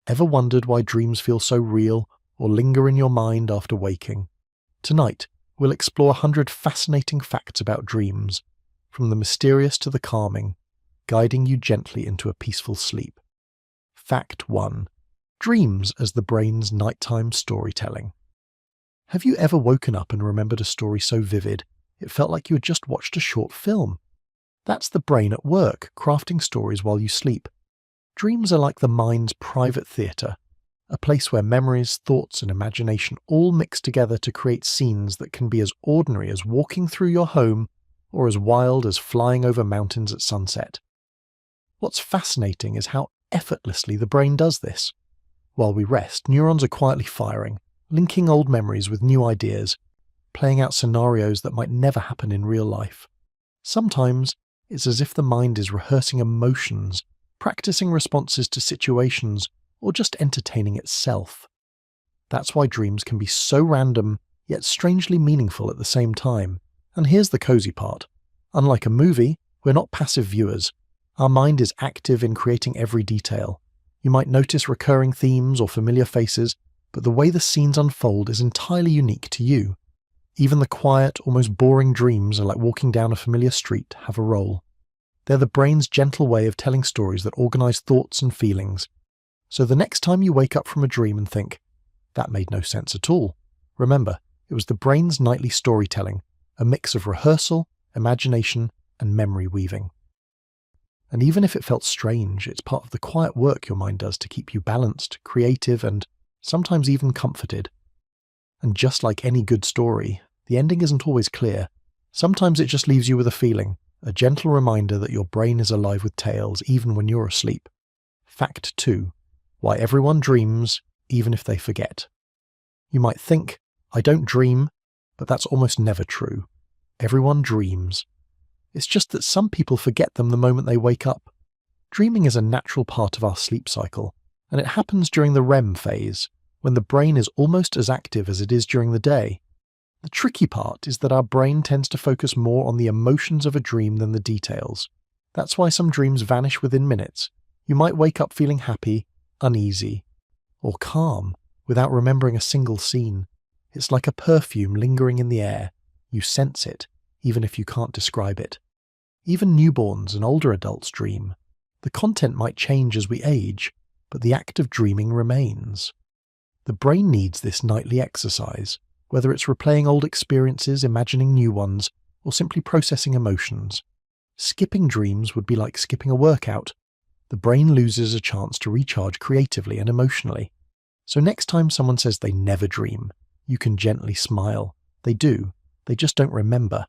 Ever wondered why dreams feel so real or linger in your mind after waking? Tonight, we'll explore 100 fascinating facts about dreams, from the mysterious to the calming, guiding you gently into a peaceful sleep. Fact 1. Dreams as the brain's nighttime storytelling. Have you ever woken up and remembered a story so vivid it felt like you had just watched a short film? That's the brain at work, crafting stories while you sleep. Dreams are like the mind's private theatre, a place where memories, thoughts, and imagination all mix together to create scenes that can be as ordinary as walking through your home or as wild as flying over mountains at sunset. What's fascinating is how effortlessly the brain does this. While we rest, neurons are quietly firing, linking old memories with new ideas, playing out scenarios that might never happen in real life. Sometimes, it's as if the mind is rehearsing emotions, practicing responses to situations, or just entertaining itself. That's why dreams can be so random, yet strangely meaningful at the same time. And here's the cozy part. Unlike a movie, we're not passive viewers. Our mind is active in creating every detail. You might notice recurring themes or familiar faces, but the way the scenes unfold is entirely unique to you. Even the quiet, almost boring dreams are like walking down a familiar street have a role. They're the brain's gentle way of telling stories that organize thoughts and feelings. So the next time you wake up from a dream and think, that made no sense at all, remember, it was the brain's nightly storytelling, a mix of rehearsal, imagination, and memory weaving. And even if it felt strange, it's part of the quiet work your mind does to keep you balanced, creative, and sometimes even comforted. And just like any good story, the ending isn't always clear. Sometimes it just leaves you with a feeling, a gentle reminder that your brain is alive with tales even when you're asleep. Fact 2. Why everyone dreams, even if they forget. You might think, I don't dream, but that's almost never true. Everyone dreams. It's just that some people forget them the moment they wake up. Dreaming is a natural part of our sleep cycle, and it happens during the REM phase, when the brain is almost as active as it is during the day. The tricky part is that our brain tends to focus more on the emotions of a dream than the details. That's why some dreams vanish within minutes. You might wake up feeling happy, uneasy, or calm without remembering a single scene. It's like a perfume lingering in the air. You sense it, even if you can't describe it. Even newborns and older adults dream. The content might change as we age, but the act of dreaming remains. The brain needs this nightly exercise, whether it's replaying old experiences, imagining new ones, or simply processing emotions. Skipping dreams would be like skipping a workout. The brain loses a chance to recharge creatively and emotionally. So next time someone says they never dream, you can gently smile. They do, they just don't remember.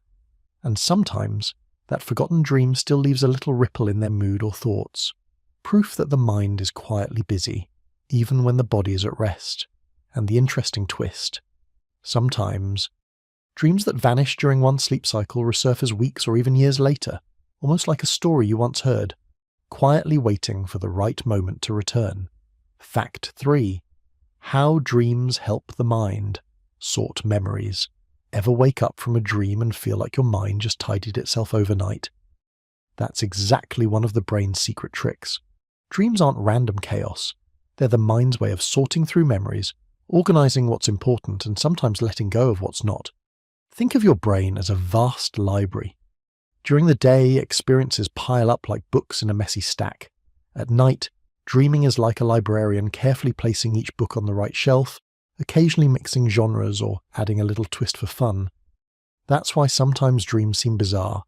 And sometimes, that forgotten dream still leaves a little ripple in their mood or thoughts. Proof that the mind is quietly busy, even when the body is at rest. And the interesting twist. Sometimes, dreams that vanish during one sleep cycle resurface weeks or even years later, almost like a story you once heard, quietly waiting for the right moment to return. Fact 3. How dreams help the mind. Sort memories. Ever wake up from a dream and feel like your mind just tidied itself overnight? That's exactly one of the brain's secret tricks. Dreams aren't random chaos. They're the mind's way of sorting through memories, organizing what's important and sometimes letting go of what's not. Think of your brain as a vast library. During the day, experiences pile up like books in a messy stack. At night, dreaming is like a librarian carefully placing each book on the right shelf, occasionally mixing genres or adding a little twist for fun. That's why sometimes dreams seem bizarre.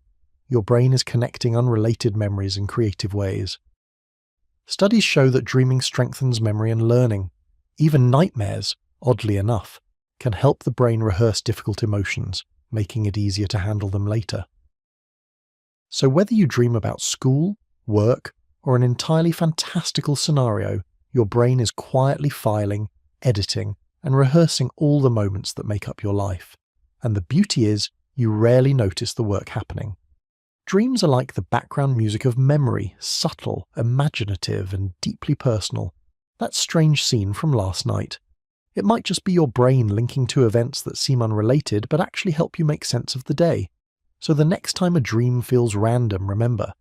Your brain is connecting unrelated memories in creative ways. Studies show that dreaming strengthens memory and learning. Even nightmares, oddly enough, can help the brain rehearse difficult emotions, making it easier to handle them later. So whether you dream about school, work, or an entirely fantastical scenario, your brain is quietly filing, editing, and rehearsing all the moments that make up your life. And the beauty is, you rarely notice the work happening. Dreams are like the background music of memory, subtle, imaginative, and deeply personal. That strange scene from last night. It might just be your brain linking two events that seem unrelated but actually help you make sense of the day. So the next time a dream feels random, remember,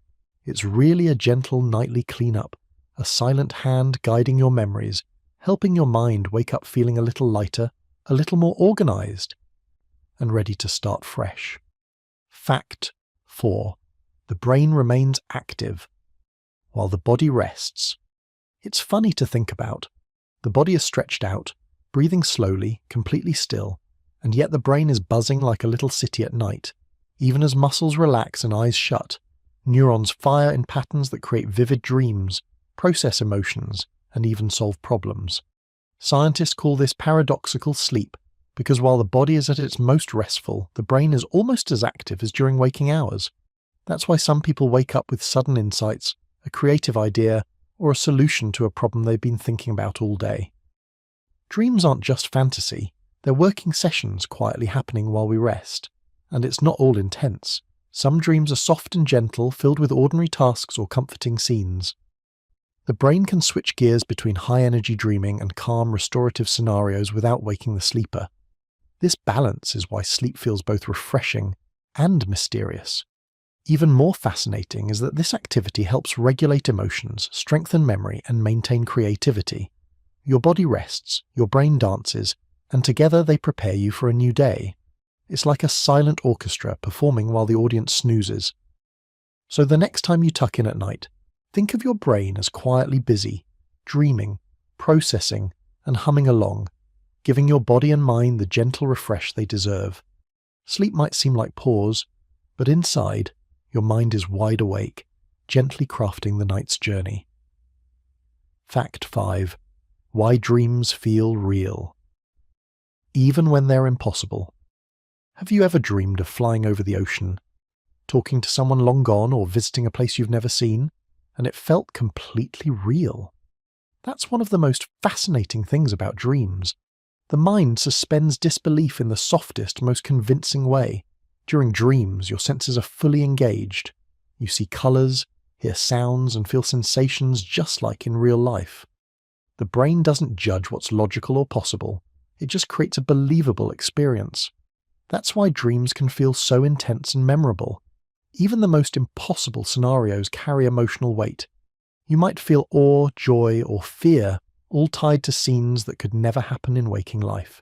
it's really a gentle nightly cleanup, a silent hand guiding your memories, helping your mind wake up feeling a little lighter, a little more organized, and ready to start fresh. Fact 4. The brain remains active while the body rests. It's funny to think about. The body is stretched out, breathing slowly, completely still, and yet the brain is buzzing like a little city at night. Even as muscles relax and eyes shut, neurons fire in patterns that create vivid dreams, process emotions, and even solve problems. Scientists call this paradoxical sleep, because while the body is at its most restful, the brain is almost as active as during waking hours. That's why some people wake up with sudden insights, a creative idea, or a solution to a problem they've been thinking about all day. Dreams aren't just fantasy, they're working sessions quietly happening while we rest. And it's not all intense. Some dreams are soft and gentle, filled with ordinary tasks or comforting scenes. The brain can switch gears between high-energy dreaming and calm, restorative scenarios without waking the sleeper. This balance is why sleep feels both refreshing and mysterious. Even more fascinating is that this activity helps regulate emotions, strengthen memory, and maintain creativity. Your body rests, your brain dances, and together they prepare you for a new day. It's like a silent orchestra performing while the audience snoozes. So the next time you tuck in at night, think of your brain as quietly busy, dreaming, processing, and humming along, giving your body and mind the gentle refresh they deserve. Sleep might seem like pause, but inside, your mind is wide awake, gently crafting the night's journey. Fact 5. Why dreams feel real. Even when they're impossible. Have you ever dreamed of flying over the ocean, talking to someone long gone, or visiting a place you've never seen, and it felt completely real? That's one of the most fascinating things about dreams. The mind suspends disbelief in the softest, most convincing way. During dreams, your senses are fully engaged. You see colours, hear sounds, and feel sensations just like in real life. The brain doesn't judge what's logical or possible. It just creates a believable experience. That's why dreams can feel so intense and memorable. Even the most impossible scenarios carry emotional weight. You might feel awe, joy, or fear, all tied to scenes that could never happen in waking life.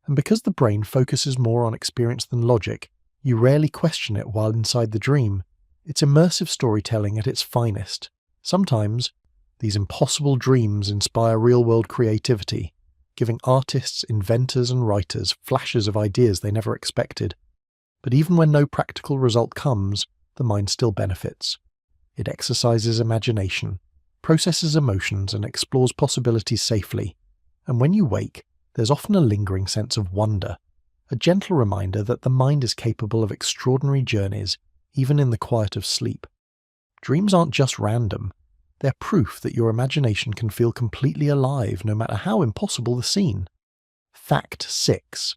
And because the brain focuses more on experience than logic, you rarely question it while inside the dream. It's immersive storytelling at its finest. Sometimes, these impossible dreams inspire real-world creativity, giving artists, inventors, and writers flashes of ideas they never expected. But even when no practical result comes, the mind still benefits. It exercises imagination, processes emotions, and explores possibilities safely. And when you wake, there's often a lingering sense of wonder, a gentle reminder that the mind is capable of extraordinary journeys, even in the quiet of sleep. Dreams aren't just random. They're proof that your imagination can feel completely alive no matter how impossible the scene. Fact 6.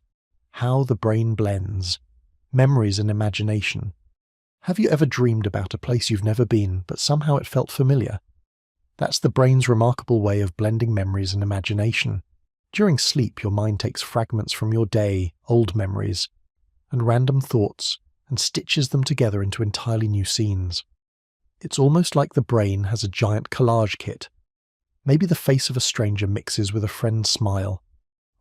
How the brain blends. Memories and imagination. Have you ever dreamed about a place you've never been, but somehow it felt familiar? That's the brain's remarkable way of blending memories and imagination. During sleep, your mind takes fragments from your day, old memories, and random thoughts, and stitches them together into entirely new scenes. It's almost like the brain has a giant collage kit. Maybe the face of a stranger mixes with a friend's smile,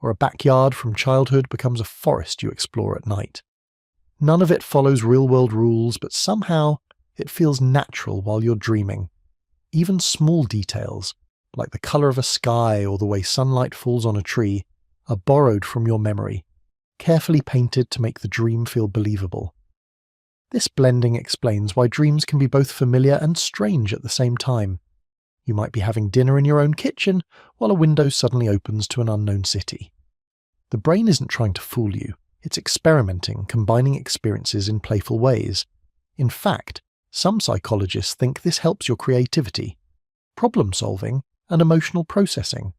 or a backyard from childhood becomes a forest you explore at night. None of it follows real-world rules, but somehow it feels natural while you're dreaming. Even small details, like the color of a sky or the way sunlight falls on a tree, are borrowed from your memory, carefully painted to make the dream feel believable. This blending explains why dreams can be both familiar and strange at the same time. You might be having dinner in your own kitchen, while a window suddenly opens to an unknown city. The brain isn't trying to fool you. It's experimenting, combining experiences in playful ways. In fact, some psychologists think this helps your creativity, problem-solving, and emotional processing.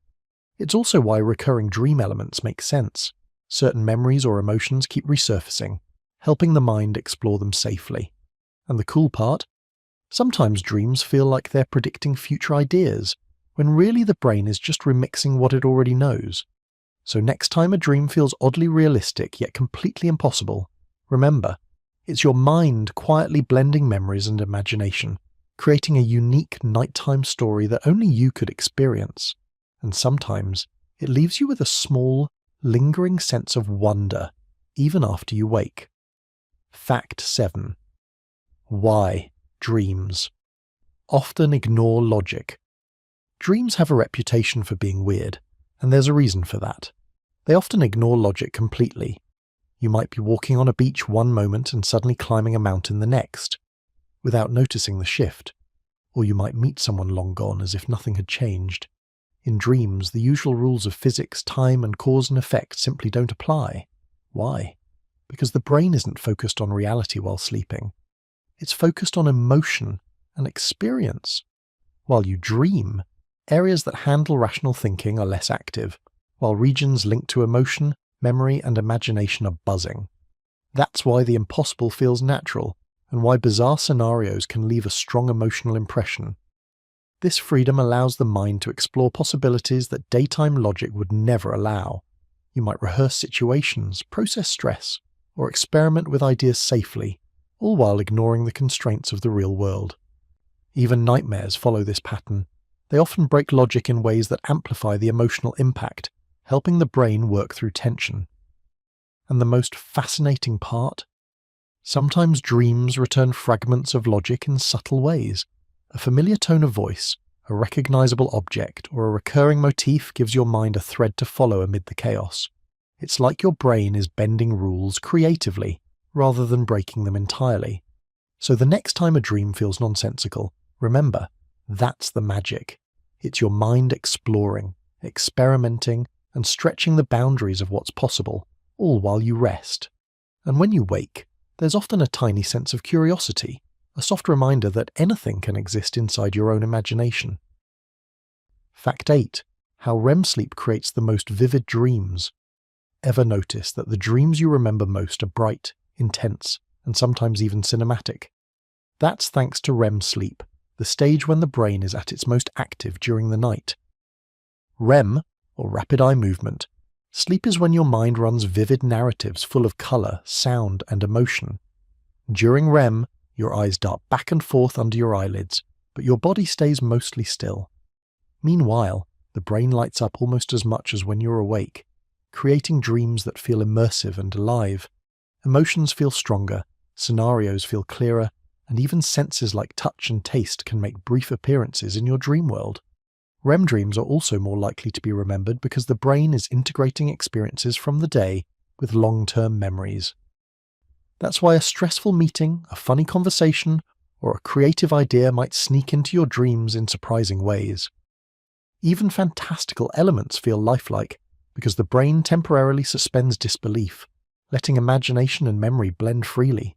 It's also why recurring dream elements make sense. Certain memories or emotions keep resurfacing, helping the mind explore them safely. And the cool part? Sometimes dreams feel like they're predicting future ideas, when really the brain is just remixing what it already knows. So next time a dream feels oddly realistic yet completely impossible, remember, it's your mind quietly blending memories and imagination, creating a unique nighttime story that only you could experience. And sometimes it leaves you with a small, lingering sense of wonder, even after you wake. Fact 7. Why dreams often ignore logic. Dreams have a reputation for being weird, and there's a reason for that. They often ignore logic completely. You might be walking on a beach one moment and suddenly climbing a mountain the next, without noticing the shift. Or you might meet someone long gone as if nothing had changed. In dreams, the usual rules of physics, time, and cause and effect simply don't apply. Why? Because the brain isn't focused on reality while sleeping. It's focused on emotion and experience. While you dream, areas that handle rational thinking are less active, while regions linked to emotion, memory, and imagination are buzzing. That's why the impossible feels natural, and why bizarre scenarios can leave a strong emotional impression. This freedom allows the mind to explore possibilities that daytime logic would never allow. You might rehearse situations, process stress, or experiment with ideas safely, all while ignoring the constraints of the real world. Even nightmares follow this pattern. They often break logic in ways that amplify the emotional impact, helping the brain work through tension. And the most fascinating part? Sometimes dreams return fragments of logic in subtle ways. A familiar tone of voice, a recognizable object, or a recurring motif gives your mind a thread to follow amid the chaos. It's like your brain is bending rules creatively, rather than breaking them entirely. So the next time a dream feels nonsensical, remember, that's the magic. It's your mind exploring, experimenting, and stretching the boundaries of what's possible, all while you rest. And when you wake, there's often a tiny sense of curiosity, a soft reminder that anything can exist inside your own imagination. Fact 8. How REM sleep creates the most vivid dreams. Ever notice that the dreams you remember most are bright, intense, and sometimes even cinematic? That's thanks to REM sleep, the stage when the brain is at its most active during the night. REM, or rapid eye movement, sleep is when your mind runs vivid narratives full of colour, sound, and emotion. During REM, your eyes dart back and forth under your eyelids, but your body stays mostly still. Meanwhile, the brain lights up almost as much as when you're awake, creating dreams that feel immersive and alive. Emotions feel stronger, scenarios feel clearer, and even senses like touch and taste can make brief appearances in your dream world. REM dreams are also more likely to be remembered because the brain is integrating experiences from the day with long-term memories. That's why a stressful meeting, a funny conversation, or a creative idea might sneak into your dreams in surprising ways. Even fantastical elements feel lifelike because the brain temporarily suspends disbelief, letting imagination and memory blend freely.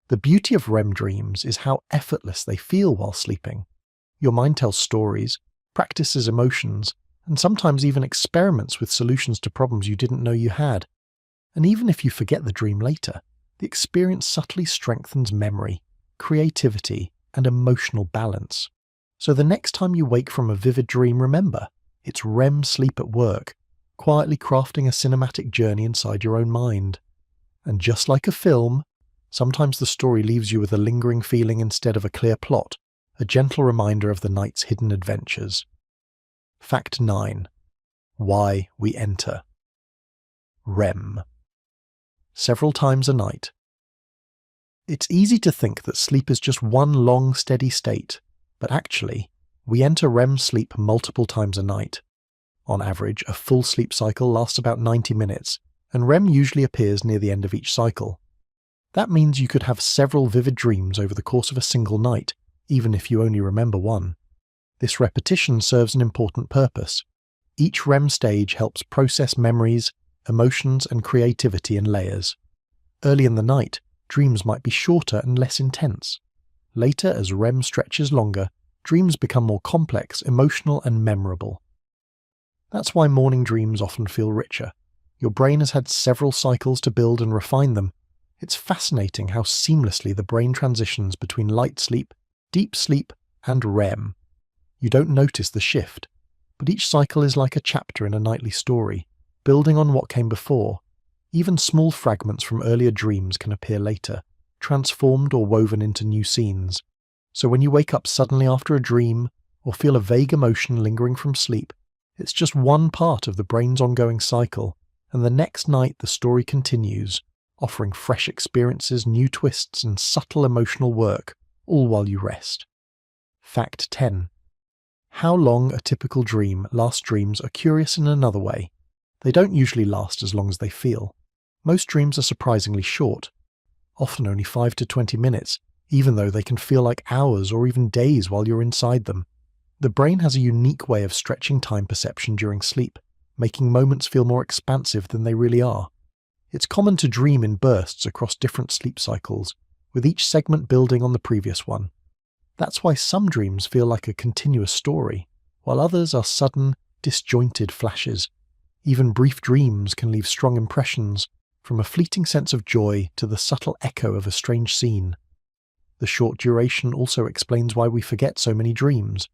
The beauty of REM dreams is how effortless they feel while sleeping. Your mind tells stories, practices emotions, and sometimes even experiments with solutions to problems you didn't know you had. And even if you forget the dream later, the experience subtly strengthens memory, creativity, and emotional balance. So the next time you wake from a vivid dream, remember, it's REM sleep at work, quietly crafting a cinematic journey inside your own mind. And just like a film, sometimes the story leaves you with a lingering feeling instead of a clear plot, a gentle reminder of the night's hidden adventures. Fact 9. Why we enter REM. Several times a night. It's easy to think that sleep is just one long, steady state, but actually, we enter REM sleep multiple times a night. On average, a full sleep cycle lasts about 90 minutes, and REM usually appears near the end of each cycle. That means you could have several vivid dreams over the course of a single night, even if you only remember one. This repetition serves an important purpose. Each REM stage helps process memories, emotions, and creativity in layers. Early in the night, dreams might be shorter and less intense. Later, as REM stretches longer, dreams become more complex, emotional, and memorable. That's why morning dreams often feel richer. Your brain has had several cycles to build and refine them. It's fascinating how seamlessly the brain transitions between light sleep, deep sleep, and REM. You don't notice the shift, but each cycle is like a chapter in a nightly story, building on what came before. Even small fragments from earlier dreams can appear later, transformed or woven into new scenes. So when you wake up suddenly after a dream, or feel a vague emotion lingering from sleep, it's just one part of the brain's ongoing cycle, and the next night the story continues, offering fresh experiences, new twists, and subtle emotional work, all while you rest. Fact 10. How long a typical dream lasts. Dreams are curious in another way. They don't usually last as long as they feel. Most dreams are surprisingly short, often only 5 to 20 minutes, even though they can feel like hours or even days while you're inside them. The brain has a unique way of stretching time perception during sleep, making moments feel more expansive than they really are. It's common to dream in bursts across different sleep cycles, with each segment building on the previous one. That's why some dreams feel like a continuous story, while others are sudden, disjointed flashes. Even brief dreams can leave strong impressions, from a fleeting sense of joy to the subtle echo of a strange scene. The short duration also explains why we forget so many dreams.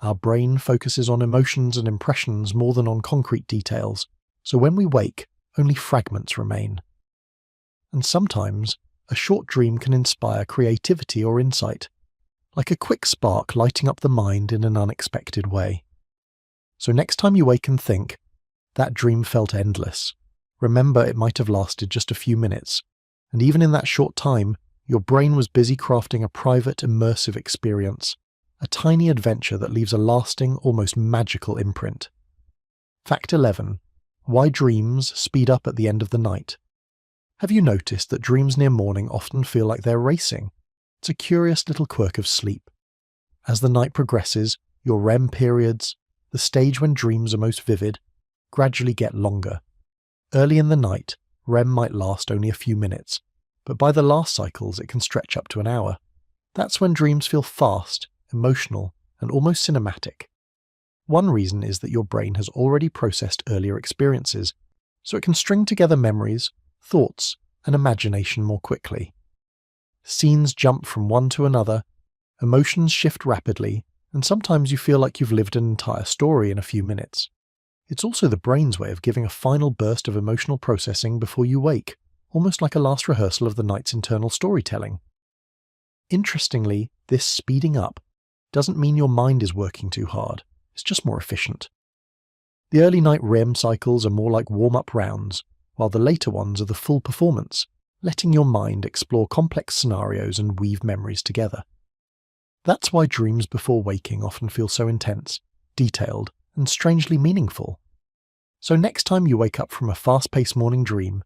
Our brain focuses on emotions and impressions more than on concrete details, so when we wake, only fragments remain. And sometimes, a short dream can inspire creativity or insight, like a quick spark lighting up the mind in an unexpected way. So next time you wake and think, that dream felt endless, remember it might have lasted just a few minutes, and even in that short time, your brain was busy crafting a private, immersive experience, a tiny adventure that leaves a lasting, almost magical imprint. Fact 11. Why dreams speed up at the end of the night. Have you noticed that dreams near morning often feel like they're racing? It's a curious little quirk of sleep. As the night progresses, your REM periods, the stage when dreams are most vivid, gradually get longer. Early in the night, REM might last only a few minutes, but by the last cycles it can stretch up to an hour. That's when dreams feel fast, emotional, and almost cinematic. One reason is that your brain has already processed earlier experiences, so it can string together memories, thoughts, and imagination more quickly. Scenes jump from one to another, emotions shift rapidly, and sometimes you feel like you've lived an entire story in a few minutes. It's also the brain's way of giving a final burst of emotional processing before you wake, almost like a last rehearsal of the night's internal storytelling. Interestingly, this speeding up doesn't mean your mind is working too hard, it's just more efficient. The early night REM cycles are more like warm-up rounds, while the later ones are the full performance, letting your mind explore complex scenarios and weave memories together. That's why dreams before waking often feel so intense, detailed, and strangely meaningful. So next time you wake up from a fast-paced morning dream,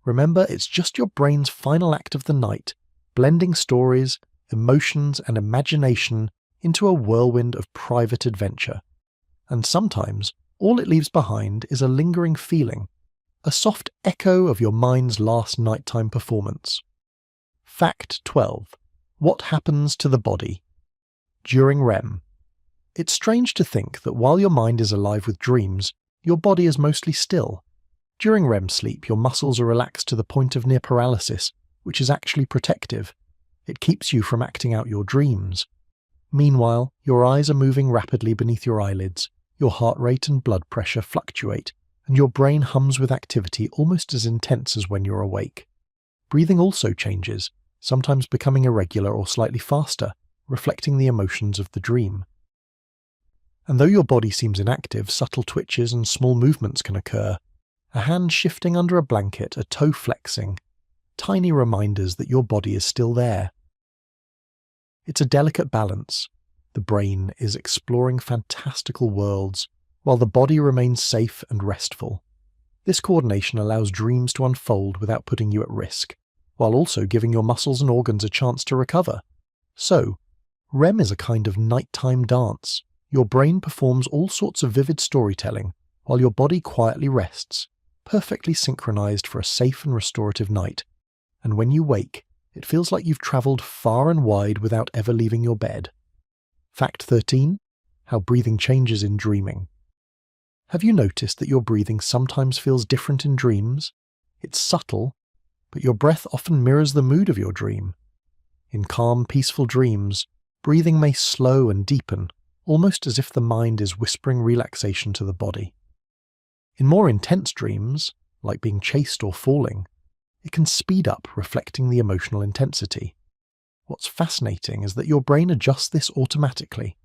remember it's just your brain's final act of the night, blending stories, emotions, and imagination into a whirlwind of private adventure. And sometimes, all it leaves behind is a lingering feeling, a soft echo of your mind's last nighttime performance. Fact 12. What happens to the body? During REM. It's strange to think that while your mind is alive with dreams, your body is mostly still. During REM sleep, your muscles are relaxed to the point of near paralysis, which is actually protective. It keeps you from acting out your dreams. Meanwhile, your eyes are moving rapidly beneath your eyelids, your heart rate and blood pressure fluctuate, and your brain hums with activity almost as intense as when you're awake. Breathing also changes, sometimes becoming irregular or slightly faster, reflecting the emotions of the dream. And though your body seems inactive, subtle twitches and small movements can occur. A hand shifting under a blanket, a toe flexing, tiny reminders that your body is still there. It's a delicate balance. The brain is exploring fantastical worlds, while the body remains safe and restful. This coordination allows dreams to unfold without putting you at risk, while also giving your muscles and organs a chance to recover. So, REM is a kind of nighttime dance. Your brain performs all sorts of vivid storytelling, while your body quietly rests, perfectly synchronized for a safe and restorative night. And when you wake, it feels like you've traveled far and wide without ever leaving your bed. Fact 13. How breathing changes in dreaming. Have you noticed that your breathing sometimes feels different in dreams? It's subtle, but your breath often mirrors the mood of your dream. In calm, peaceful dreams, breathing may slow and deepen, almost as if the mind is whispering relaxation to the body. In more intense dreams, like being chased or falling, it can speed up, reflecting the emotional intensity. What's fascinating is that your brain adjusts this automatically.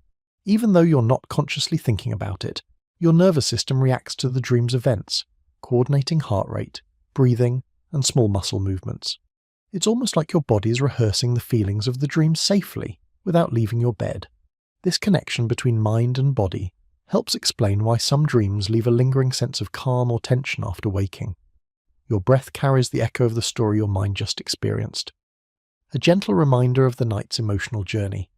Even though you're not consciously thinking about it, your nervous system reacts to the dream's events, coordinating heart rate, breathing, and small muscle movements. It's almost like your body is rehearsing the feelings of the dream safely, without leaving your bed. This connection between mind and body helps explain why some dreams leave a lingering sense of calm or tension after waking. Your breath carries the echo of the story your mind just experienced. A gentle reminder of the night's emotional journey.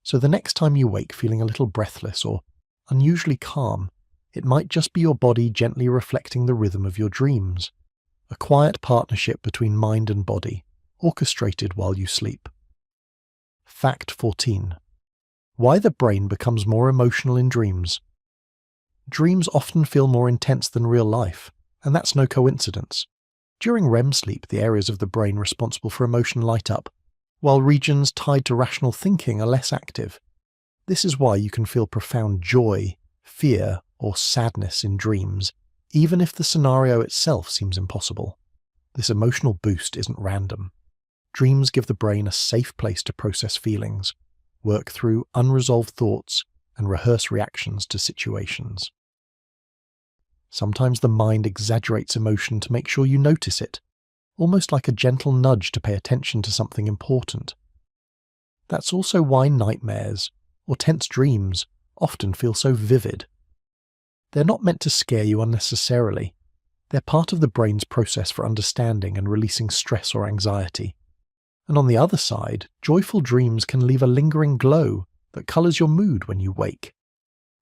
So the next time you wake feeling a little breathless or unusually calm, it might just be your body gently reflecting the rhythm of your dreams. A quiet partnership between mind and body, orchestrated while you sleep. Fact 14. Why the brain becomes more emotional in dreams. Dreams often feel more intense than real life, and that's no coincidence. During REM sleep, the areas of the brain responsible for emotion light up, while regions tied to rational thinking are less active. This is why you can feel profound joy, fear, or sadness in dreams, even if the scenario itself seems impossible. This emotional boost isn't random. Dreams give the brain a safe place to process feelings, work through unresolved thoughts, and rehearse reactions to situations. Sometimes the mind exaggerates emotion to make sure you notice it, almost like a gentle nudge to pay attention to something important. That's also why nightmares, or tense dreams, often feel so vivid. They're not meant to scare you unnecessarily. They're part of the brain's process for understanding and releasing stress or anxiety. And on the other side, joyful dreams can leave a lingering glow that colours your mood when you wake.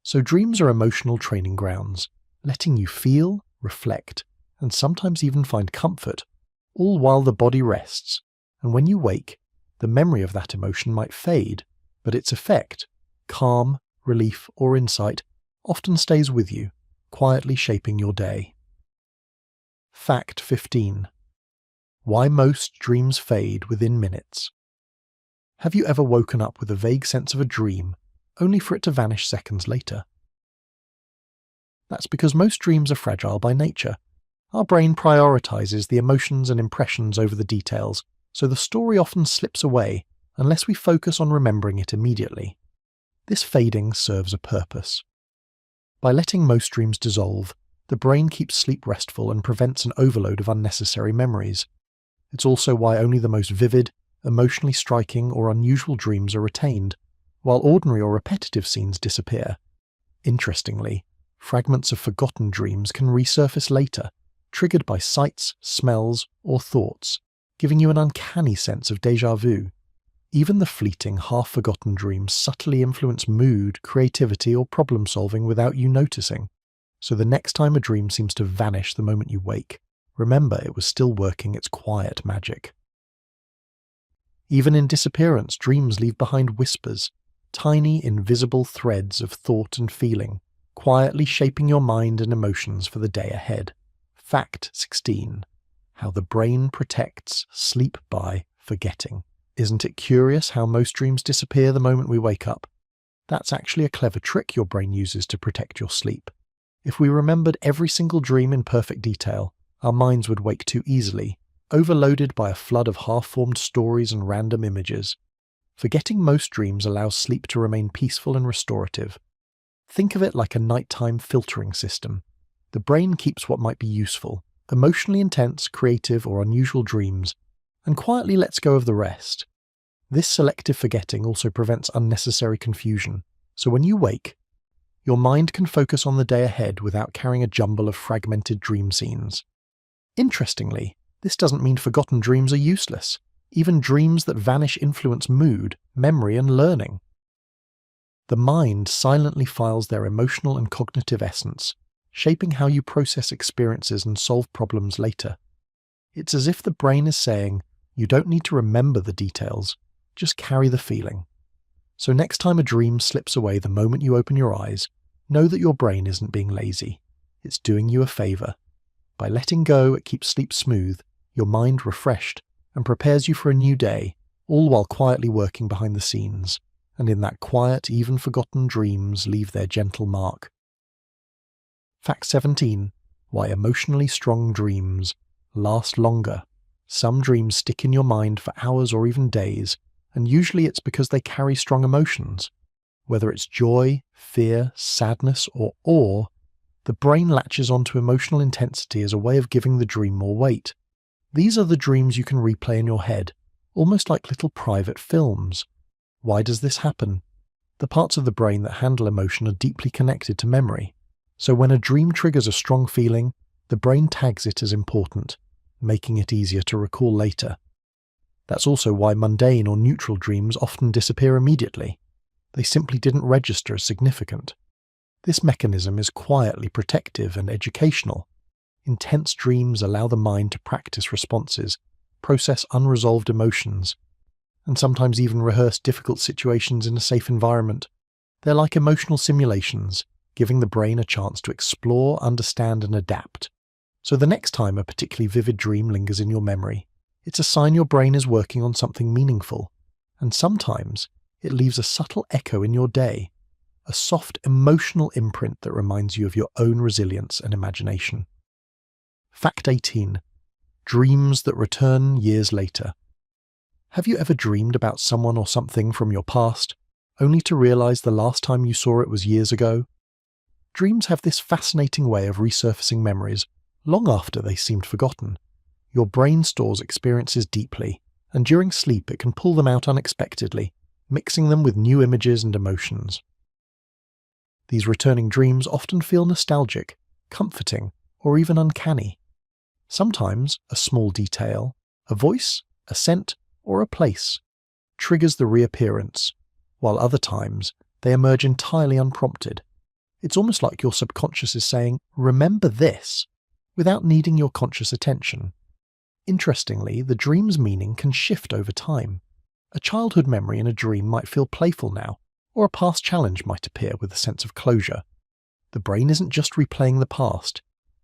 So dreams are emotional training grounds, letting you feel, reflect, and sometimes even find comfort, all while the body rests. And when you wake, the memory of that emotion might fade, but its effect, calm, relief, or insight, often stays with you, quietly shaping your day. Fact 15. Why most dreams fade within minutes. Have you ever woken up with a vague sense of a dream, only for it to vanish seconds later? That's because most dreams are fragile by nature. Our brain prioritizes the emotions and impressions over the details, so the story often slips away unless we focus on remembering it immediately. This fading serves a purpose. By letting most dreams dissolve, the brain keeps sleep restful and prevents an overload of unnecessary memories. It's also why only the most vivid, emotionally striking or unusual dreams are retained, while ordinary or repetitive scenes disappear. Interestingly, fragments of forgotten dreams can resurface later, triggered by sights, smells, or thoughts, giving you an uncanny sense of déjà vu. Even the fleeting, half-forgotten dreams subtly influence mood, creativity, or problem-solving without you noticing. So the next time a dream seems to vanish the moment you wake, remember it was still working its quiet magic. Even in disappearance, dreams leave behind whispers, tiny, invisible threads of thought and feeling, quietly shaping your mind and emotions for the day ahead. Fact 16. How the brain protects sleep by forgetting. Isn't it curious how most dreams disappear the moment we wake up? That's actually a clever trick your brain uses to protect your sleep. If we remembered every single dream in perfect detail, our minds would wake too easily, overloaded by a flood of half-formed stories and random images. Forgetting most dreams allows sleep to remain peaceful and restorative. Think of it like a nighttime filtering system. The brain keeps what might be useful, emotionally intense, creative, or unusual dreams, and quietly lets go of the rest. This selective forgetting also prevents unnecessary confusion, so when you wake, your mind can focus on the day ahead without carrying a jumble of fragmented dream scenes. Interestingly, this doesn't mean forgotten dreams are useless. Even dreams that vanish influence mood, memory, and learning. The mind silently files their emotional and cognitive essence, shaping how you process experiences and solve problems later. It's as if the brain is saying, you don't need to remember the details, just carry the feeling. So next time a dream slips away the moment you open your eyes, know that your brain isn't being lazy. It's doing you a favor. By letting go, it keeps sleep smooth, your mind refreshed, and prepares you for a new day, all while quietly working behind the scenes. And in that quiet, even forgotten dreams leave their gentle mark. Fact 17. Why emotionally strong dreams last longer. Some dreams stick in your mind for hours or even days, and usually it's because they carry strong emotions. Whether it's joy, fear, sadness, or awe, the brain latches onto emotional intensity as a way of giving the dream more weight. These are the dreams you can replay in your head, almost like little private films. Why does this happen? The parts of the brain that handle emotion are deeply connected to memory. So when a dream triggers a strong feeling, the brain tags it as important, making it easier to recall later. That's also why mundane or neutral dreams often disappear immediately. They simply didn't register as significant. This mechanism is quietly protective and educational. Intense dreams allow the mind to practice responses, process unresolved emotions, and sometimes even rehearse difficult situations in a safe environment. They're like emotional simulations, giving the brain a chance to explore, understand, and adapt. So the next time a particularly vivid dream lingers in your memory, it's a sign your brain is working on something meaningful. And sometimes it leaves a subtle echo in your day, a soft emotional imprint that reminds you of your own resilience and imagination. Fact 18. Dreams that return years later. Have you ever dreamed about someone or something from your past, only to realize the last time you saw it was years ago? Dreams have this fascinating way of resurfacing memories long after they seemed forgotten. Your brain stores experiences deeply, and during sleep it can pull them out unexpectedly, mixing them with new images and emotions. These returning dreams often feel nostalgic, comforting, or even uncanny. Sometimes a small detail, a voice, a scent, or a place triggers the reappearance, while other times they emerge entirely unprompted. It's almost like your subconscious is saying, "Remember this," without needing your conscious attention. Interestingly, the dream's meaning can shift over time. A childhood memory in a dream might feel playful now, or a past challenge might appear with a sense of closure. The brain isn't just replaying the past,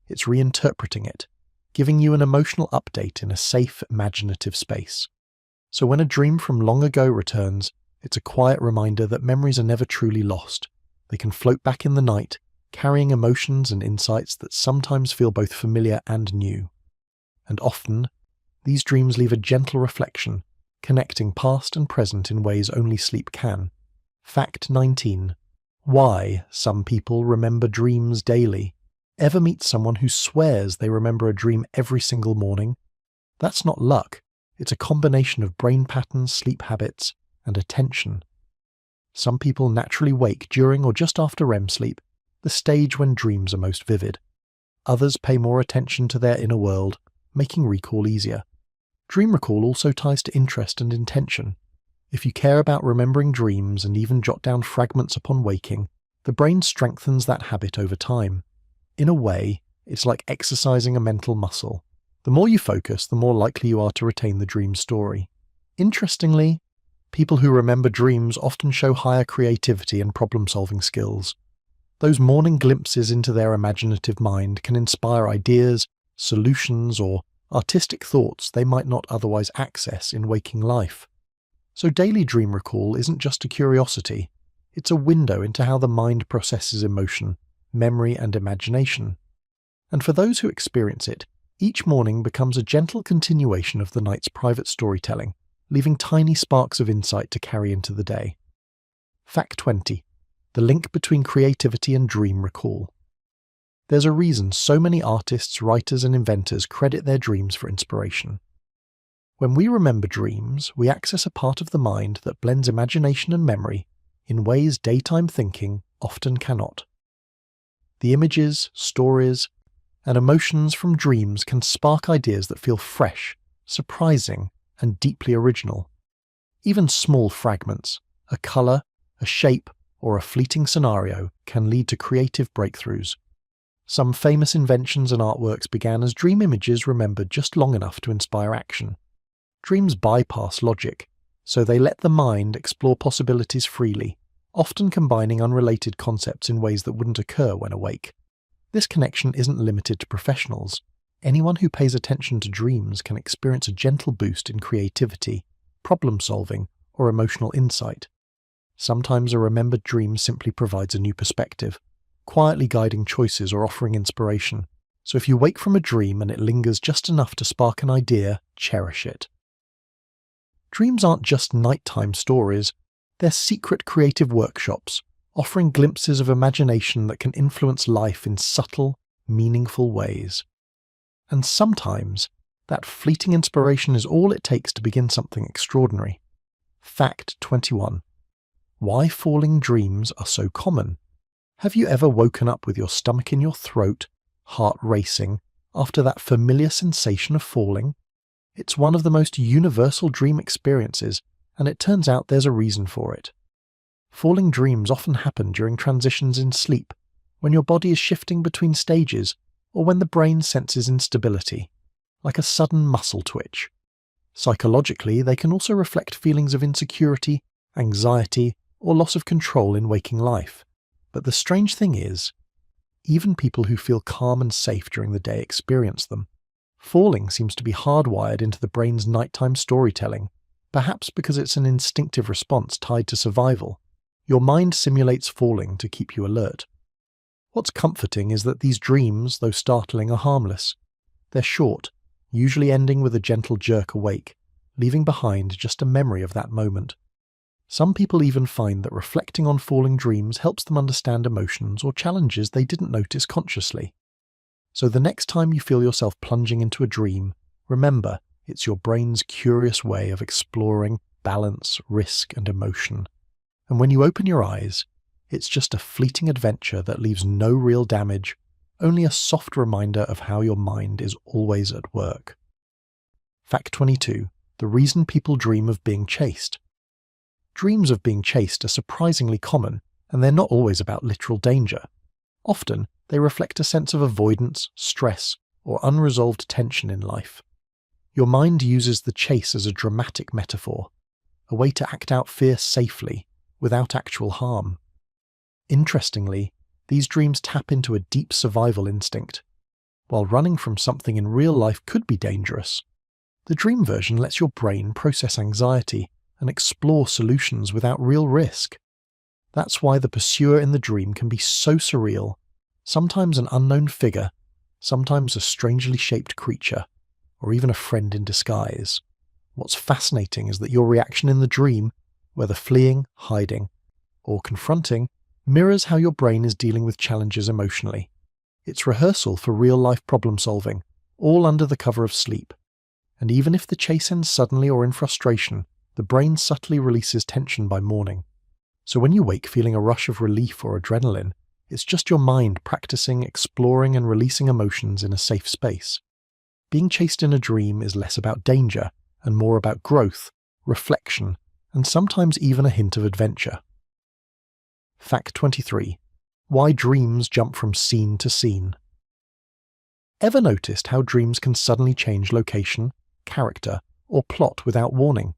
it's reinterpreting it, giving you an emotional update in a safe, imaginative space. So when a dream from long ago returns, it's a quiet reminder that memories are never truly lost. They can float back in the night, carrying emotions and insights that sometimes feel both familiar and new. And often, these dreams leave a gentle reflection, connecting past and present in ways only sleep can. Fact 19. Why some people remember dreams daily. Ever meet someone who swears they remember a dream every single morning? That's not luck. It's a combination of brain patterns, sleep habits, and attention. Some people naturally wake during or just after REM sleep, the stage when dreams are most vivid. Others pay more attention to their inner world, making recall easier. Dream recall also ties to interest and intention. If you care about remembering dreams and even jot down fragments upon waking, the brain strengthens that habit over time. In a way, it's like exercising a mental muscle. The more you focus, the more likely you are to retain the dream story. Interestingly, people who remember dreams often show higher creativity and problem-solving skills. Those morning glimpses into their imaginative mind can inspire ideas, solutions, or artistic thoughts they might not otherwise access in waking life. So daily dream recall isn't just a curiosity, it's a window into how the mind processes emotion, memory, and imagination. And for those who experience it, each morning becomes a gentle continuation of the night's private storytelling, leaving tiny sparks of insight to carry into the day. Fact 20. The link between creativity and dream recall. There's a reason so many artists, writers, and inventors credit their dreams for inspiration. When we remember dreams, we access a part of the mind that blends imagination and memory in ways daytime thinking often cannot. The images, stories, and emotions from dreams can spark ideas that feel fresh, surprising, and deeply original. Even small fragments, a colour, a shape, or a fleeting scenario can lead to creative breakthroughs. Some famous inventions and artworks began as dream images remembered just long enough to inspire action. Dreams bypass logic, so they let the mind explore possibilities freely, often combining unrelated concepts in ways that wouldn't occur when awake. This connection isn't limited to professionals. Anyone who pays attention to dreams can experience a gentle boost in creativity, problem-solving, or emotional insight. Sometimes a remembered dream simply provides a new perspective, quietly guiding choices or offering inspiration. So if you wake from a dream and it lingers just enough to spark an idea, cherish it. Dreams aren't just nighttime stories, they're secret creative workshops, offering glimpses of imagination that can influence life in subtle, meaningful ways. And sometimes, that fleeting inspiration is all it takes to begin something extraordinary. Fact 21. Why falling dreams are so common. Have you ever woken up with your stomach in your throat, heart racing, after that familiar sensation of falling? It's one of the most universal dream experiences, and it turns out there's a reason for it. Falling dreams often happen during transitions in sleep, when your body is shifting between stages, or when the brain senses instability, like a sudden muscle twitch. Psychologically, they can also reflect feelings of insecurity, anxiety, or loss of control in waking life. But the strange thing is, even people who feel calm and safe during the day experience them. Falling seems to be hardwired into the brain's nighttime storytelling, perhaps because it's an instinctive response tied to survival. Your mind simulates falling to keep you alert. What's comforting is that these dreams, though startling, are harmless. They're short, usually ending with a gentle jerk awake, leaving behind just a memory of that moment. Some people even find that reflecting on falling dreams helps them understand emotions or challenges they didn't notice consciously. So the next time you feel yourself plunging into a dream, remember, it's your brain's curious way of exploring balance, risk, and emotion. And when you open your eyes, it's just a fleeting adventure that leaves no real damage, only a soft reminder of how your mind is always at work. Fact 22. The reason people dream of being chased. Dreams of being chased are surprisingly common, and they're not always about literal danger. Often, they reflect a sense of avoidance, stress, or unresolved tension in life. Your mind uses the chase as a dramatic metaphor, a way to act out fear safely, without actual harm. Interestingly, these dreams tap into a deep survival instinct. While running from something in real life could be dangerous, the dream version lets your brain process anxiety and explore solutions without real risk. That's why the pursuer in the dream can be so surreal, sometimes an unknown figure, sometimes a strangely shaped creature, or even a friend in disguise. What's fascinating is that your reaction in the dream, whether fleeing, hiding, or confronting, mirrors how your brain is dealing with challenges emotionally. It's rehearsal for real-life problem-solving, all under the cover of sleep. And even if the chase ends suddenly or in frustration, the brain subtly releases tension by morning. So when you wake feeling a rush of relief or adrenaline, it's just your mind practicing, exploring, and releasing emotions in a safe space. Being chased in a dream is less about danger and more about growth, reflection, and sometimes even a hint of adventure. Fact 23. Why dreams jump from scene to scene. Ever noticed how dreams can suddenly change location, character, or plot without warning?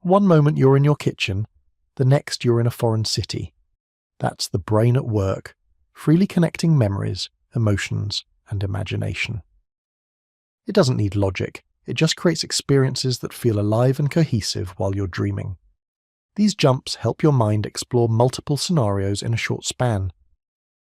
One moment you're in your kitchen, the next you're in a foreign city. That's the brain at work, freely connecting memories, emotions, and imagination. It doesn't need logic, it just creates experiences that feel alive and cohesive while you're dreaming. These jumps help your mind explore multiple scenarios in a short span.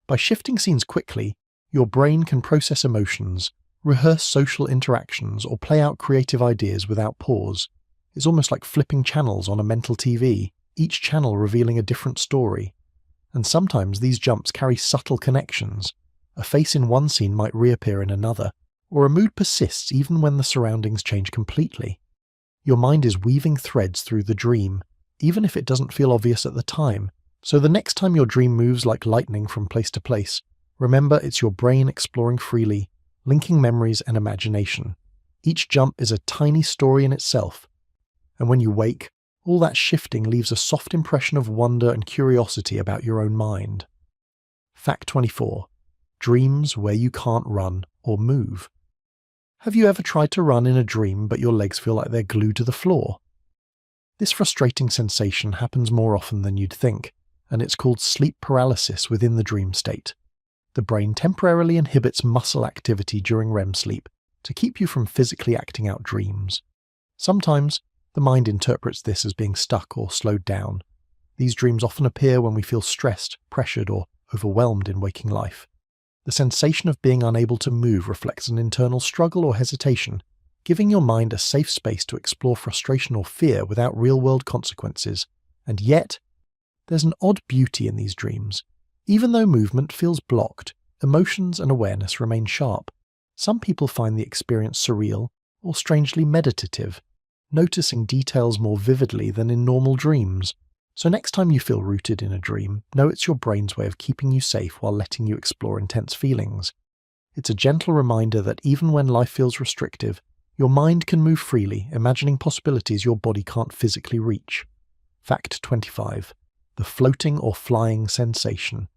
By shifting scenes quickly, your brain can process emotions, rehearse social interactions, or play out creative ideas without pause. It's almost like flipping channels on a mental TV, each channel revealing a different story. And sometimes these jumps carry subtle connections. A face in one scene might reappear in another, or a mood persists even when the surroundings change completely. Your mind is weaving threads through the dream, even if it doesn't feel obvious at the time. So the next time your dream moves like lightning from place to place, remember it's your brain exploring freely, linking memories and imagination. Each jump is a tiny story in itself. And when you wake, all that shifting leaves a soft impression of wonder and curiosity about your own mind. Fact 24. Dreams where you can't run or move. Have you ever tried to run in a dream but your legs feel like they're glued to the floor? This frustrating sensation happens more often than you'd think, and it's called sleep paralysis within the dream state. The brain temporarily inhibits muscle activity during REM sleep to keep you from physically acting out dreams. Sometimes, the mind interprets this as being stuck or slowed down. These dreams often appear when we feel stressed, pressured, or overwhelmed in waking life. The sensation of being unable to move reflects an internal struggle or hesitation, giving your mind a safe space to explore frustration or fear without real-world consequences. And yet, there's an odd beauty in these dreams. Even though movement feels blocked, emotions and awareness remain sharp. Some people find the experience surreal or strangely meditative, noticing details more vividly than in normal dreams. So next time you feel rooted in a dream, know it's your brain's way of keeping you safe while letting you explore intense feelings. It's a gentle reminder that even when life feels restrictive, your mind can move freely, imagining possibilities your body can't physically reach. Fact 25. The floating or flying sensation.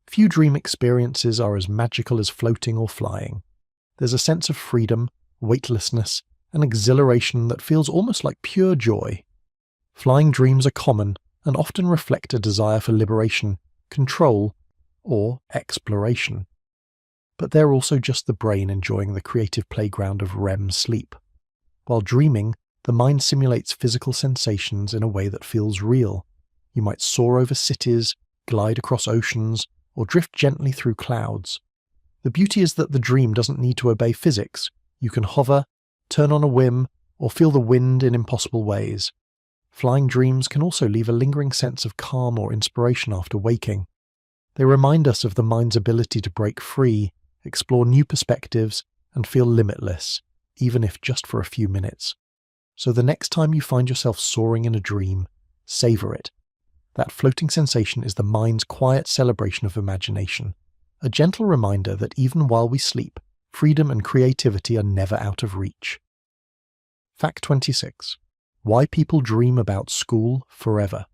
Few dream experiences are as magical as floating or flying. There's a sense of freedom, weightlessness, and exhilaration that feels almost like pure joy. Flying dreams are common and often reflect a desire for liberation, control, or exploration. But they're also just the brain enjoying the creative playground of REM sleep. While dreaming, the mind simulates physical sensations in a way that feels real. You might soar over cities, glide across oceans, or drift gently through clouds. The beauty is that the dream doesn't need to obey physics. You can hover, turn on a whim, or feel the wind in impossible ways. Flying dreams can also leave a lingering sense of calm or inspiration after waking. They remind us of the mind's ability to break free, explore new perspectives, and feel limitless, even if just for a few minutes. So the next time you find yourself soaring in a dream, savor it. That floating sensation is the mind's quiet celebration of imagination, a gentle reminder that even while we sleep, freedom and creativity are never out of reach. Fact 26. Why people dream about school forever.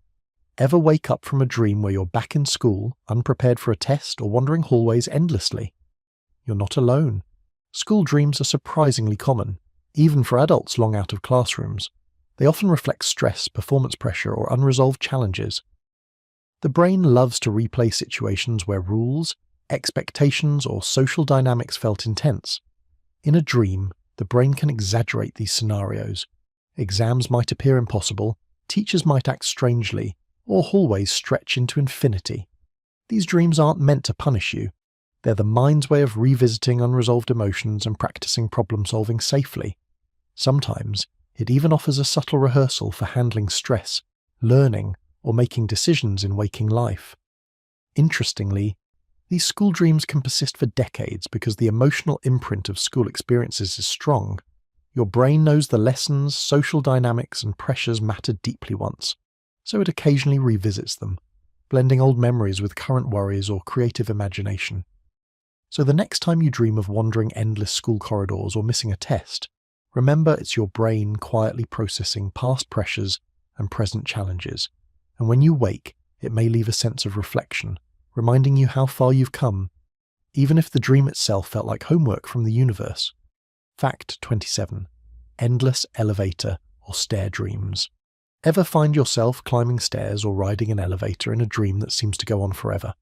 Ever wake up from a dream where you're back in school, unprepared for a test or wandering hallways endlessly? You're not alone. School dreams are surprisingly common, even for adults long out of classrooms. They often reflect stress, performance pressure, or unresolved challenges. The brain loves to replay situations where rules, expectations, or social dynamics felt intense. In a dream, the brain can exaggerate these scenarios. Exams might appear impossible, teachers might act strangely, or hallways stretch into infinity. These dreams aren't meant to punish you. They're the mind's way of revisiting unresolved emotions and practicing problem-solving safely. Sometimes, it even offers a subtle rehearsal for handling stress, learning, or making decisions in waking life. Interestingly, these school dreams can persist for decades because the emotional imprint of school experiences is strong. Your brain knows the lessons, social dynamics, and pressures mattered deeply once, so it occasionally revisits them, blending old memories with current worries or creative imagination. So the next time you dream of wandering endless school corridors or missing a test, remember it's your brain quietly processing past pressures and present challenges. And when you wake, it may leave a sense of reflection, reminding you how far you've come, even if the dream itself felt like homework from the universe. Fact 27. Endless elevator or stair dreams. Ever find yourself climbing stairs or riding an elevator in a dream that seems to go on forever?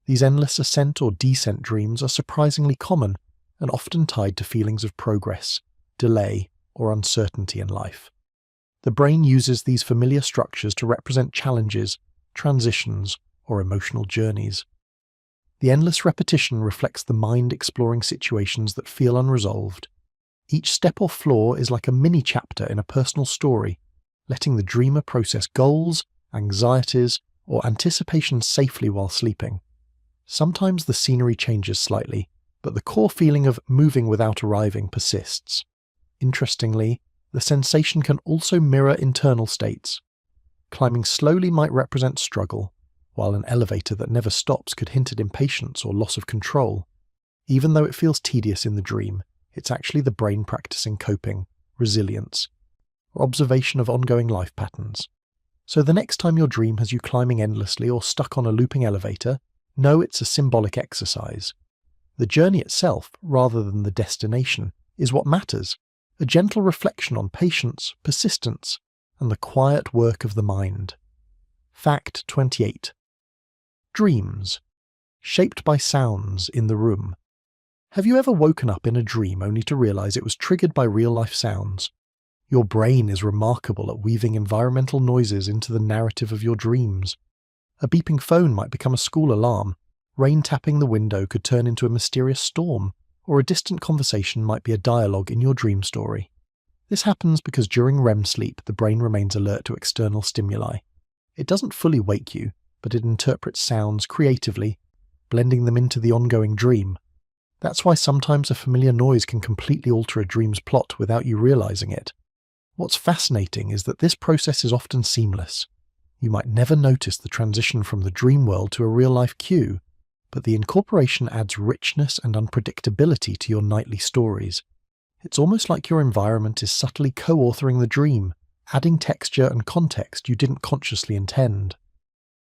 These endless ascent or descent dreams are surprisingly common and often tied to feelings of progress, delay, or uncertainty in life. The brain uses these familiar structures to represent challenges, transitions, or emotional journeys. The endless repetition reflects the mind exploring situations that feel unresolved. Each step or floor is like a mini-chapter in a personal story, letting the dreamer process goals, anxieties, or anticipations safely while sleeping. Sometimes the scenery changes slightly, but the core feeling of moving without arriving persists. Interestingly, the sensation can also mirror internal states. Climbing slowly might represent struggle, while an elevator that never stops could hint at impatience or loss of control. Even though it feels tedious in the dream, it's actually the brain practicing coping, resilience, or observation of ongoing life patterns. So the next time your dream has you climbing endlessly or stuck on a looping elevator, know it's a symbolic exercise. The journey itself, rather than the destination, is what matters, a gentle reflection on patience, persistence, and the quiet work of the mind. Fact 28. Dreams, shaped by sounds in the room. Have you ever woken up in a dream only to realize it was triggered by real-life sounds? Your brain is remarkable at weaving environmental noises into the narrative of your dreams. A beeping phone might become a school alarm, rain tapping the window could turn into a mysterious storm, or a distant conversation might be a dialogue in your dream story. This happens because during REM sleep, the brain remains alert to external stimuli. It doesn't fully wake you, but it interprets sounds creatively, blending them into the ongoing dream. That's why sometimes a familiar noise can completely alter a dream's plot without you realizing it. What's fascinating is that this process is often seamless. You might never notice the transition from the dream world to a real-life cue, but the incorporation adds richness and unpredictability to your nightly stories. It's almost like your environment is subtly co-authoring the dream, adding texture and context you didn't consciously intend.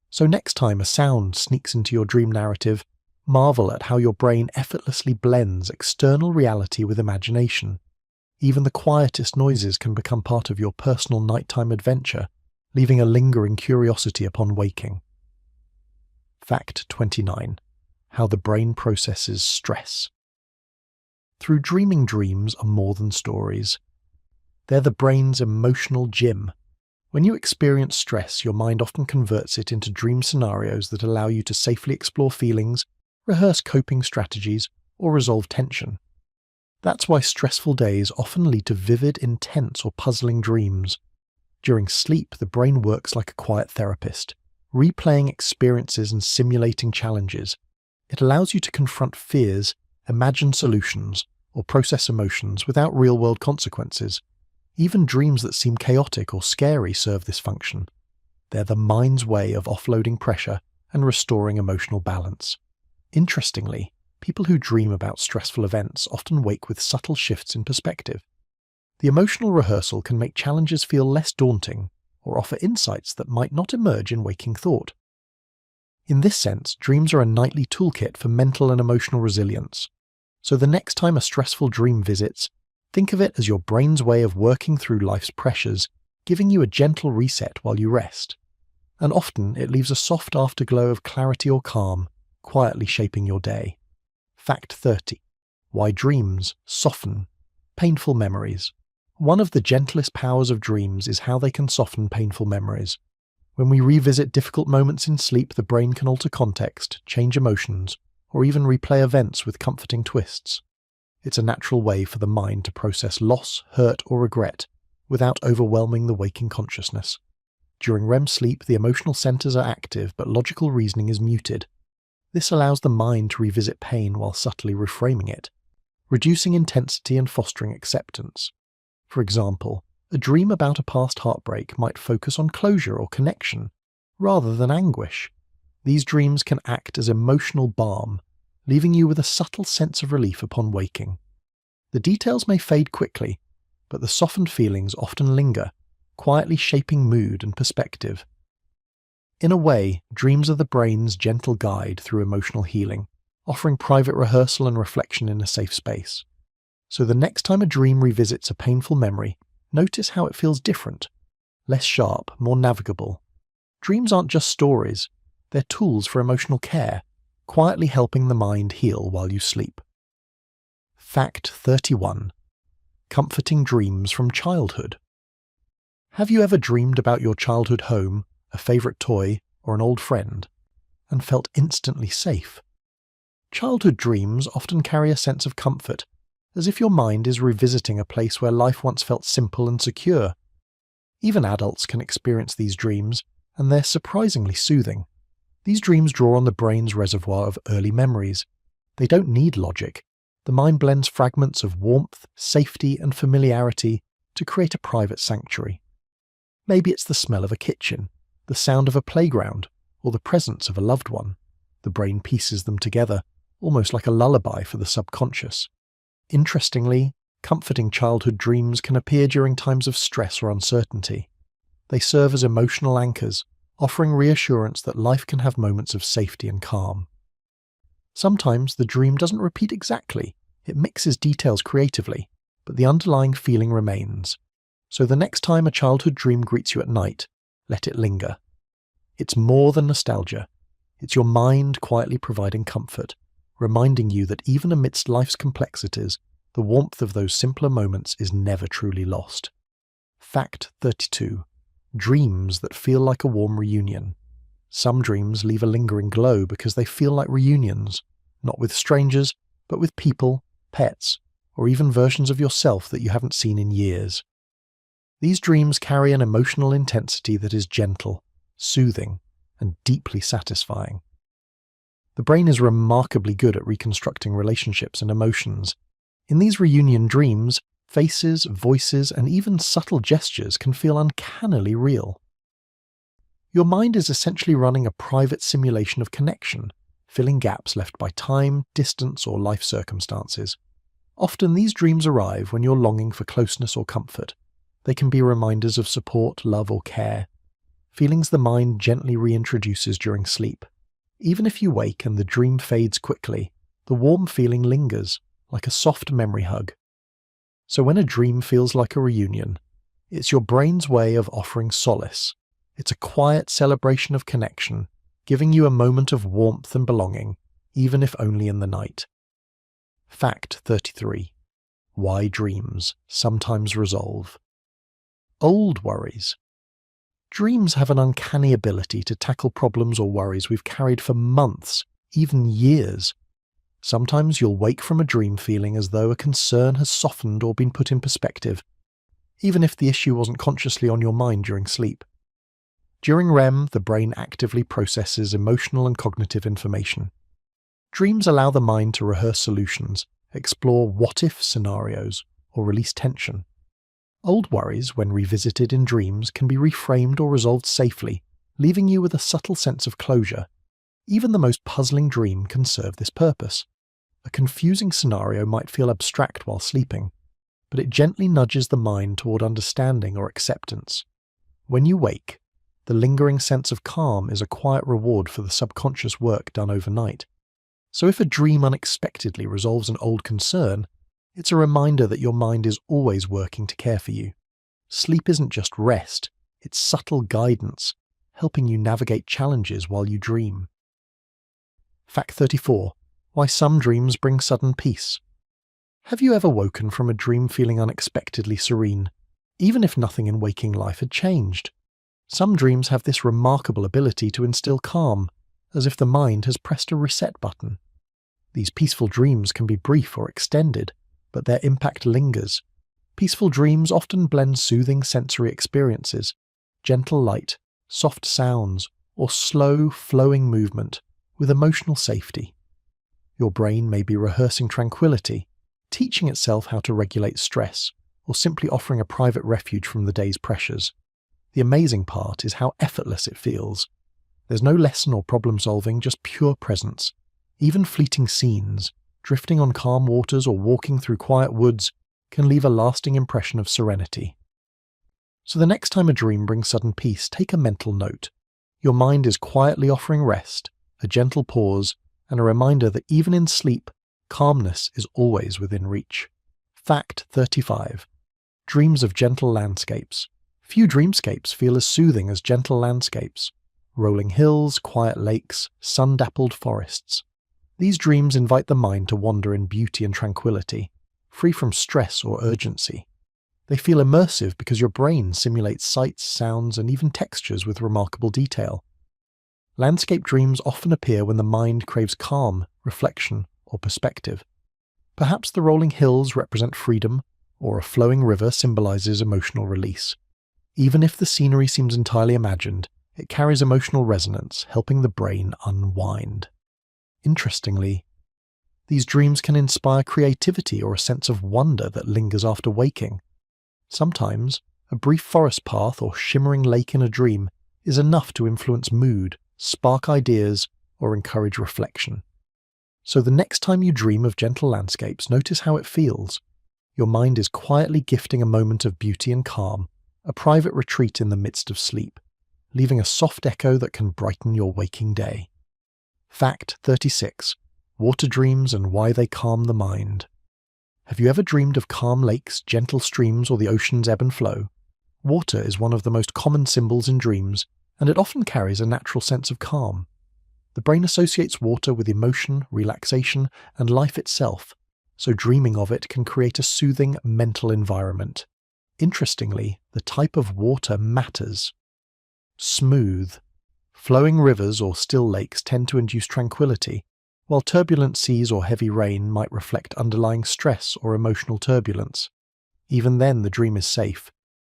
So next time a sound sneaks into your dream narrative, marvel at how your brain effortlessly blends external reality with imagination. Even the quietest noises can become part of your personal nighttime adventure, leaving a lingering curiosity upon waking. Fact 29. How the brain processes stress. Through dreaming, dreams are more than stories. They're the brain's emotional gym. When you experience stress, your mind often converts it into dream scenarios that allow you to safely explore feelings, rehearse coping strategies, or resolve tension. That's why stressful days often lead to vivid, intense, or puzzling dreams. During sleep, the brain works like a quiet therapist, replaying experiences and simulating challenges. It allows you to confront fears, imagine solutions, or process emotions without real-world consequences. Even dreams that seem chaotic or scary serve this function. They're the mind's way of offloading pressure and restoring emotional balance. Interestingly, people who dream about stressful events often wake with subtle shifts in perspective. The emotional rehearsal can make challenges feel less daunting or offer insights that might not emerge in waking thought. In this sense, dreams are a nightly toolkit for mental and emotional resilience. So the next time a stressful dream visits, think of it as your brain's way of working through life's pressures, giving you a gentle reset while you rest. And often it leaves a soft afterglow of clarity or calm, quietly shaping your day. Fact 30. Why dreams soften painful memories. One of the gentlest powers of dreams is how they can soften painful memories. When we revisit difficult moments in sleep, the brain can alter context, change emotions, or even replay events with comforting twists. It's a natural way for the mind to process loss, hurt, or regret without overwhelming the waking consciousness. During REM sleep, the emotional centers are active, but logical reasoning is muted. This allows the mind to revisit pain while subtly reframing it, reducing intensity and fostering acceptance. For example, a dream about a past heartbreak might focus on closure or connection, rather than anguish. These dreams can act as emotional balm, leaving you with a subtle sense of relief upon waking. The details may fade quickly, but the softened feelings often linger, quietly shaping mood and perspective. In a way, dreams are the brain's gentle guide through emotional healing, offering private rehearsal and reflection in a safe space. So the next time a dream revisits a painful memory, notice how it feels different, less sharp, more navigable. Dreams aren't just stories, they're tools for emotional care, quietly helping the mind heal while you sleep. Fact 31. Comforting dreams from childhood. Have you ever dreamed about your childhood home, a favorite toy, or an old friend, and felt instantly safe? Childhood dreams often carry a sense of comfort, as if your mind is revisiting a place where life once felt simple and secure. Even adults can experience these dreams, and they're surprisingly soothing. These dreams draw on the brain's reservoir of early memories. They don't need logic. The mind blends fragments of warmth, safety, and familiarity to create a private sanctuary. Maybe it's the smell of a kitchen, the sound of a playground, or the presence of a loved one. The brain pieces them together, almost like a lullaby for the subconscious. Interestingly, comforting childhood dreams can appear during times of stress or uncertainty. They serve as emotional anchors, offering reassurance that life can have moments of safety and calm. Sometimes the dream doesn't repeat exactly, it mixes details creatively, but the underlying feeling remains. So the next time a childhood dream greets you at night, let it linger. It's more than nostalgia. It's your mind quietly providing comfort, reminding you that even amidst life's complexities, the warmth of those simpler moments is never truly lost. Fact 32. Dreams that feel like a warm reunion. Some dreams leave a lingering glow because they feel like reunions, not with strangers, but with people, pets, or even versions of yourself that you haven't seen in years. These dreams carry an emotional intensity that is gentle, soothing, and deeply satisfying. The brain is remarkably good at reconstructing relationships and emotions. In these reunion dreams, faces, voices, and even subtle gestures can feel uncannily real. Your mind is essentially running a private simulation of connection, filling gaps left by time, distance, or life circumstances. Often these dreams arrive when you're longing for closeness or comfort. They can be reminders of support, love, or care, feelings the mind gently reintroduces during sleep. Even if you wake and the dream fades quickly, the warm feeling lingers, like a soft memory hug. So when a dream feels like a reunion, it's your brain's way of offering solace. It's a quiet celebration of connection, giving you a moment of warmth and belonging, even if only in the night. Fact 33. Why dreams sometimes resolve. Old worries. Dreams have an uncanny ability to tackle problems or worries we've carried for months, even years. Sometimes you'll wake from a dream feeling as though a concern has softened or been put in perspective, even if the issue wasn't consciously on your mind during sleep. During REM, the brain actively processes emotional and cognitive information. Dreams allow the mind to rehearse solutions, explore what-if scenarios, or release tension. Old worries, when revisited in dreams, can be reframed or resolved safely, leaving you with a subtle sense of closure. Even the most puzzling dream can serve this purpose. A confusing scenario might feel abstract while sleeping, but it gently nudges the mind toward understanding or acceptance. When you wake, the lingering sense of calm is a quiet reward for the subconscious work done overnight. So if a dream unexpectedly resolves an old concern, it's a reminder that your mind is always working to care for you. Sleep isn't just rest, it's subtle guidance, helping you navigate challenges while you dream. Fact 34. Why some dreams bring sudden peace. Have you ever woken from a dream feeling unexpectedly serene, even if nothing in waking life had changed? Some dreams have this remarkable ability to instill calm, as if the mind has pressed a reset button. These peaceful dreams can be brief or extended, but their impact lingers. Peaceful dreams often blend soothing sensory experiences, gentle light, soft sounds, or slow, flowing movement, with emotional safety. Your brain may be rehearsing tranquility, teaching itself how to regulate stress, or simply offering a private refuge from the day's pressures. The amazing part is how effortless it feels. There's no lesson or problem solving, just pure presence. Even fleeting scenes, drifting on calm waters or walking through quiet woods, can leave a lasting impression of serenity. So the next time a dream brings sudden peace, take a mental note. Your mind is quietly offering rest, a gentle pause, and a reminder that even in sleep, calmness is always within reach. Fact 35. Dreams of gentle landscapes. Few dreamscapes feel as soothing as gentle landscapes. Rolling hills, quiet lakes, sun-dappled forests. These dreams invite the mind to wander in beauty and tranquility, free from stress or urgency. They feel immersive because your brain simulates sights, sounds, and even textures with remarkable detail. Landscape dreams often appear when the mind craves calm, reflection, or perspective. Perhaps the rolling hills represent freedom, or a flowing river symbolizes emotional release. Even if the scenery seems entirely imagined, it carries emotional resonance, helping the brain unwind. Interestingly, these dreams can inspire creativity or a sense of wonder that lingers after waking. Sometimes, a brief forest path or shimmering lake in a dream is enough to influence mood, spark ideas, or encourage reflection. So the next time you dream of gentle landscapes, notice how it feels. Your mind is quietly gifting a moment of beauty and calm, a private retreat in the midst of sleep, leaving a soft echo that can brighten your waking day. Fact 36. Water dreams and why they calm the mind. Have you ever dreamed of calm lakes, gentle streams, or the ocean's ebb and flow? Water is one of the most common symbols in dreams, and it often carries a natural sense of calm. The brain associates water with emotion, relaxation, and life itself, so dreaming of it can create a soothing mental environment. Interestingly, the type of water matters. Smooth, flowing rivers or still lakes tend to induce tranquility, while turbulent seas or heavy rain might reflect underlying stress or emotional turbulence. Even then, the dream is safe.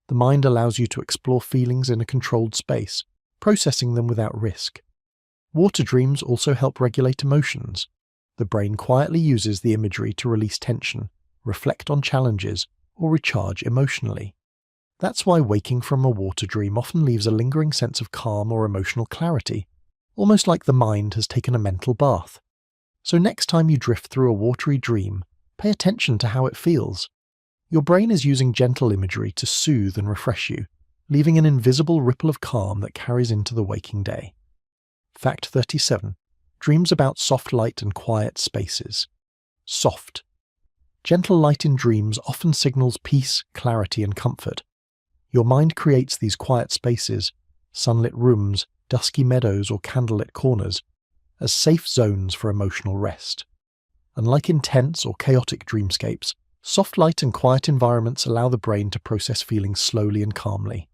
The mind allows you to explore feelings in a controlled space, processing them without risk. Water dreams also help regulate emotions. The brain quietly uses the imagery to release tension, reflect on challenges, or recharge emotionally. That's why waking from a water dream often leaves a lingering sense of calm or emotional clarity, almost like the mind has taken a mental bath. So next time you drift through a watery dream, pay attention to how it feels. Your brain is using gentle imagery to soothe and refresh you, leaving an invisible ripple of calm that carries into the waking day. Fact 37. Dreams about soft light and quiet spaces. Soft. Gentle light in dreams often signals peace, clarity, and comfort. Your mind creates these quiet spaces, sunlit rooms, dusky meadows, or candlelit corners, as safe zones for emotional rest. Unlike intense or chaotic dreamscapes, soft light and quiet environments allow the brain to process feelings slowly and calmly.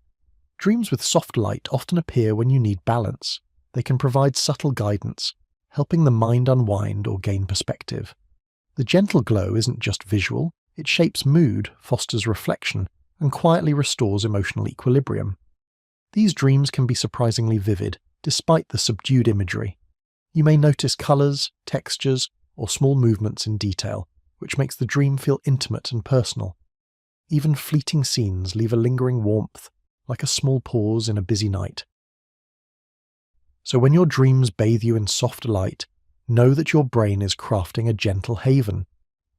Dreams with soft light often appear when you need balance. They can provide subtle guidance, helping the mind unwind or gain perspective. The gentle glow isn't just visual, it shapes mood, fosters reflection, and quietly restores emotional equilibrium. These dreams can be surprisingly vivid, despite the subdued imagery. You may notice colours, textures, or small movements in detail, which makes the dream feel intimate and personal. Even fleeting scenes leave a lingering warmth, like a small pause in a busy night. So when your dreams bathe you in soft light, know that your brain is crafting a gentle haven.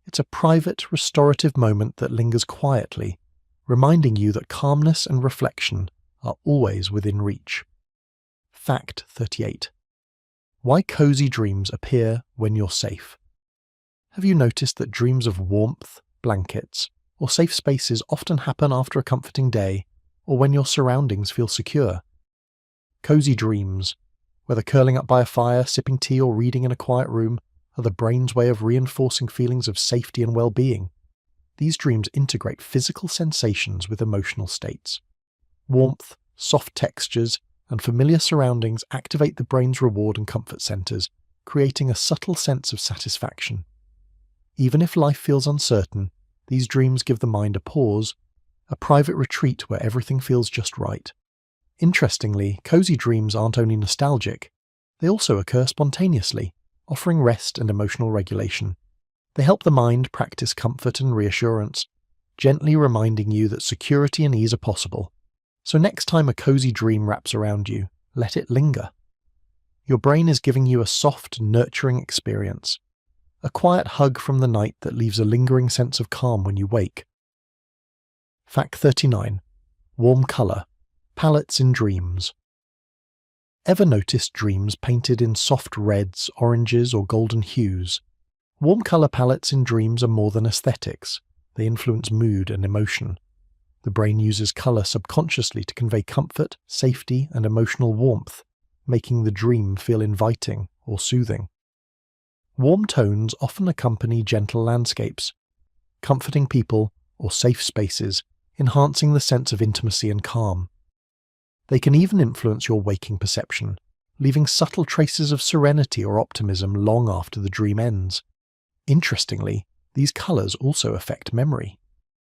It's a private, restorative moment that lingers quietly, reminding you that calmness and reflection are always within reach. Fact 38. Why cozy dreams appear when you're safe. Have you noticed that dreams of warmth, blankets, or safe spaces often happen after a comforting day or when your surroundings feel secure? Cozy dreams, whether curling up by a fire, sipping tea, or reading in a quiet room, are the brain's way of reinforcing feelings of safety and well-being. These dreams integrate physical sensations with emotional states. Warmth, soft textures, and familiar surroundings activate the brain's reward and comfort centers, creating a subtle sense of satisfaction. Even if life feels uncertain, these dreams give the mind a pause, a private retreat where everything feels just right. Interestingly, cozy dreams aren't only nostalgic, they also occur spontaneously, offering rest and emotional regulation. They help the mind practice comfort and reassurance, gently reminding you that security and ease are possible. So next time a cozy dream wraps around you, let it linger. Your brain is giving you a soft, nurturing experience, a quiet hug from the night that leaves a lingering sense of calm when you wake. Fact 39. Warm colour. Palettes in dreams. Ever noticed dreams painted in soft reds, oranges, or golden hues? Warm colour palettes in dreams are more than aesthetics. They influence mood and emotion. The brain uses colour subconsciously to convey comfort, safety, and emotional warmth, making the dream feel inviting or soothing. Warm tones often accompany gentle landscapes, comforting people, or safe spaces, enhancing the sense of intimacy and calm. They can even influence your waking perception, leaving subtle traces of serenity or optimism long after the dream ends. Interestingly, these colours also affect memory.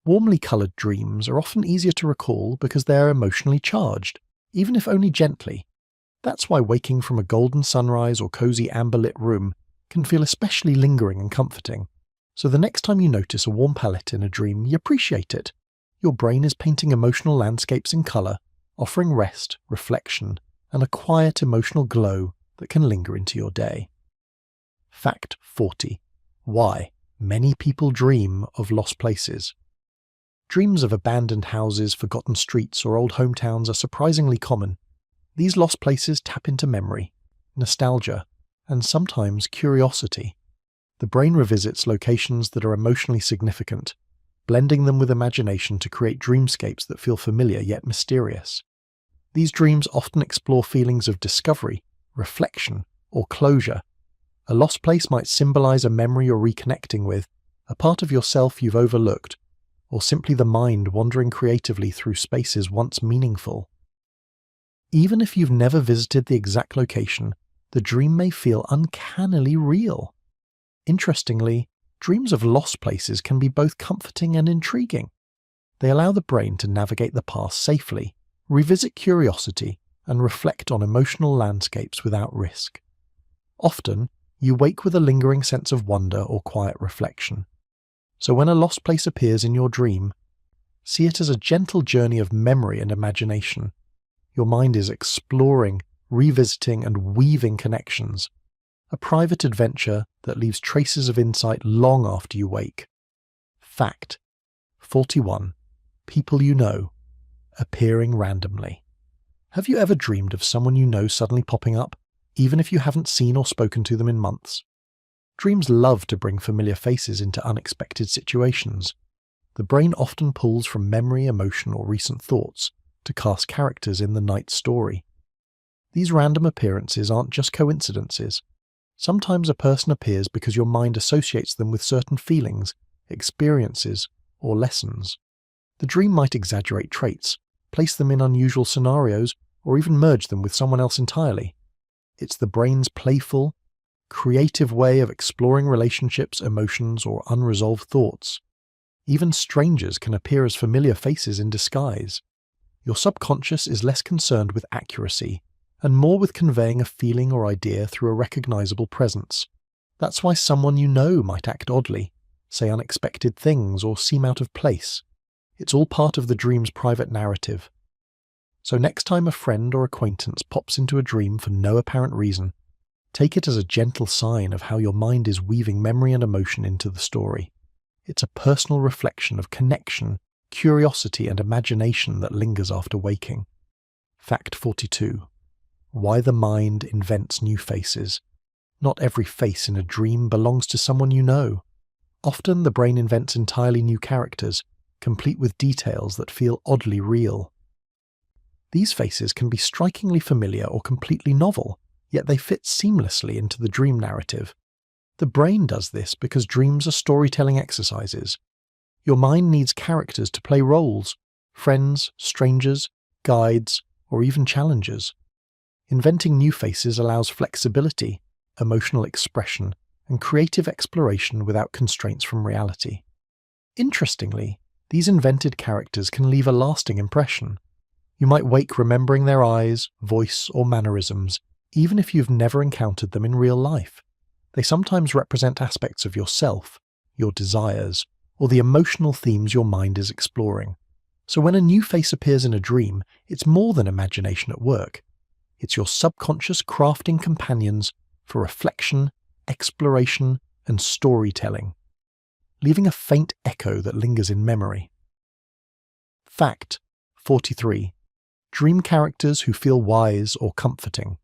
Warmly coloured dreams are often easier to recall because they are emotionally charged, even if only gently. That's why waking from a golden sunrise or cosy amber-lit room can feel especially lingering and comforting. So the next time you notice a warm palette in a dream, you appreciate it. Your brain is painting emotional landscapes in colour, offering rest, reflection, and a quiet emotional glow that can linger into your day. Fact 40. Why many people dream of lost places. Dreams of abandoned houses, forgotten streets, or old hometowns are surprisingly common. These lost places tap into memory, nostalgia, and sometimes curiosity. The brain revisits locations that are emotionally significant, blending them with imagination to create dreamscapes that feel familiar yet mysterious. These dreams often explore feelings of discovery, reflection, or closure. A lost place might symbolize a memory you're reconnecting with, a part of yourself you've overlooked, or simply the mind wandering creatively through spaces once meaningful. Even if you've never visited the exact location, the dream may feel uncannily real. Interestingly, dreams of lost places can be both comforting and intriguing. They allow the brain to navigate the past safely, revisit curiosity, and reflect on emotional landscapes without risk. Often, you wake with a lingering sense of wonder or quiet reflection. So when a lost place appears in your dream, see it as a gentle journey of memory and imagination. Your mind is exploring, revisiting, and weaving connections, a private adventure that leaves traces of insight long after you wake. Fact 41. People you know, appearing randomly. Have you ever dreamed of someone you know suddenly popping up, even if you haven't seen or spoken to them in months? Dreams love to bring familiar faces into unexpected situations. The brain often pulls from memory, emotion, or recent thoughts to cast characters in the night story. These random appearances aren't just coincidences. Sometimes a person appears because your mind associates them with certain feelings, experiences, or lessons. The dream might exaggerate traits, place them in unusual scenarios, or even merge them with someone else entirely. It's the brain's playful, creative way of exploring relationships, emotions, or unresolved thoughts. Even strangers can appear as familiar faces in disguise. Your subconscious is less concerned with accuracy and more with conveying a feeling or idea through a recognizable presence. That's why someone you know might act oddly, say unexpected things, or seem out of place. It's all part of the dream's private narrative. So next time a friend or acquaintance pops into a dream for no apparent reason, take it as a gentle sign of how your mind is weaving memory and emotion into the story. It's a personal reflection of connection, curiosity, and imagination that lingers after waking. Fact 42. Why the mind invents new faces. Not every face in a dream belongs to someone you know. Often the brain invents entirely new characters, complete with details that feel oddly real. These faces can be strikingly familiar or completely novel, yet they fit seamlessly into the dream narrative. The brain does this because dreams are storytelling exercises. Your mind needs characters to play roles: friends, strangers, guides, or even challengers. Inventing new faces allows flexibility, emotional expression, and creative exploration without constraints from reality. Interestingly, these invented characters can leave a lasting impression. You might wake remembering their eyes, voice, or mannerisms, even if you've never encountered them in real life. They sometimes represent aspects of yourself, your desires, or the emotional themes your mind is exploring. So when a new face appears in a dream, it's more than imagination at work. It's your subconscious crafting companions for reflection, exploration, and storytelling, leaving a faint echo that lingers in memory. Fact 43. Dream characters who feel wise or comforting.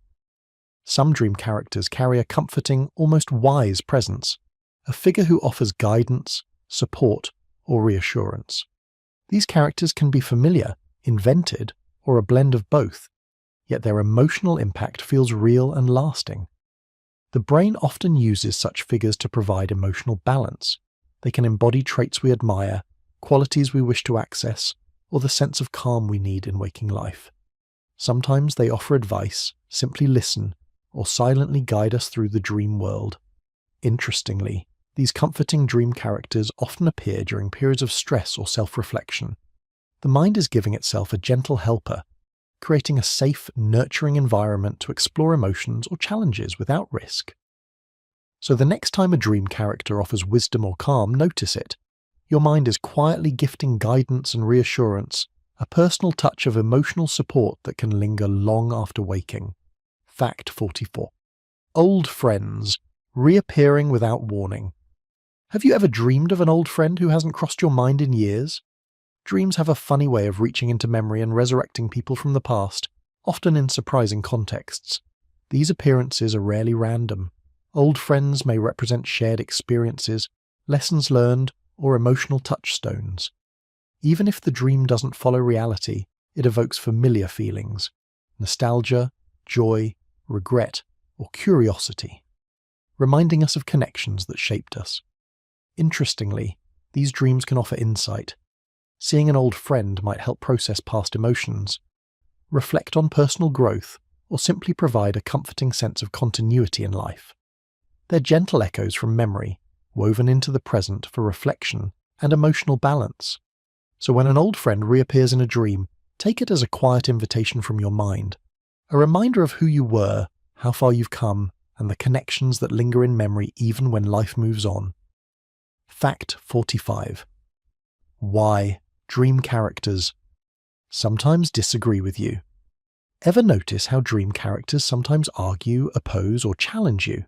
Some dream characters carry a comforting, almost wise presence, a figure who offers guidance, support, or reassurance. These characters can be familiar, invented, or a blend of both, yet their emotional impact feels real and lasting. The brain often uses such figures to provide emotional balance. They can embody traits we admire, qualities we wish to access, or the sense of calm we need in waking life. Sometimes they offer advice, simply listen, or silently guide us through the dream world. Interestingly, these comforting dream characters often appear during periods of stress or self-reflection. The mind is giving itself a gentle helper, creating a safe, nurturing environment to explore emotions or challenges without risk. So the next time a dream character offers wisdom or calm, notice it. Your mind is quietly gifting guidance and reassurance, a personal touch of emotional support that can linger long after waking. Fact 44. Old friends, reappearing without warning. Have you ever dreamed of an old friend who hasn't crossed your mind in years? Dreams have a funny way of reaching into memory and resurrecting people from the past, often in surprising contexts. These appearances are rarely random. Old friends may represent shared experiences, lessons learned, or emotional touchstones. Even if the dream doesn't follow reality, it evokes familiar feelings: nostalgia, joy, regret, or curiosity, reminding us of connections that shaped us. Interestingly, these dreams can offer insight. Seeing an old friend might help process past emotions, reflect on personal growth, or simply provide a comforting sense of continuity in life. They're gentle echoes from memory, woven into the present for reflection and emotional balance. So when an old friend reappears in a dream, take it as a quiet invitation from your mind, a reminder of who you were, how far you've come, and the connections that linger in memory even when life moves on. Fact 45. Why dream characters sometimes disagree with you. Ever notice how dream characters sometimes argue, oppose, or challenge you?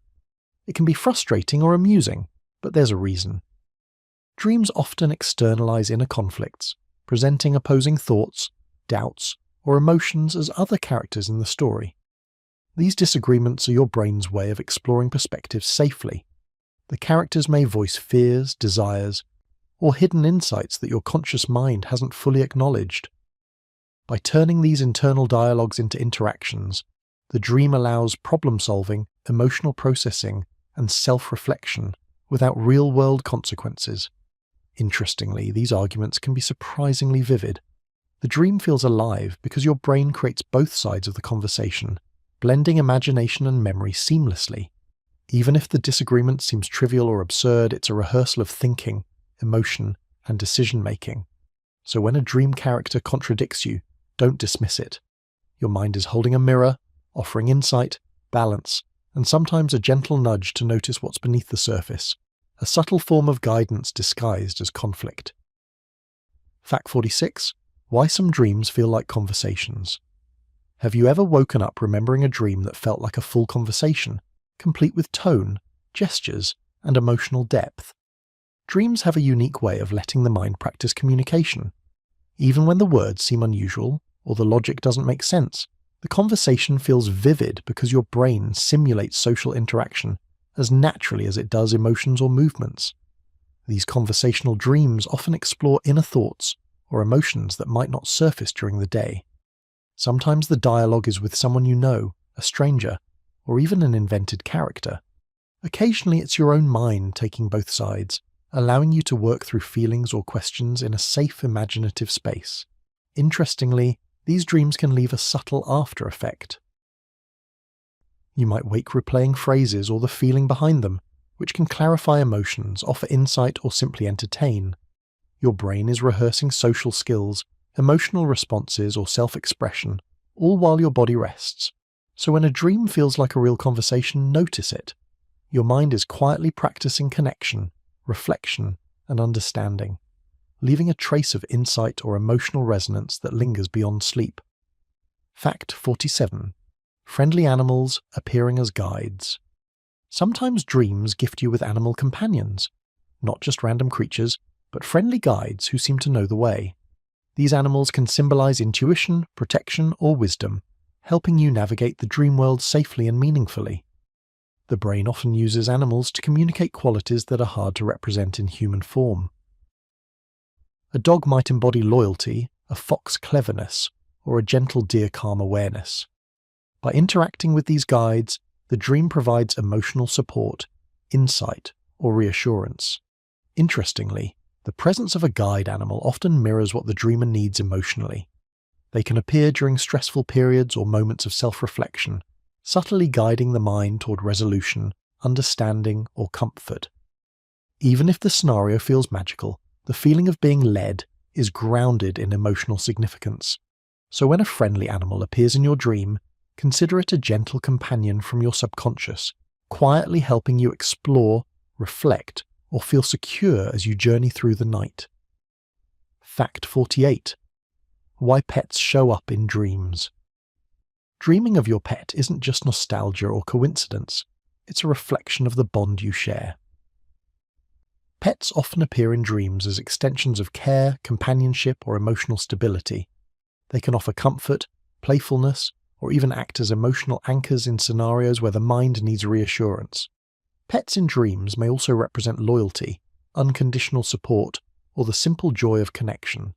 It can be frustrating or amusing, but there's a reason. Dreams often externalize inner conflicts, presenting opposing thoughts, doubts, or emotions as other characters in the story. These disagreements are your brain's way of exploring perspectives safely. The characters may voice fears, desires, or hidden insights that your conscious mind hasn't fully acknowledged. By turning these internal dialogues into interactions, the dream allows problem-solving, emotional processing, and self-reflection without real-world consequences. Interestingly, these arguments can be surprisingly vivid. The dream feels alive because your brain creates both sides of the conversation, blending imagination and memory seamlessly. Even if the disagreement seems trivial or absurd, it's a rehearsal of thinking, emotion, and decision-making. So when a dream character contradicts you, don't dismiss it. Your mind is holding a mirror, offering insight, balance, and sometimes a gentle nudge to notice what's beneath the surface, a subtle form of guidance disguised as conflict. Fact 46. Why some dreams feel like conversations. Have you ever woken up remembering a dream that felt like a full conversation, complete with tone, gestures, and emotional depth? Dreams have a unique way of letting the mind practice communication. Even when the words seem unusual, or the logic doesn't make sense, the conversation feels vivid because your brain simulates social interaction as naturally as it does emotions or movements. These conversational dreams often explore inner thoughts or emotions that might not surface during the day. Sometimes the dialogue is with someone you know, a stranger, or even an invented character. Occasionally it's your own mind taking both sides, allowing you to work through feelings or questions in a safe, imaginative space. Interestingly, these dreams can leave a subtle after effect. You might wake replaying phrases or the feeling behind them, which can clarify emotions, offer insight, or simply entertain. Your brain is rehearsing social skills, emotional responses, or self-expression, all while your body rests. So when a dream feels like a real conversation, notice it. Your mind is quietly practicing connection, reflection, and understanding, leaving a trace of insight or emotional resonance that lingers beyond sleep. Fact 47. Friendly animals appearing as guides. Sometimes dreams gift you with animal companions, not just random creatures, but friendly guides who seem to know the way. These animals can symbolize intuition, protection, or wisdom, helping you navigate the dream world safely and meaningfully. The brain often uses animals to communicate qualities that are hard to represent in human form. A dog might embody loyalty, a fox cleverness, or a gentle deer calm awareness. By interacting with these guides, the dream provides emotional support, insight, or reassurance. Interestingly, the presence of a guide animal often mirrors what the dreamer needs emotionally. They can appear during stressful periods or moments of self-reflection, subtly guiding the mind toward resolution, understanding, or comfort. Even if the scenario feels magical, the feeling of being led is grounded in emotional significance. So when a friendly animal appears in your dream, consider it a gentle companion from your subconscious, quietly helping you explore, reflect, or feel secure as you journey through the night. Fact 48. Why pets show up in dreams. Dreaming of your pet isn't just nostalgia or coincidence, it's a reflection of the bond you share. Pets often appear in dreams as extensions of care, companionship, or emotional stability. They can offer comfort, playfulness, or even act as emotional anchors in scenarios where the mind needs reassurance. Pets in dreams may also represent loyalty, unconditional support, or the simple joy of connection.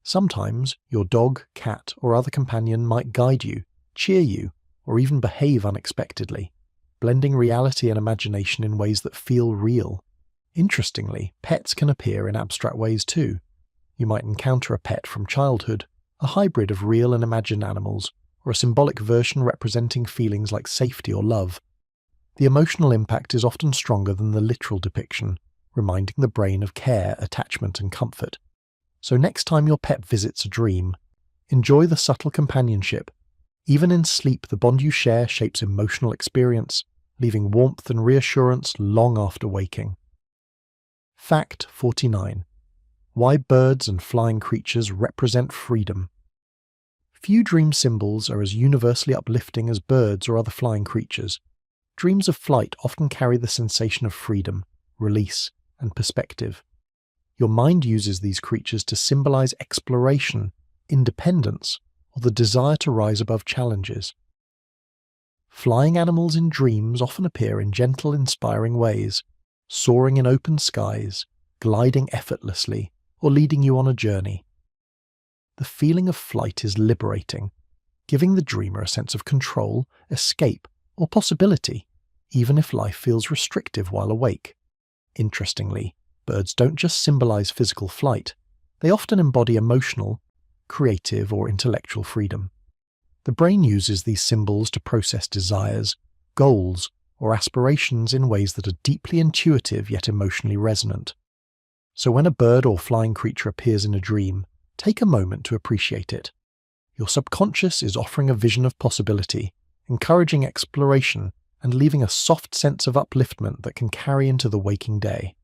Sometimes your dog, cat, or other companion might guide you, cheer you, or even behave unexpectedly, blending reality and imagination in ways that feel real. Interestingly, pets can appear in abstract ways too. You might encounter a pet from childhood, a hybrid of real and imagined animals, or a symbolic version representing feelings like safety or love. The emotional impact is often stronger than the literal depiction, reminding the brain of care, attachment, and comfort. So next time your pet visits a dream, enjoy the subtle companionship. Even in sleep, the bond you share shapes emotional experience, leaving warmth and reassurance long after waking. Fact 49. Why birds and flying creatures represent freedom. Few dream symbols are as universally uplifting as birds or other flying creatures. Dreams of flight often carry the sensation of freedom, release, and perspective. Your mind uses these creatures to symbolize exploration, independence, or the desire to rise above challenges. Flying animals in dreams often appear in gentle, inspiring ways, soaring in open skies, gliding effortlessly, or leading you on a journey. The feeling of flight is liberating, giving the dreamer a sense of control, escape, or possibility, even if life feels restrictive while awake. Interestingly, birds don't just symbolize physical flight, they often embody emotional, creative, or intellectual freedom. The brain uses these symbols to process desires, goals, or aspirations in ways that are deeply intuitive yet emotionally resonant. So when a bird or flying creature appears in a dream, take a moment to appreciate it. Your subconscious is offering a vision of possibility, encouraging exploration, and leaving a soft sense of upliftment that can carry into the waking day.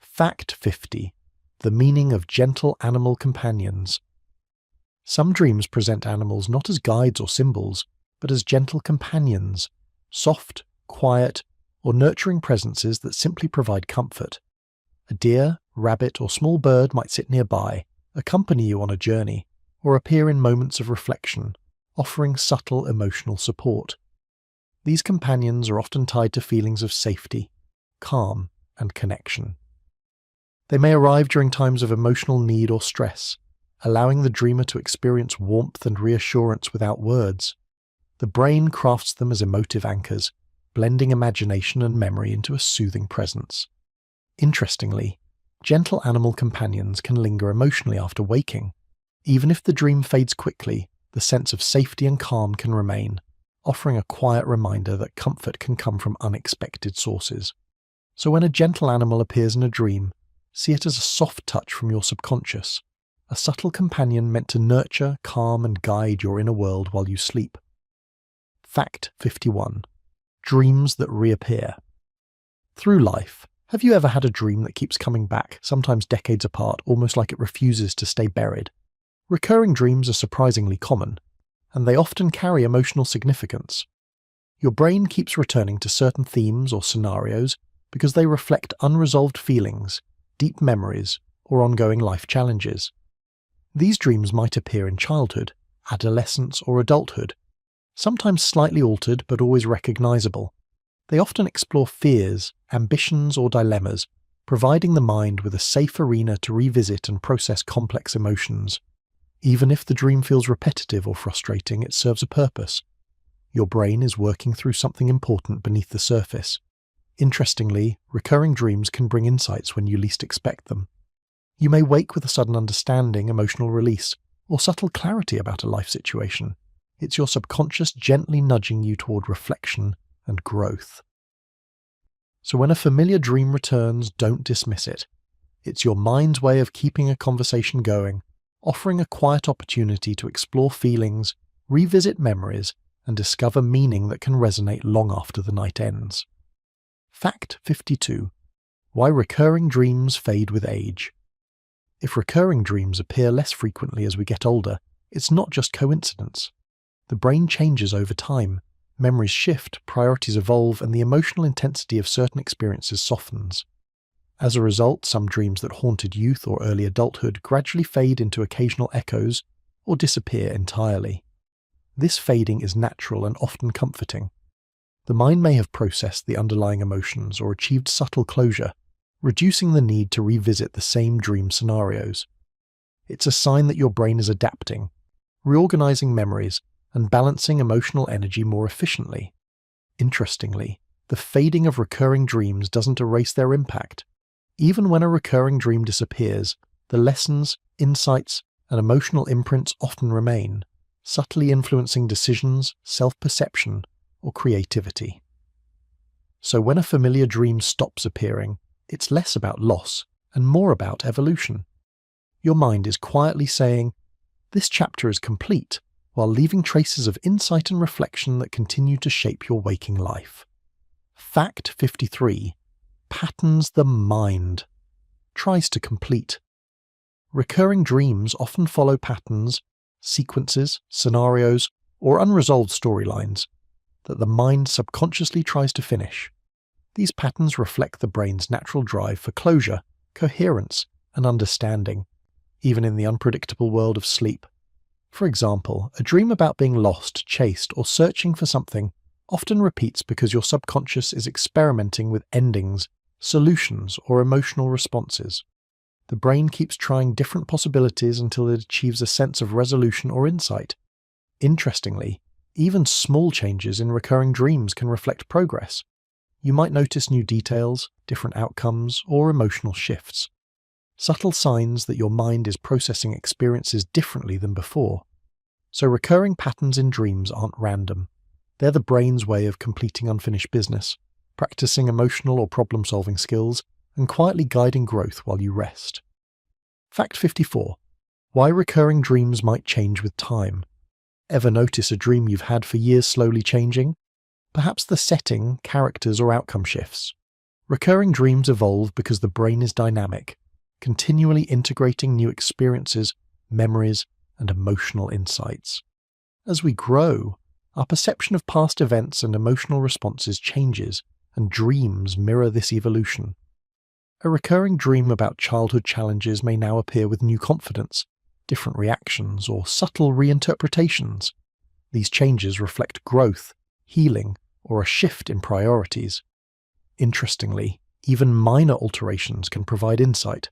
Fact 50. The meaning of gentle animal companions. Some dreams present animals not as guides or symbols, but as gentle companions, soft, quiet, or nurturing presences that simply provide comfort. A deer, rabbit, or small bird might sit nearby, accompany you on a journey, or appear in moments of reflection, offering subtle emotional support. These companions are often tied to feelings of safety, calm, and connection. They may arrive during times of emotional need or stress, allowing the dreamer to experience warmth and reassurance without words. The brain crafts them as emotive anchors, blending imagination and memory into a soothing presence. Interestingly, gentle animal companions can linger emotionally after waking. Even if the dream fades quickly, the sense of safety and calm can remain, offering a quiet reminder that comfort can come from unexpected sources. So when a gentle animal appears in a dream, see it as a soft touch from your subconscious, a subtle companion meant to nurture, calm, and guide your inner world while you sleep. Fact 51. Dreams that reappear. Through life, have you ever had a dream that keeps coming back, sometimes decades apart, almost like it refuses to stay buried? Recurring dreams are surprisingly common, and they often carry emotional significance. Your brain keeps returning to certain themes or scenarios because they reflect unresolved feelings, deep memories, or ongoing life challenges. These dreams might appear in childhood, adolescence, or adulthood, sometimes slightly altered but always recognizable. They often explore fears, ambitions, or dilemmas, providing the mind with a safe arena to revisit and process complex emotions. Even if the dream feels repetitive or frustrating, it serves a purpose. Your brain is working through something important beneath the surface. Interestingly, recurring dreams can bring insights when you least expect them. You may wake with a sudden understanding, emotional release, or subtle clarity about a life situation. It's your subconscious gently nudging you toward reflection and growth. So when a familiar dream returns, don't dismiss it. It's your mind's way of keeping a conversation going, offering a quiet opportunity to explore feelings, revisit memories, and discover meaning that can resonate long after the night ends. Fact 52. Why recurring dreams fade with age. If recurring dreams appear less frequently as we get older, it's not just coincidence. The brain changes over time, memories shift, priorities evolve, and the emotional intensity of certain experiences softens. As a result, some dreams that haunted youth or early adulthood gradually fade into occasional echoes or disappear entirely. This fading is natural and often comforting. The mind may have processed the underlying emotions or achieved subtle closure, reducing the need to revisit the same dream scenarios. It's a sign that your brain is adapting, reorganizing memories, and balancing emotional energy more efficiently. Interestingly, the fading of recurring dreams doesn't erase their impact. Even when a recurring dream disappears, the lessons, insights, and emotional imprints often remain. subtly influencing decisions, self-perception, or creativity. So when a familiar dream stops appearing, it's less about loss and more about evolution. Your mind is quietly saying, "This chapter is complete," while leaving traces of insight and reflection that continue to shape your waking life. Fact 53. Patterns the mind tries to complete. Recurring dreams often follow patterns, sequences, scenarios, or unresolved storylines that the mind subconsciously tries to finish. These patterns reflect the brain's natural drive for closure, coherence, and understanding, even in the unpredictable world of sleep. For example, a dream about being lost, chased, or searching for something often repeats because your subconscious is experimenting with endings, solutions, or emotional responses. The brain keeps trying different possibilities until it achieves a sense of resolution or insight. Interestingly, even small changes in recurring dreams can reflect progress. You might notice new details, different outcomes, or emotional shifts. Subtle signs that your mind is processing experiences differently than before. So recurring patterns in dreams aren't random. They're the brain's way of completing unfinished business, practicing emotional or problem-solving skills, and quietly guiding growth while you rest. Fact 54. Why recurring dreams might change with time. Ever notice a dream you've had for years slowly changing? Perhaps the setting, characters, or outcome shifts. Recurring dreams evolve because the brain is dynamic, continually integrating new experiences, memories, and emotional insights. As we grow, our perception of past events and emotional responses changes, and dreams mirror this evolution. A recurring dream about childhood challenges may now appear with new confidence, different reactions, or subtle reinterpretations. These changes reflect growth, healing, or a shift in priorities. Interestingly, even minor alterations can provide insight.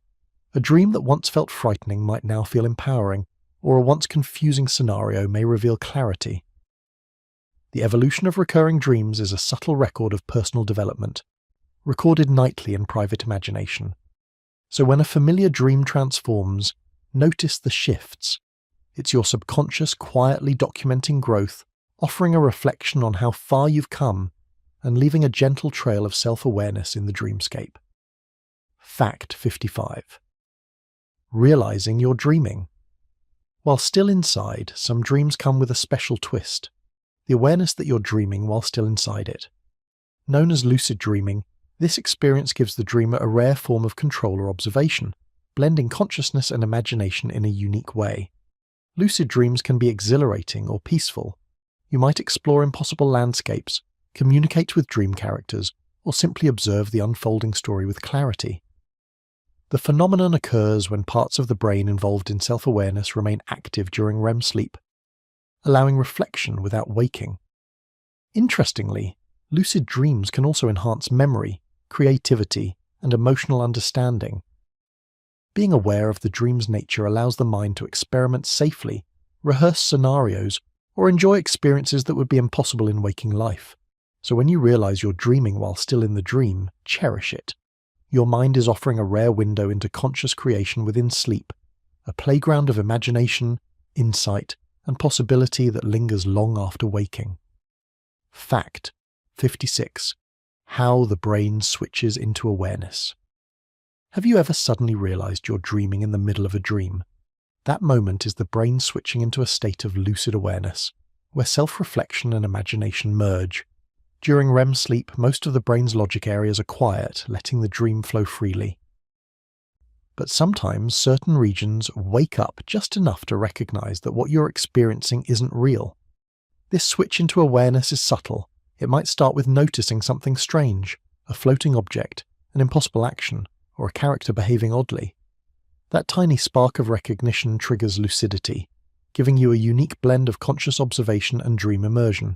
A dream that once felt frightening might now feel empowering, or a once confusing scenario may reveal clarity. The evolution of recurring dreams is a subtle record of personal development, recorded nightly in private imagination. So when a familiar dream transforms, notice the shifts. It's your subconscious quietly documenting growth, offering a reflection on how far you've come, and leaving a gentle trail of self-awareness in the dreamscape. Fact 55. Realizing you're dreaming. While still inside, some dreams come with a special twist: the awareness that you're dreaming while still inside it. Known as lucid dreaming, this experience gives the dreamer a rare form of control or observation, blending consciousness and imagination in a unique way. Lucid dreams can be exhilarating or peaceful. You might explore impossible landscapes, communicate with dream characters, or simply observe the unfolding story with clarity. The phenomenon occurs when parts of the brain involved in self-awareness remain active during REM sleep, allowing reflection without waking. Interestingly, lucid dreams can also enhance memory, creativity, and emotional understanding. Being aware of the dream's nature allows the mind to experiment safely, rehearse scenarios, or enjoy experiences that would be impossible in waking life. So when you realize you're dreaming while still in the dream, cherish it. Your mind is offering a rare window into conscious creation within sleep, a playground of imagination, insight, and possibility that lingers long after waking. Fact 56. How the brain switches into awareness. Have you ever suddenly realized you're dreaming in the middle of a dream? That moment is the brain switching into a state of lucid awareness, where self-reflection and imagination merge. During REM sleep, most of the brain's logic areas are quiet, letting the dream flow freely. But sometimes certain regions wake up just enough to recognize that what you're experiencing isn't real. This switch into awareness is subtle. It might start with noticing something strange, a floating object, an impossible action, or a character behaving oddly. That tiny spark of recognition triggers lucidity, giving you a unique blend of conscious observation and dream immersion.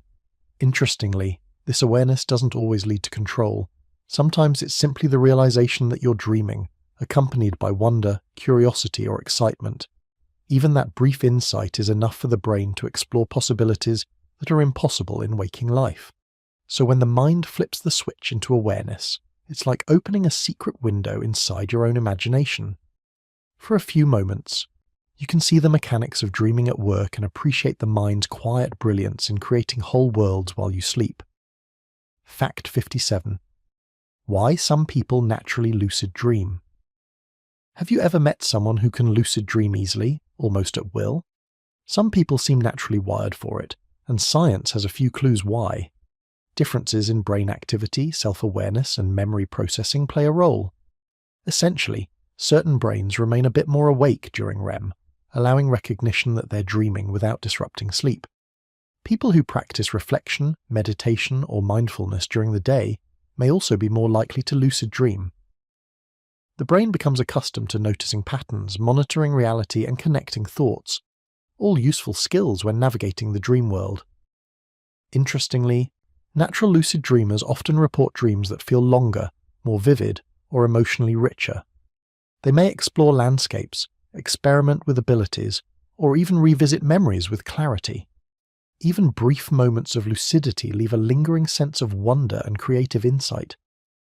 Interestingly, this awareness doesn't always lead to control. Sometimes it's simply the realization that you're dreaming, accompanied by wonder, curiosity, or excitement. Even that brief insight is enough for the brain to explore possibilities that are impossible in waking life. So when the mind flips the switch into awareness, it's like opening a secret window inside your own imagination. For a few moments, You can see the mechanics of dreaming at work and appreciate the mind's quiet brilliance in creating whole worlds while you sleep. Fact 57. Why some people naturally lucid dream. Have you ever met someone who can lucid dream easily, almost at will? Some people seem naturally wired for it, and science has a few clues why. Differences in brain activity, self-awareness, and memory processing play a role. Essentially, certain brains remain a bit more awake during REM, allowing recognition that they're dreaming without disrupting sleep. People who practice reflection, meditation, or mindfulness during the day may also be more likely to lucid dream. The brain becomes accustomed to noticing patterns, monitoring reality, and connecting thoughts, all useful skills when navigating the dream world. Interestingly, natural lucid dreamers often report dreams that feel longer, more vivid, or emotionally richer. They may explore landscapes, experiment with abilities, or even revisit memories with clarity. Even brief moments of lucidity leave a lingering sense of wonder and creative insight.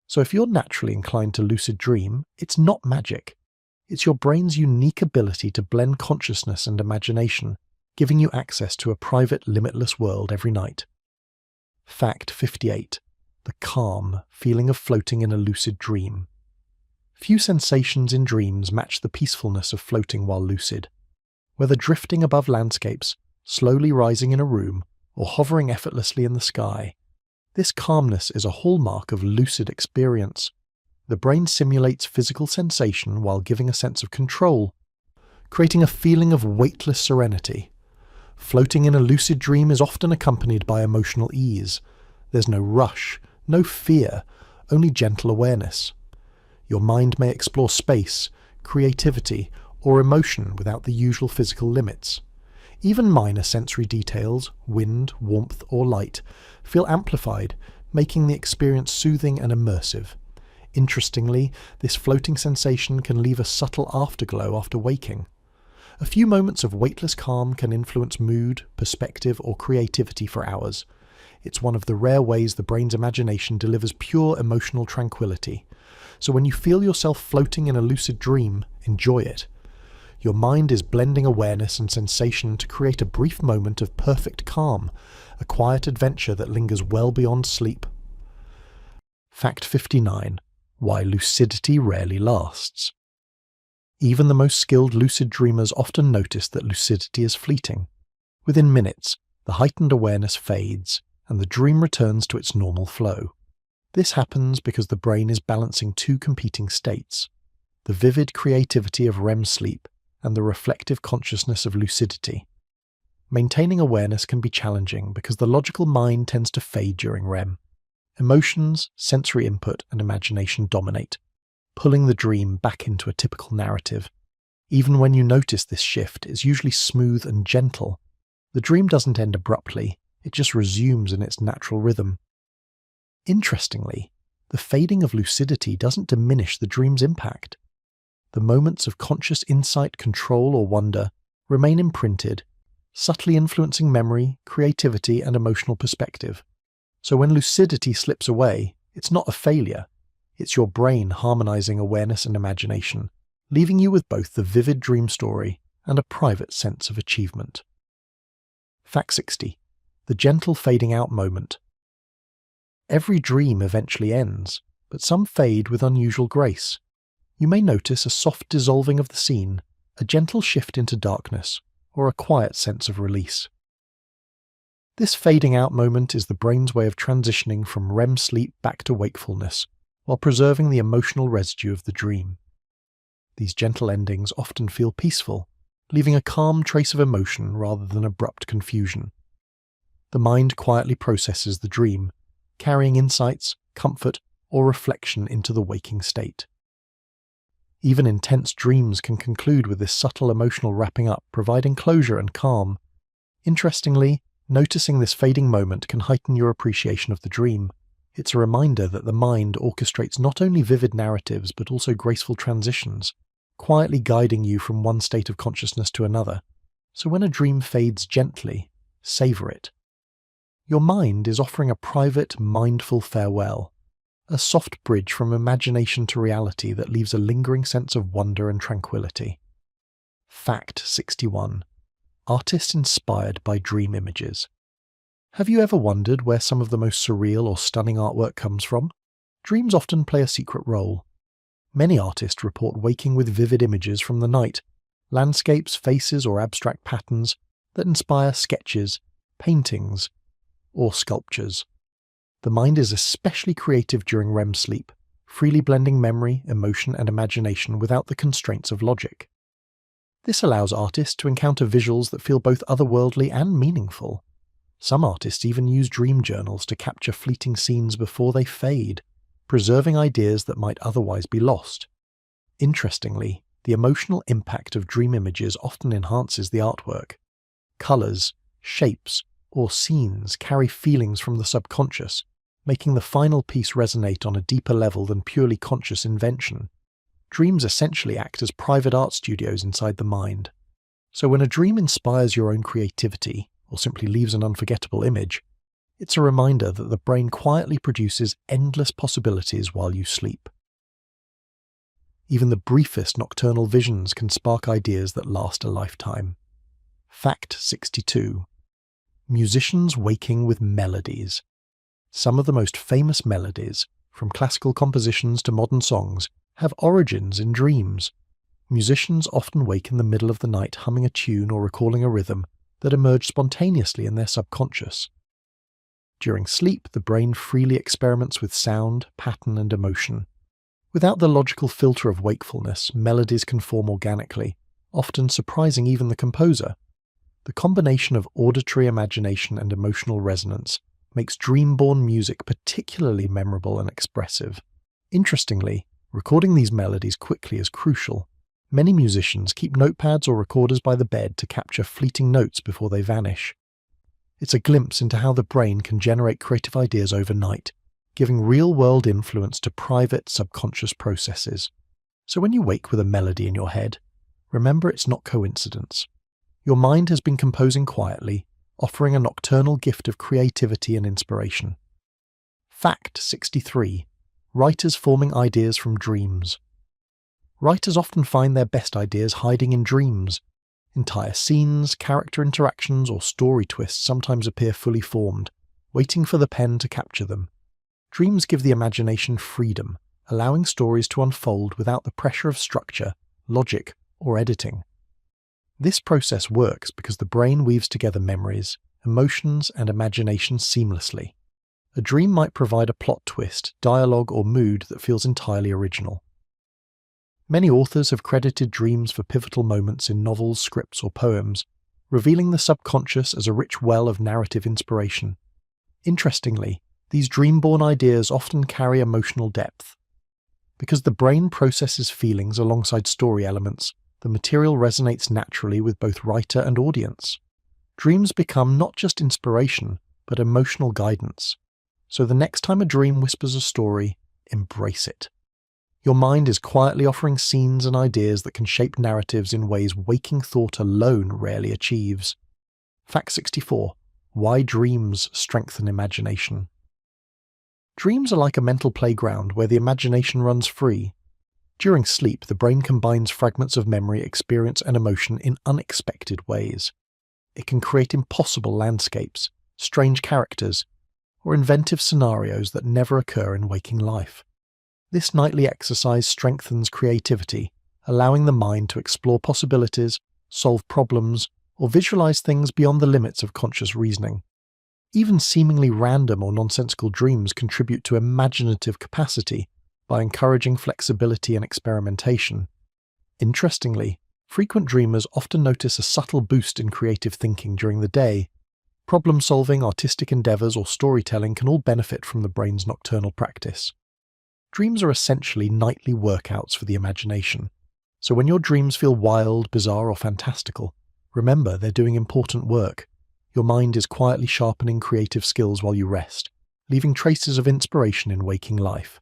So if you're naturally inclined to lucid dream, it's not magic. It's your brain's unique ability to blend consciousness and imagination, giving you access to a private, limitless world every night. Fact 58. The calm feeling of floating in a lucid dream. Few sensations in dreams match the peacefulness of floating while lucid. Whether drifting above landscapes, slowly rising in a room, or hovering effortlessly in the sky, this calmness is a hallmark of lucid experience. The brain simulates physical sensation while giving a sense of control, creating a feeling of weightless serenity. Floating in a lucid dream is often accompanied by emotional ease. There's no rush, no fear, only gentle awareness. Your mind may explore space, creativity, or emotion without the usual physical limits. Even minor sensory details, wind, warmth, or light, feel amplified, making the experience soothing and immersive. Interestingly, this floating sensation can leave a subtle afterglow after waking. A few moments of weightless calm can influence mood, perspective, or creativity for hours. It's one of the rare ways the brain's imagination delivers pure emotional tranquility. So when you feel yourself floating in a lucid dream, enjoy it. Your mind is blending awareness and sensation to create a brief moment of perfect calm, a quiet adventure that lingers well beyond sleep. Fact 59. Why lucidity rarely lasts. Even the most skilled lucid dreamers often notice that lucidity is fleeting. Within minutes, the heightened awareness fades, and the dream returns to its normal flow. This happens because the brain is balancing two competing states: the vivid creativity of REM sleep and the reflective consciousness of lucidity. Maintaining awareness can be challenging because the logical mind tends to fade during REM. Emotions, sensory input, and imagination dominate, pulling the dream back into a typical narrative. Even when you notice this shift, it's usually smooth and gentle. The dream doesn't end abruptly, it just resumes in its natural rhythm. Interestingly, the fading of lucidity doesn't diminish the dream's impact. The moments of conscious insight, control, or wonder remain imprinted, subtly influencing memory, creativity, and emotional perspective. So when lucidity slips away, it's not a failure. It's your brain harmonizing awareness and imagination, leaving you with both the vivid dream story and a private sense of achievement. Fact 60. The gentle fading out moment. Every dream eventually ends, but some fade with unusual grace. You may notice a soft dissolving of the scene, a gentle shift into darkness, or a quiet sense of release. This fading out moment is the brain's way of transitioning from REM sleep back to wakefulness, while preserving the emotional residue of the dream. These gentle endings often feel peaceful, leaving a calm trace of emotion rather than abrupt confusion. The mind quietly processes the dream, carrying insights, comfort, or reflection into the waking state. Even intense dreams can conclude with this subtle emotional wrapping up, providing closure and calm. Interestingly, noticing this fading moment can heighten your appreciation of the dream. It's a reminder that the mind orchestrates not only vivid narratives but also graceful transitions, quietly guiding you from one state of consciousness to another. So when a dream fades gently, savor it. Your mind is offering a private, mindful farewell, a soft bridge from imagination to reality that leaves a lingering sense of wonder and tranquility. Fact 61. Artists inspired by dream images. Have you ever wondered where some of the most surreal or stunning artwork comes from? Dreams often play a secret role. Many artists report waking with vivid images from the night, landscapes, faces, or abstract patterns that inspire sketches, paintings, or sculptures. The mind is especially creative during REM sleep, freely blending memory, emotion, and imagination without the constraints of logic. This allows artists to encounter visuals that feel both otherworldly and meaningful. Some artists even use dream journals to capture fleeting scenes before they fade, preserving ideas that might otherwise be lost. Interestingly, the emotional impact of dream images often enhances the artwork. Colors, shapes, or scenes carry feelings from the subconscious, making the final piece resonate on a deeper level than purely conscious invention. Dreams essentially act as private art studios inside the mind. So when a dream inspires your own creativity, or simply leaves an unforgettable image, it's a reminder that the brain quietly produces endless possibilities while you sleep. Even the briefest nocturnal visions can spark ideas that last a lifetime. Fact 62. Musicians waking with melodies. Some of the most famous melodies, from classical compositions to modern songs, have origins in dreams. Musicians often wake in the middle of the night humming a tune or recalling a rhythm that emerged spontaneously in their subconscious. During sleep, the brain freely experiments with sound, pattern, and emotion. Without the logical filter of wakefulness, melodies can form organically, often surprising even the composer. The combination of auditory imagination and emotional resonance makes dream-born music particularly memorable and expressive. Interestingly, recording these melodies quickly is crucial. Many musicians keep notepads or recorders by the bed to capture fleeting notes before they vanish. It's a glimpse into how the brain can generate creative ideas overnight, giving real-world influence to private subconscious processes. So when you wake with a melody in your head, remember it's not coincidence. Your mind has been composing quietly, offering a nocturnal gift of creativity and inspiration. Fact 63. Writers forming ideas from dreams. Writers often find their best ideas hiding in dreams. Entire scenes, character interactions, or story twists sometimes appear fully formed, waiting for the pen to capture them. Dreams give the imagination freedom, allowing stories to unfold without the pressure of structure, logic, or editing. This process works because the brain weaves together memories, emotions, and imagination seamlessly. A dream might provide a plot twist, dialogue, or mood that feels entirely original. Many authors have credited dreams for pivotal moments in novels, scripts, or poems, revealing the subconscious as a rich well of narrative inspiration. Interestingly, these dream-born ideas often carry emotional depth. Because the brain processes feelings alongside story elements, the material resonates naturally with both writer and audience. Dreams become not just inspiration, but emotional guidance. So the next time a dream whispers a story, embrace it. Your mind is quietly offering scenes and ideas that can shape narratives in ways waking thought alone rarely achieves. Fact 64. Why dreams strengthen imagination. Dreams are like a mental playground where the imagination runs free. During sleep, the brain combines fragments of memory, experience, and emotion in unexpected ways. It can create impossible landscapes, strange characters, or inventive scenarios that never occur in waking life. This nightly exercise strengthens creativity, allowing the mind to explore possibilities, solve problems, or visualize things beyond the limits of conscious reasoning. Even seemingly random or nonsensical dreams contribute to imaginative capacity by encouraging flexibility and experimentation. Interestingly, frequent dreamers often notice a subtle boost in creative thinking during the day. Problem-solving, artistic endeavors, or storytelling can all benefit from the brain's nocturnal practice. Dreams are essentially nightly workouts for the imagination. So when your dreams feel wild, bizarre, or fantastical, remember they're doing important work. Your mind is quietly sharpening creative skills while you rest, leaving traces of inspiration in waking life.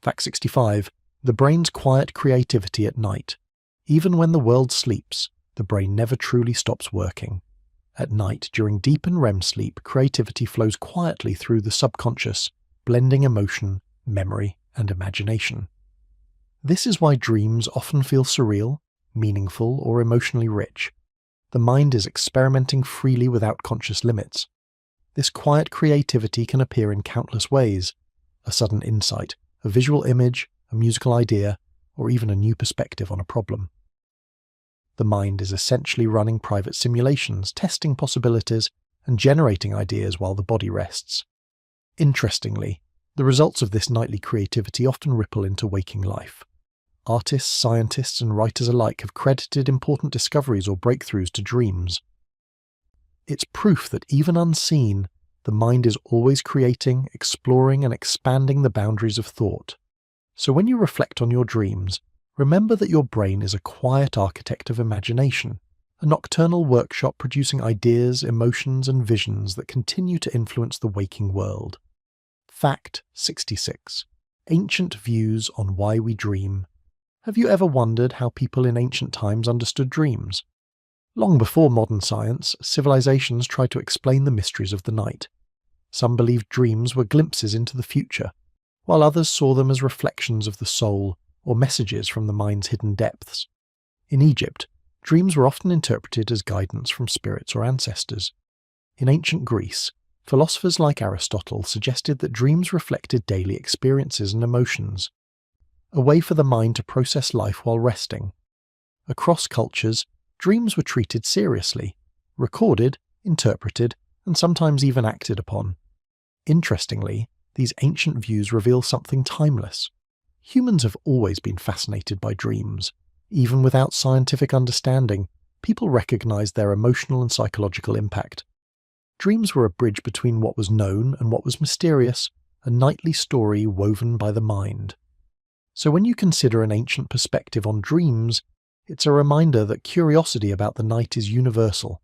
Fact 65. The brain's quiet creativity at night. Even when the world sleeps, the brain never truly stops working. At night, during deep and REM sleep, creativity flows quietly through the subconscious, blending emotion, memory, and imagination. This is why dreams often feel surreal, meaningful, or emotionally rich. The mind is experimenting freely without conscious limits. This quiet creativity can appear in countless ways: a sudden insight, a visual image, a musical idea, or even a new perspective on a problem. The mind is essentially running private simulations, testing possibilities, and generating ideas while the body rests. Interestingly, the results of this nightly creativity often ripple into waking life. Artists, scientists, and writers alike have credited important discoveries or breakthroughs to dreams. It's proof that even unseen, the mind is always creating, exploring, and expanding the boundaries of thought. So when you reflect on your dreams, remember that your brain is a quiet architect of imagination, a nocturnal workshop producing ideas, emotions, and visions that continue to influence the waking world. Fact 66. Ancient views on why we dream. Have you ever wondered how people in ancient times understood dreams? Long before modern science, civilizations tried to explain the mysteries of the night. Some believed dreams were glimpses into the future, while others saw them as reflections of the soul or messages from the mind's hidden depths. In Egypt, dreams were often interpreted as guidance from spirits or ancestors. In ancient Greece, philosophers like Aristotle suggested that dreams reflected daily experiences and emotions, a way for the mind to process life while resting. Across cultures, dreams were treated seriously, recorded, interpreted, and sometimes even acted upon. Interestingly, these ancient views reveal something timeless. Humans have always been fascinated by dreams. Even without scientific understanding, people recognized their emotional and psychological impact. Dreams were a bridge between what was known and what was mysterious, a nightly story woven by the mind. So when you consider an ancient perspective on dreams, it's a reminder that curiosity about the night is universal.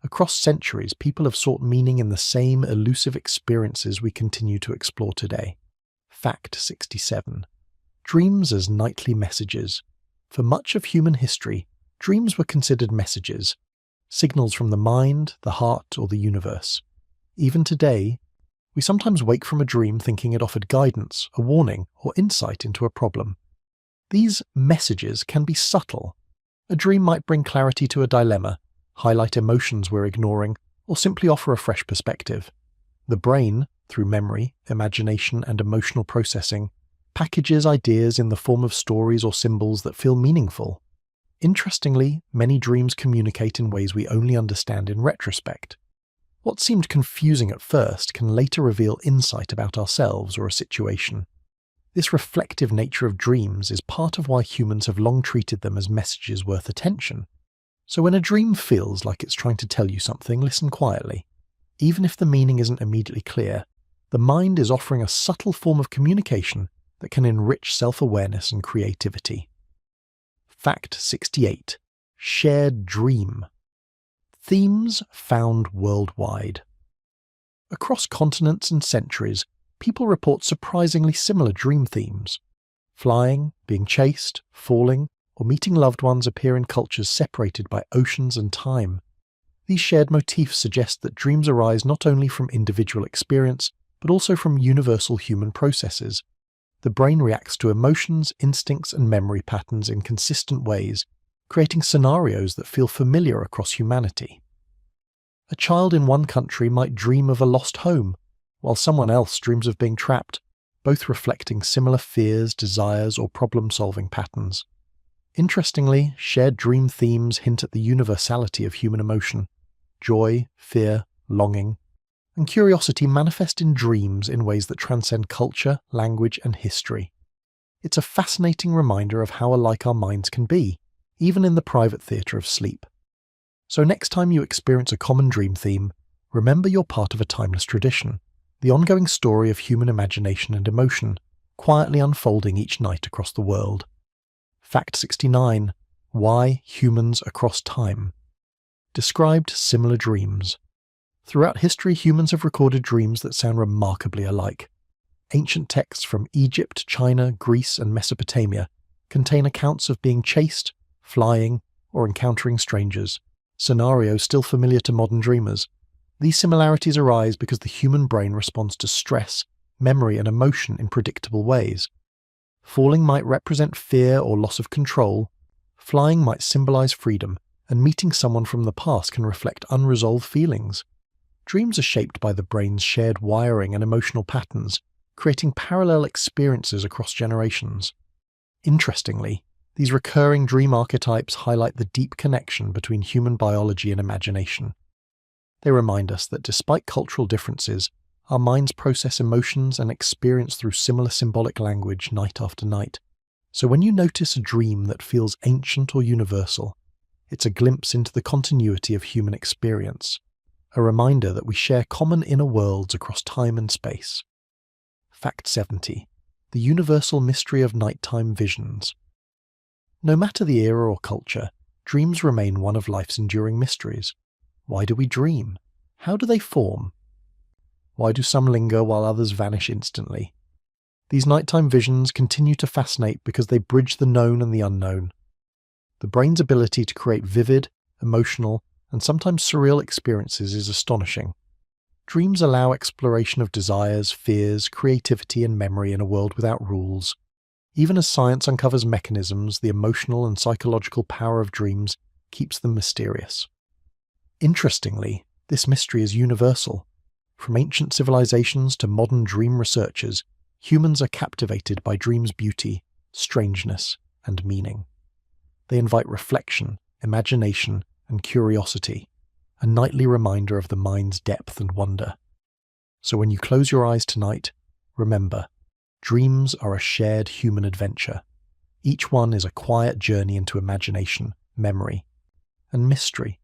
Across centuries, people have sought meaning in the same elusive experiences we continue to explore today. Fact 67. Dreams as nightly messages. For much of human history, dreams were considered messages, signals from the mind, the heart, or the universe. Even today, we sometimes wake from a dream thinking it offered guidance, a warning, or insight into a problem. These messages can be subtle. A dream might bring clarity to a dilemma, highlight emotions we're ignoring, or simply offer a fresh perspective. The brain, through memory, imagination, and emotional processing, packages ideas in the form of stories or symbols that feel meaningful. Interestingly, many dreams communicate in ways we only understand in retrospect. What seemed confusing at first can later reveal insight about ourselves or a situation. This reflective nature of dreams is part of why humans have long treated them as messages worth attention. So when a dream feels like it's trying to tell you something, listen quietly. Even if the meaning isn't immediately clear, the mind is offering a subtle form of communication that can enrich self-awareness and creativity. Fact 68. Shared dream. Themes found worldwide. Across continents and centuries, people report surprisingly similar dream themes. Flying, being chased, falling, or meeting loved ones appear in cultures separated by oceans and time. These shared motifs suggest that dreams arise not only from individual experience, but also from universal human processes. The brain reacts to emotions, instincts, and memory patterns in consistent ways, creating scenarios that feel familiar across humanity. A child in one country might dream of a lost home, while someone else dreams of being trapped, both reflecting similar fears, desires, or problem-solving patterns. Interestingly, shared dream themes hint at the universality of human emotion. Joy, fear, longing, and curiosity manifest in dreams in ways that transcend culture, language, and history. It's a fascinating reminder of how alike our minds can be, even in the private theatre of sleep. So next time you experience a common dream theme, remember you're part of a timeless tradition, the ongoing story of human imagination and emotion, quietly unfolding each night across the world. Fact 69. Why humans across time. Described similar dreams. Throughout history, humans have recorded dreams that sound remarkably alike. Ancient texts from Egypt, China, Greece, and Mesopotamia contain accounts of being chased, flying, or encountering strangers, scenarios still familiar to modern dreamers. These similarities arise because the human brain responds to stress, memory, and emotion in predictable ways. Falling might represent fear or loss of control. Flying might symbolize freedom, and meeting someone from the past can reflect unresolved feelings. Dreams are shaped by the brain's shared wiring and emotional patterns, creating parallel experiences across generations. Interestingly, these recurring dream archetypes highlight the deep connection between human biology and imagination. They remind us that despite cultural differences, our minds process emotions and experience through similar symbolic language night after night. So when you notice a dream that feels ancient or universal, it's a glimpse into the continuity of human experience, a reminder that we share common inner worlds across time and space. Fact 70. The universal mystery of nighttime visions. No matter the era or culture, dreams remain one of life's enduring mysteries. Why do we dream? How do they form? Why do some linger while others vanish instantly? These nighttime visions continue to fascinate because they bridge the known and the unknown. The brain's ability to create vivid, emotional, and sometimes surreal experiences is astonishing. Dreams allow exploration of desires, fears, creativity, and memory in a world without rules. Even as science uncovers mechanisms, the emotional and psychological power of dreams keeps them mysterious. Interestingly, this mystery is universal. From ancient civilizations to modern dream researchers, humans are captivated by dreams' beauty, strangeness, and meaning. They invite reflection, imagination, and curiosity, a nightly reminder of the mind's depth and wonder. So when you close your eyes tonight, remember, dreams are a shared human adventure. Each one is a quiet journey into imagination, memory, and mystery,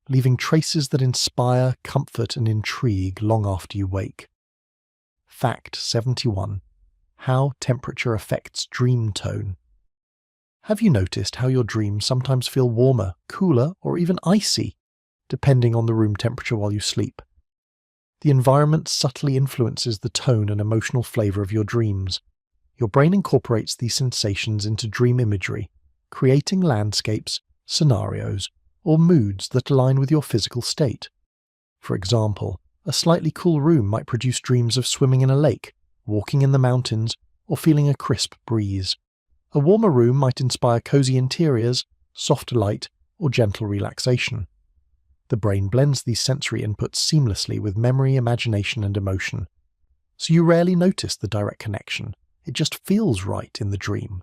leaving traces that inspire, comfort, and intrigue long after you wake. Fact 71. How temperature affects dream tone. Have you noticed how your dreams sometimes feel warmer, cooler, or even icy, depending on the room temperature while you sleep? The environment subtly influences the tone and emotional flavor of your dreams. Your brain incorporates these sensations into dream imagery, creating landscapes, scenarios, or moods that align with your physical state. For example, a slightly cool room might produce dreams of swimming in a lake, walking in the mountains, or feeling a crisp breeze. A warmer room might inspire cozy interiors, softer light, or gentle relaxation. The brain blends these sensory inputs seamlessly with memory, imagination, and emotion. So you rarely notice the direct connection. It just feels right in the dream.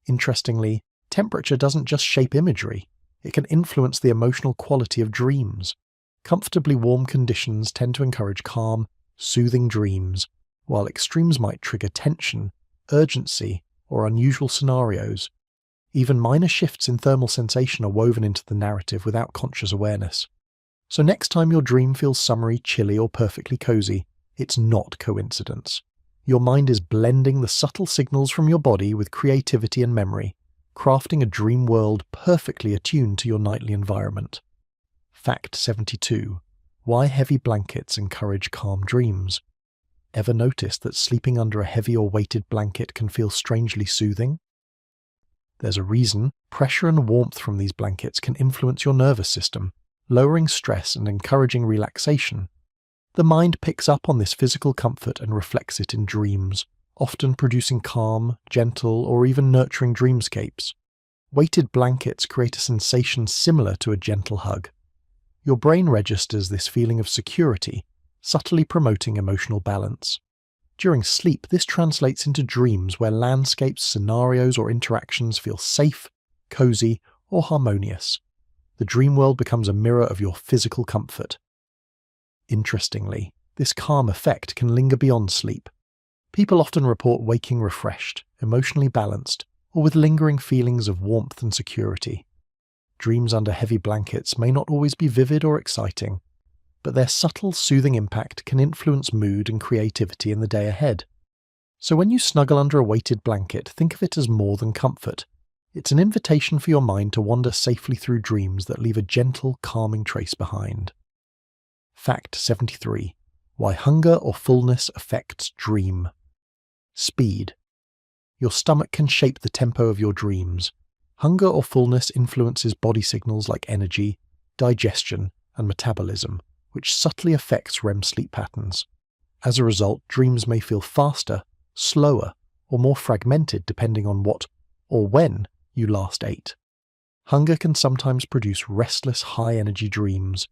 Interestingly, temperature doesn't just shape imagery. It can influence the emotional quality of dreams. Comfortably warm conditions tend to encourage calm, soothing dreams, while extremes might trigger tension, urgency, or unusual scenarios. Even minor shifts in thermal sensation are woven into the narrative without conscious awareness. So next time your dream feels summery, chilly, or perfectly cozy, it's not coincidence. Your mind is blending the subtle signals from your body with creativity and memory, crafting a dream world perfectly attuned to your nightly environment. Fact 72. Why heavy blankets encourage calm dreams. Ever noticed that sleeping under a heavy or weighted blanket can feel strangely soothing? There's a reason. Pressure and warmth from these blankets can influence your nervous system, lowering stress and encouraging relaxation. The mind picks up on this physical comfort and reflects it in dreams, often producing calm, gentle, or even nurturing dreamscapes. Weighted blankets create a sensation similar to a gentle hug. Your brain registers this feeling of security, subtly promoting emotional balance. During sleep, this translates into dreams where landscapes, scenarios, or interactions feel safe, cozy, or harmonious. The dream world becomes a mirror of your physical comfort. Interestingly, this calm effect can linger beyond sleep. People often report waking refreshed, emotionally balanced, or with lingering feelings of warmth and security. Dreams under heavy blankets may not always be vivid or exciting, but their subtle, soothing impact can influence mood and creativity in the day ahead. So when you snuggle under a weighted blanket, think of it as more than comfort. It's an invitation for your mind to wander safely through dreams that leave a gentle, calming trace behind. Fact 73. Why hunger or fullness affects dream. Speed. Your stomach can shape the tempo of your dreams. Hunger or fullness influences body signals like energy, digestion, and metabolism, which subtly affects REM sleep patterns. As a result, dreams may feel faster, slower, or more fragmented depending on what or when you last ate. Hunger can sometimes produce restless, high-energy dreams.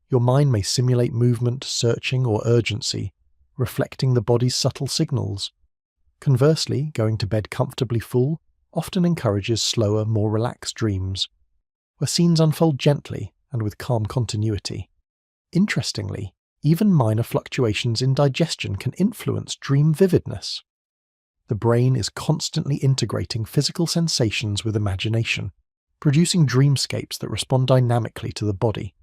Your mind may simulate movement, searching, or urgency, reflecting the body's subtle signals. Conversely, going to bed comfortably full often encourages slower, more relaxed dreams, where scenes unfold gently and with calm continuity. Interestingly, even minor fluctuations in digestion can influence dream vividness. The brain is constantly integrating physical sensations with imagination, producing dreamscapes that respond dynamically to the body.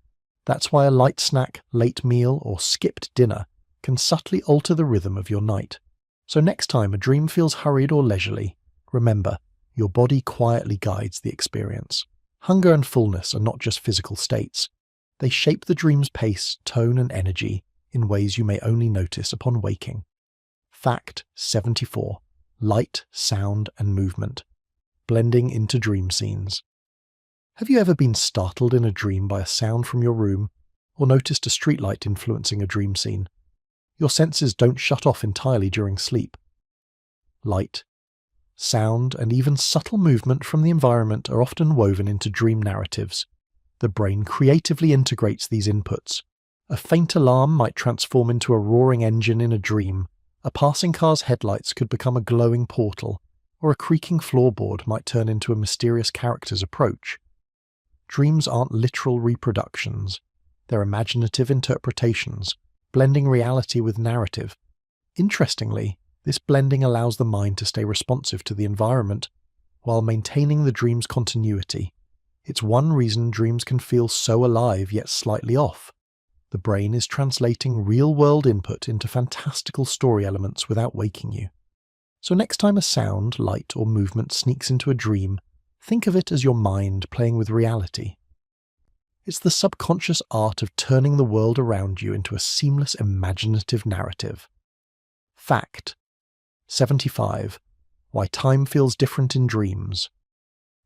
That's why a light snack, late meal, or skipped dinner can subtly alter the rhythm of your night. So next time a dream feels hurried or leisurely, remember, your body quietly guides the experience. Hunger and fullness are not just physical states. They shape the dream's pace, tone, and energy in ways you may only notice upon waking. Fact 74. Light, sound, and movement, blending into dream scenes. Have you ever been startled in a dream by a sound from your room, or noticed a streetlight influencing a dream scene? Your senses don't shut off entirely during sleep. Light, sound, and even subtle movement from the environment are often woven into dream narratives. The brain creatively integrates these inputs. A faint alarm might transform into a roaring engine in a dream. A passing car's headlights could become a glowing portal, or a creaking floorboard might turn into a mysterious character's approach. Dreams aren't literal reproductions. They're imaginative interpretations, blending reality with narrative. Interestingly, this blending allows the mind to stay responsive to the environment while maintaining the dream's continuity. It's one reason dreams can feel so alive yet slightly off. The brain is translating real-world input into fantastical story elements without waking you. So next time a sound, light, or movement sneaks into a dream, think of it as your mind playing with reality. It's the subconscious art of turning the world around you into a seamless, imaginative narrative. Fact 75. Why time feels different in dreams.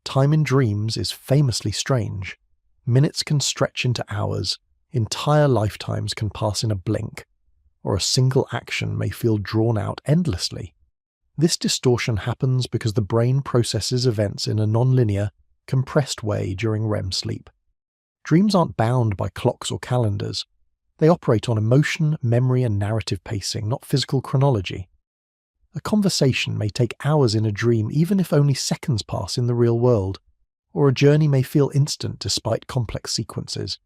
Time in dreams is famously strange. Minutes can stretch into hours, entire lifetimes can pass in a blink, or a single action may feel drawn out endlessly. This distortion happens because the brain processes events in a non-linear, compressed way during REM sleep. Dreams aren't bound by clocks or calendars. They operate on emotion, memory, and narrative pacing, not physical chronology. A conversation may take hours in a dream even if only seconds pass in the real world, or a journey may feel instant despite complex sequences.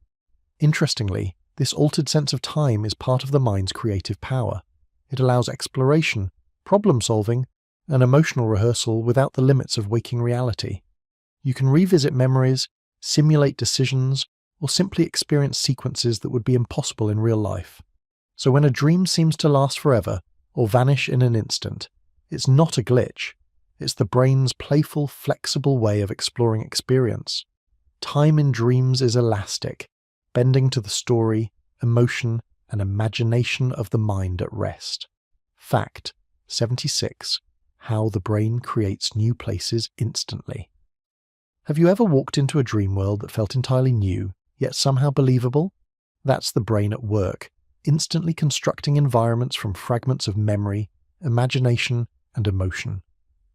Interestingly, this altered sense of time is part of the mind's creative power. It allows exploration, problem-solving, and emotional rehearsal without the limits of waking reality. You can revisit memories, simulate decisions, or simply experience sequences that would be impossible in real life. So when a dream seems to last forever, or vanish in an instant, it's not a glitch. It's the brain's playful, flexible way of exploring experience. Time in dreams is elastic, bending to the story, emotion, and imagination of the mind at rest. Fact 76. How the brain creates new places instantly. Have you ever walked into a dream world that felt entirely new, yet somehow believable? That's the brain at work, instantly constructing environments from fragments of memory, imagination, and emotion.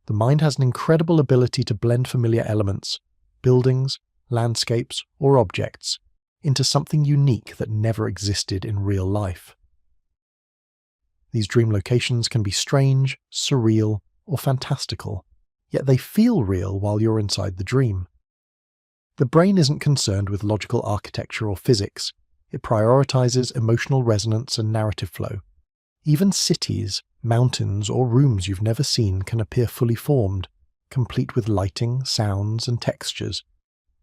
The mind has an incredible ability to blend familiar elements, buildings, landscapes, or objects, into something unique that never existed in real life. These dream locations can be strange, surreal, or fantastical, yet they feel real while you're inside the dream. The brain isn't concerned with logical architecture or physics. It prioritizes emotional resonance and narrative flow. Even cities, mountains, or rooms you've never seen can appear fully formed, complete with lighting, sounds, and textures.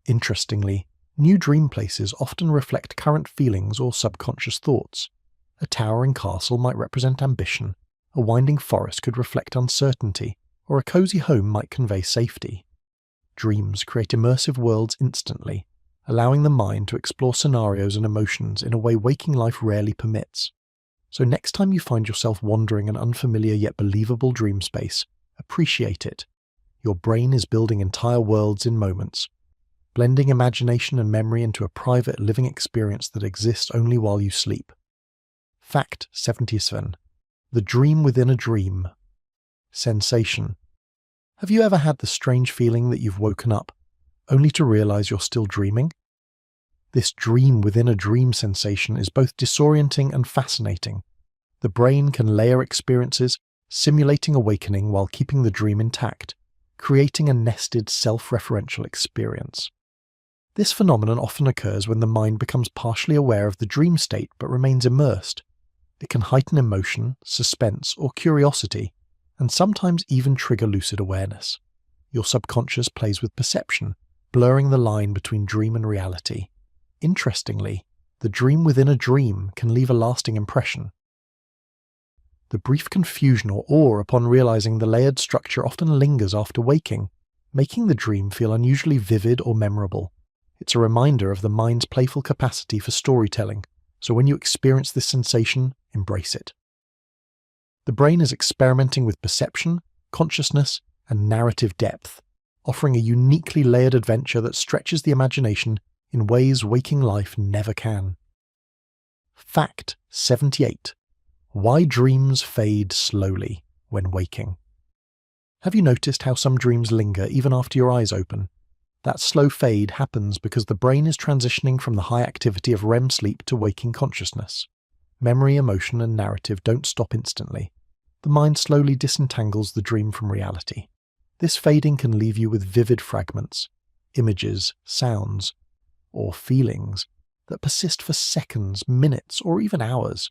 Interestingly, new dream places often reflect current feelings or subconscious thoughts. A towering castle might represent ambition, a winding forest could reflect uncertainty, or a cozy home might convey safety. Dreams create immersive worlds instantly, allowing the mind to explore scenarios and emotions in a way waking life rarely permits. So next time you find yourself wandering an unfamiliar yet believable dream space, appreciate it. Your brain is building entire worlds in moments, blending imagination and memory into a private living experience that exists only while you sleep. Fact 77. The dream within a dream. Sensation. Have you ever had the strange feeling that you've woken up, only to realize you're still dreaming? This dream within a dream sensation is both disorienting and fascinating. The brain can layer experiences, simulating awakening while keeping the dream intact, creating a nested self-referential experience. This phenomenon often occurs when the mind becomes partially aware of the dream state but remains immersed. It can heighten emotion, suspense, or curiosity, and sometimes even trigger lucid awareness. Your subconscious plays with perception, blurring the line between dream and reality. Interestingly, the dream within a dream can leave a lasting impression. The brief confusion or awe upon realizing the layered structure often lingers after waking, making the dream feel unusually vivid or memorable. It's a reminder of the mind's playful capacity for storytelling, so when you experience this sensation, embrace it. The brain is experimenting with perception, consciousness, and narrative depth, offering a uniquely layered adventure that stretches the imagination in ways waking life never can. Fact 78. Why dreams fade slowly when waking. Have you noticed how some dreams linger even after your eyes open? That slow fade happens because the brain is transitioning from the high activity of REM sleep to waking consciousness. Memory, emotion, and narrative don't stop instantly. The mind slowly disentangles the dream from reality. This fading can leave you with vivid fragments, images, sounds, or feelings that persist for seconds, minutes, or even hours.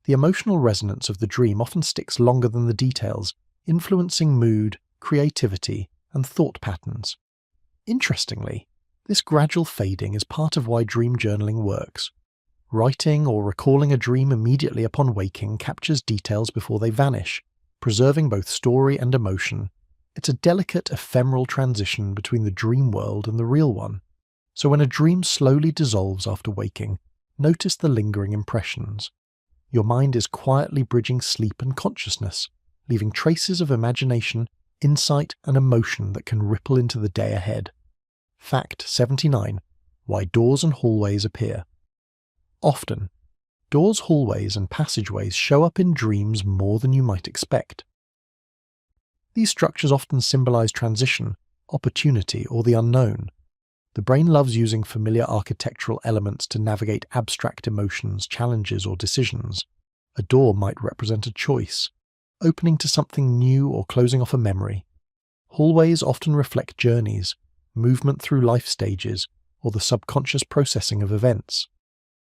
The emotional resonance of the dream often sticks longer than the details, influencing mood, creativity, and thought patterns. Interestingly, this gradual fading is part of why dream journaling works. Writing or recalling a dream immediately upon waking captures details before they vanish, preserving both story and emotion. It's a delicate, ephemeral transition between the dream world and the real one. So when a dream slowly dissolves after waking, notice the lingering impressions. Your mind is quietly bridging sleep and consciousness, leaving traces of imagination, insight, and emotion that can ripple into the day ahead. Fact 79. Why doors and hallways appear. Often, doors, hallways, and passageways show up in dreams more than you might expect. These structures often symbolize transition, opportunity, or the unknown. The brain loves using familiar architectural elements to navigate abstract emotions, challenges, or decisions. A door might represent a choice, opening to something new or closing off a memory. Hallways often reflect journeys, movement through life stages, or the subconscious processing of events.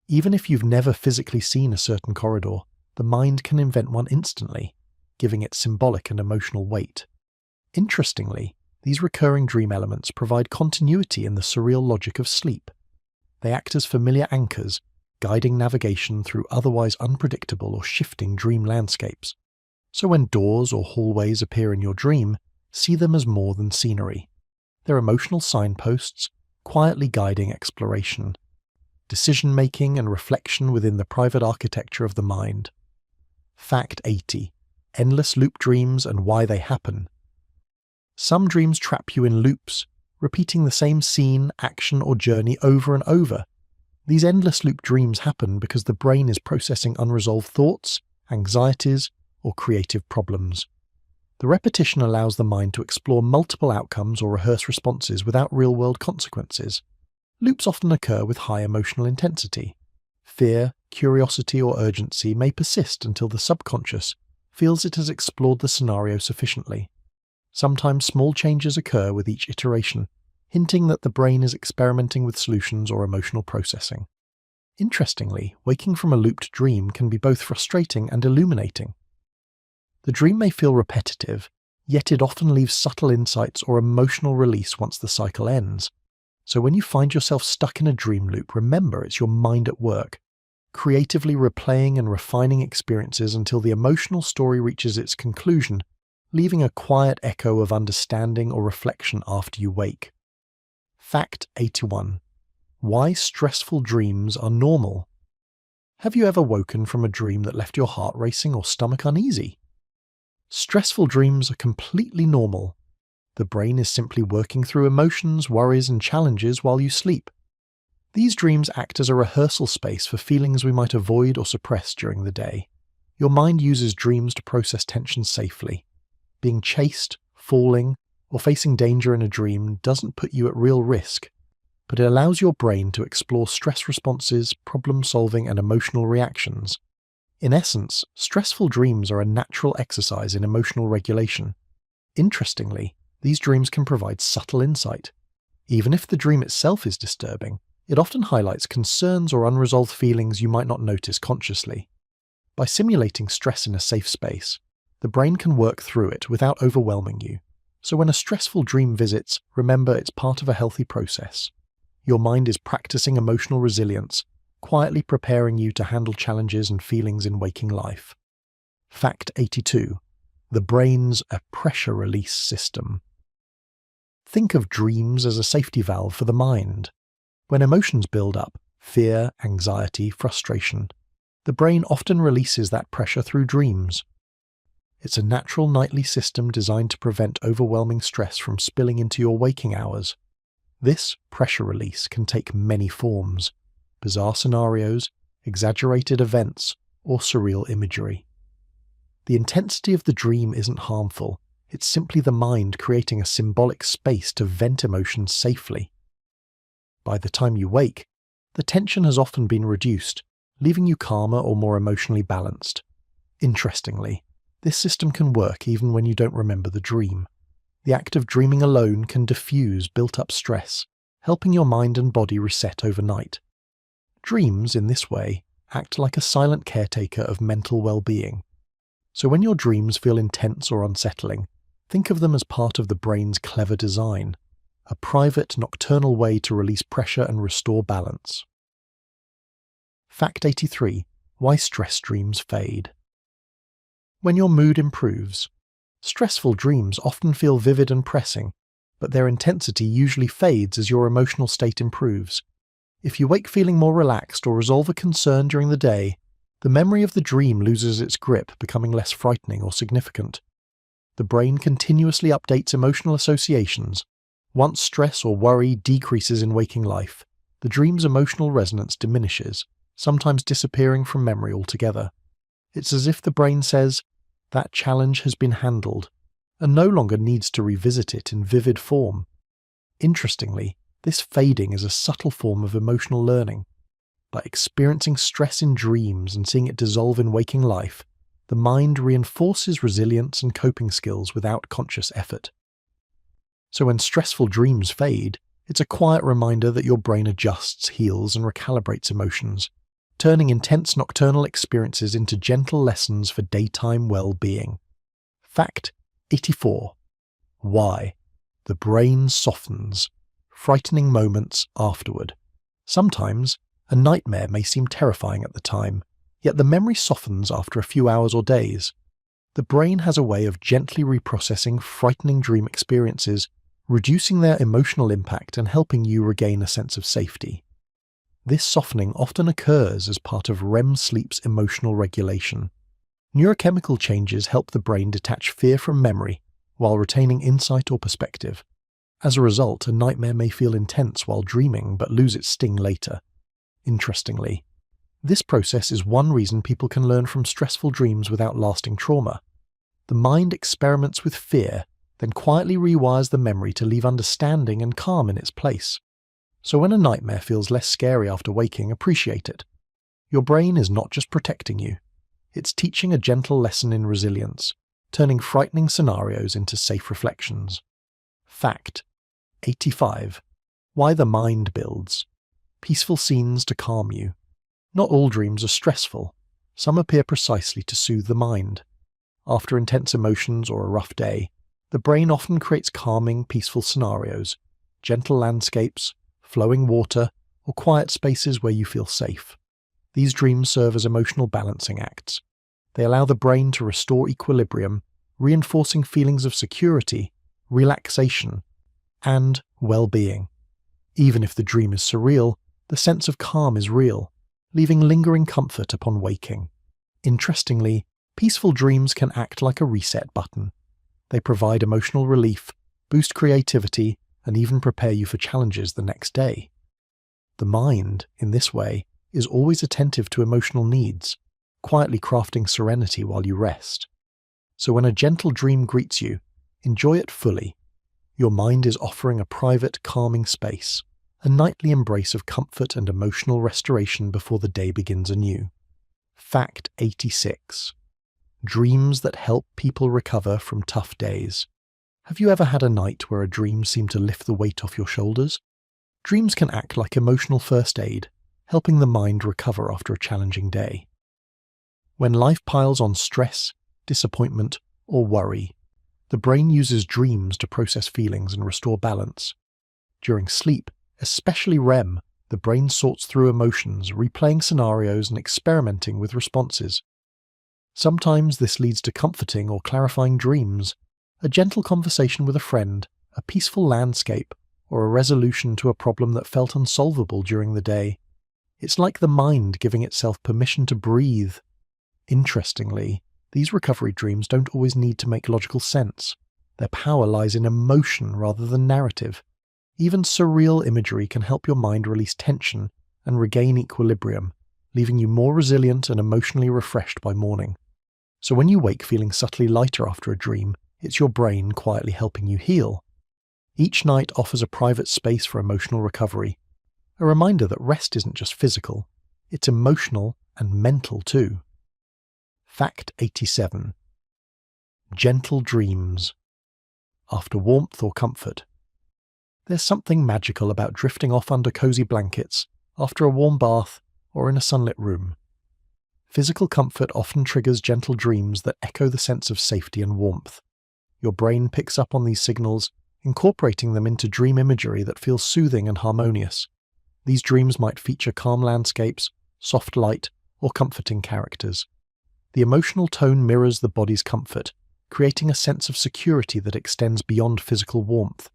Even if you've never physically seen a certain corridor, the mind can invent one instantly, giving it symbolic and emotional weight. Interestingly, these recurring dream elements provide continuity in the surreal logic of sleep. They act as familiar anchors, guiding navigation through otherwise unpredictable or shifting dream landscapes. So when doors or hallways appear in your dream, see them as more than scenery. They're emotional signposts, quietly guiding exploration, decision-making, and reflection within the private architecture of the mind. Fact 80. Endless loop dreams and why they happen. Some dreams trap you in loops, repeating the same scene, action, or journey over and over. These endless loop dreams happen because the brain is processing unresolved thoughts, anxieties, or creative problems. The repetition allows the mind to explore multiple outcomes or rehearse responses without real-world consequences. Loops often occur with high emotional intensity. Fear, curiosity, or urgency may persist until the subconscious feels it has explored the scenario sufficiently. Sometimes small changes occur with each iteration, hinting that the brain is experimenting with solutions or emotional processing. Interestingly, waking from a looped dream can be both frustrating and illuminating. The dream may feel repetitive, yet it often leaves subtle insights or emotional release once the cycle ends. So when you find yourself stuck in a dream loop, remember it's your mind at work, creatively replaying and refining experiences until the emotional story reaches its conclusion, leaving a quiet echo of understanding or reflection after you wake. Fact 81. Why stressful dreams are normal. Have you ever woken from a dream that left your heart racing or stomach uneasy? Stressful dreams are completely normal. The brain is simply working through emotions, worries, and challenges while you sleep. These dreams act as a rehearsal space for feelings we might avoid or suppress during the day. Your mind uses dreams to process tension safely. Being chased, falling, or facing danger in a dream doesn't put you at real risk, but it allows your brain to explore stress responses, problem-solving, and emotional reactions. In essence, stressful dreams are a natural exercise in emotional regulation. Interestingly, these dreams can provide subtle insight. Even if the dream itself is disturbing, it often highlights concerns or unresolved feelings you might not notice consciously. By simulating stress in a safe space, the brain can work through it without overwhelming you. So when a stressful dream visits, remember it's part of a healthy process. Your mind is practicing emotional resilience, quietly preparing you to handle challenges and feelings in waking life. Fact 82. The brain's a pressure release system. Think of dreams as a safety valve for the mind. When emotions build up, fear, anxiety, frustration, the brain often releases that pressure through dreams. It's a natural nightly system designed to prevent overwhelming stress from spilling into your waking hours. This pressure release can take many forms: bizarre scenarios, exaggerated events, or surreal imagery. The intensity of the dream isn't harmful, it's simply the mind creating a symbolic space to vent emotions safely. By the time you wake, the tension has often been reduced, leaving you calmer or more emotionally balanced. Interestingly, this system can work even when you don't remember the dream. The act of dreaming alone can diffuse built-up stress, helping your mind and body reset overnight. Dreams, in this way, act like a silent caretaker of mental well-being. So when your dreams feel intense or unsettling, think of them as part of the brain's clever design, a private, nocturnal way to release pressure and restore balance. Fact 83. Why stress dreams fade. When your mood improves, stressful dreams often feel vivid and pressing, but their intensity usually fades as your emotional state improves. If you wake feeling more relaxed or resolve a concern during the day, the memory of the dream loses its grip, becoming less frightening or significant. The brain continuously updates emotional associations. Once stress or worry decreases in waking life, the dream's emotional resonance diminishes, sometimes disappearing from memory altogether. It's as if the brain says, that challenge has been handled, and no longer needs to revisit it in vivid form. Interestingly, this fading is a subtle form of emotional learning. By experiencing stress in dreams and seeing it dissolve in waking life, the mind reinforces resilience and coping skills without conscious effort. So when stressful dreams fade, it's a quiet reminder that your brain adjusts, heals, and recalibrates emotions, turning intense nocturnal experiences into gentle lessons for daytime well-being. Fact 84. Why? The brain softens. Frightening moments afterward. Sometimes, a nightmare may seem terrifying at the time, yet the memory softens after a few hours or days. The brain has a way of gently reprocessing frightening dream experiences, reducing their emotional impact and helping you regain a sense of safety. This softening often occurs as part of REM sleep's emotional regulation. Neurochemical changes help the brain detach fear from memory while retaining insight or perspective. As a result, a nightmare may feel intense while dreaming but lose its sting later. Interestingly, this process is one reason people can learn from stressful dreams without lasting trauma. The mind experiments with fear, then quietly rewires the memory to leave understanding and calm in its place. So when a nightmare feels less scary after waking, appreciate it. Your brain is not just protecting you, it's teaching a gentle lesson in resilience, turning frightening scenarios into safe reflections. Fact 85. Why the mind builds. Peaceful scenes to calm you. Not all dreams are stressful. Some appear precisely to soothe the mind. After intense emotions or a rough day, the brain often creates calming, peaceful scenarios, gentle landscapes, flowing water, or quiet spaces where you feel safe. These dreams serve as emotional balancing acts. They allow the brain to restore equilibrium, reinforcing feelings of security, relaxation, and well-being. Even if the dream is surreal, the sense of calm is real, leaving lingering comfort upon waking. Interestingly, peaceful dreams can act like a reset button. They provide emotional relief, boost creativity, and even prepare you for challenges the next day. The mind, in this way, is always attentive to emotional needs, quietly crafting serenity while you rest. So when a gentle dream greets you, enjoy it fully. Your mind is offering a private, calming space, a nightly embrace of comfort and emotional restoration before the day begins anew. Fact 86. Dreams that help people recover from tough days. Have you ever had a night where a dream seemed to lift the weight off your shoulders? Dreams can act like emotional first aid, helping the mind recover after a challenging day. When life piles on stress, disappointment, or worry, the brain uses dreams to process feelings and restore balance. During sleep, especially REM, the brain sorts through emotions, replaying scenarios and experimenting with responses. Sometimes this leads to comforting or clarifying dreams, a gentle conversation with a friend, a peaceful landscape, or a resolution to a problem that felt unsolvable during the day. It's like the mind giving itself permission to breathe. Interestingly, these recovery dreams don't always need to make logical sense. Their power lies in emotion rather than narrative. Even surreal imagery can help your mind release tension and regain equilibrium, leaving you more resilient and emotionally refreshed by morning. So when you wake feeling subtly lighter after a dream, it's your brain quietly helping you heal. Each night offers a private space for emotional recovery, a reminder that rest isn't just physical, it's emotional and mental too. Fact 87. Gentle dreams. After warmth or comfort. There's something magical about drifting off under cozy blankets, after a warm bath, or in a sunlit room. Physical comfort often triggers gentle dreams that echo the sense of safety and warmth. Your brain picks up on these signals, incorporating them into dream imagery that feels soothing and harmonious. These dreams might feature calm landscapes, soft light, or comforting characters. The emotional tone mirrors the body's comfort, creating a sense of security that extends beyond physical warmth.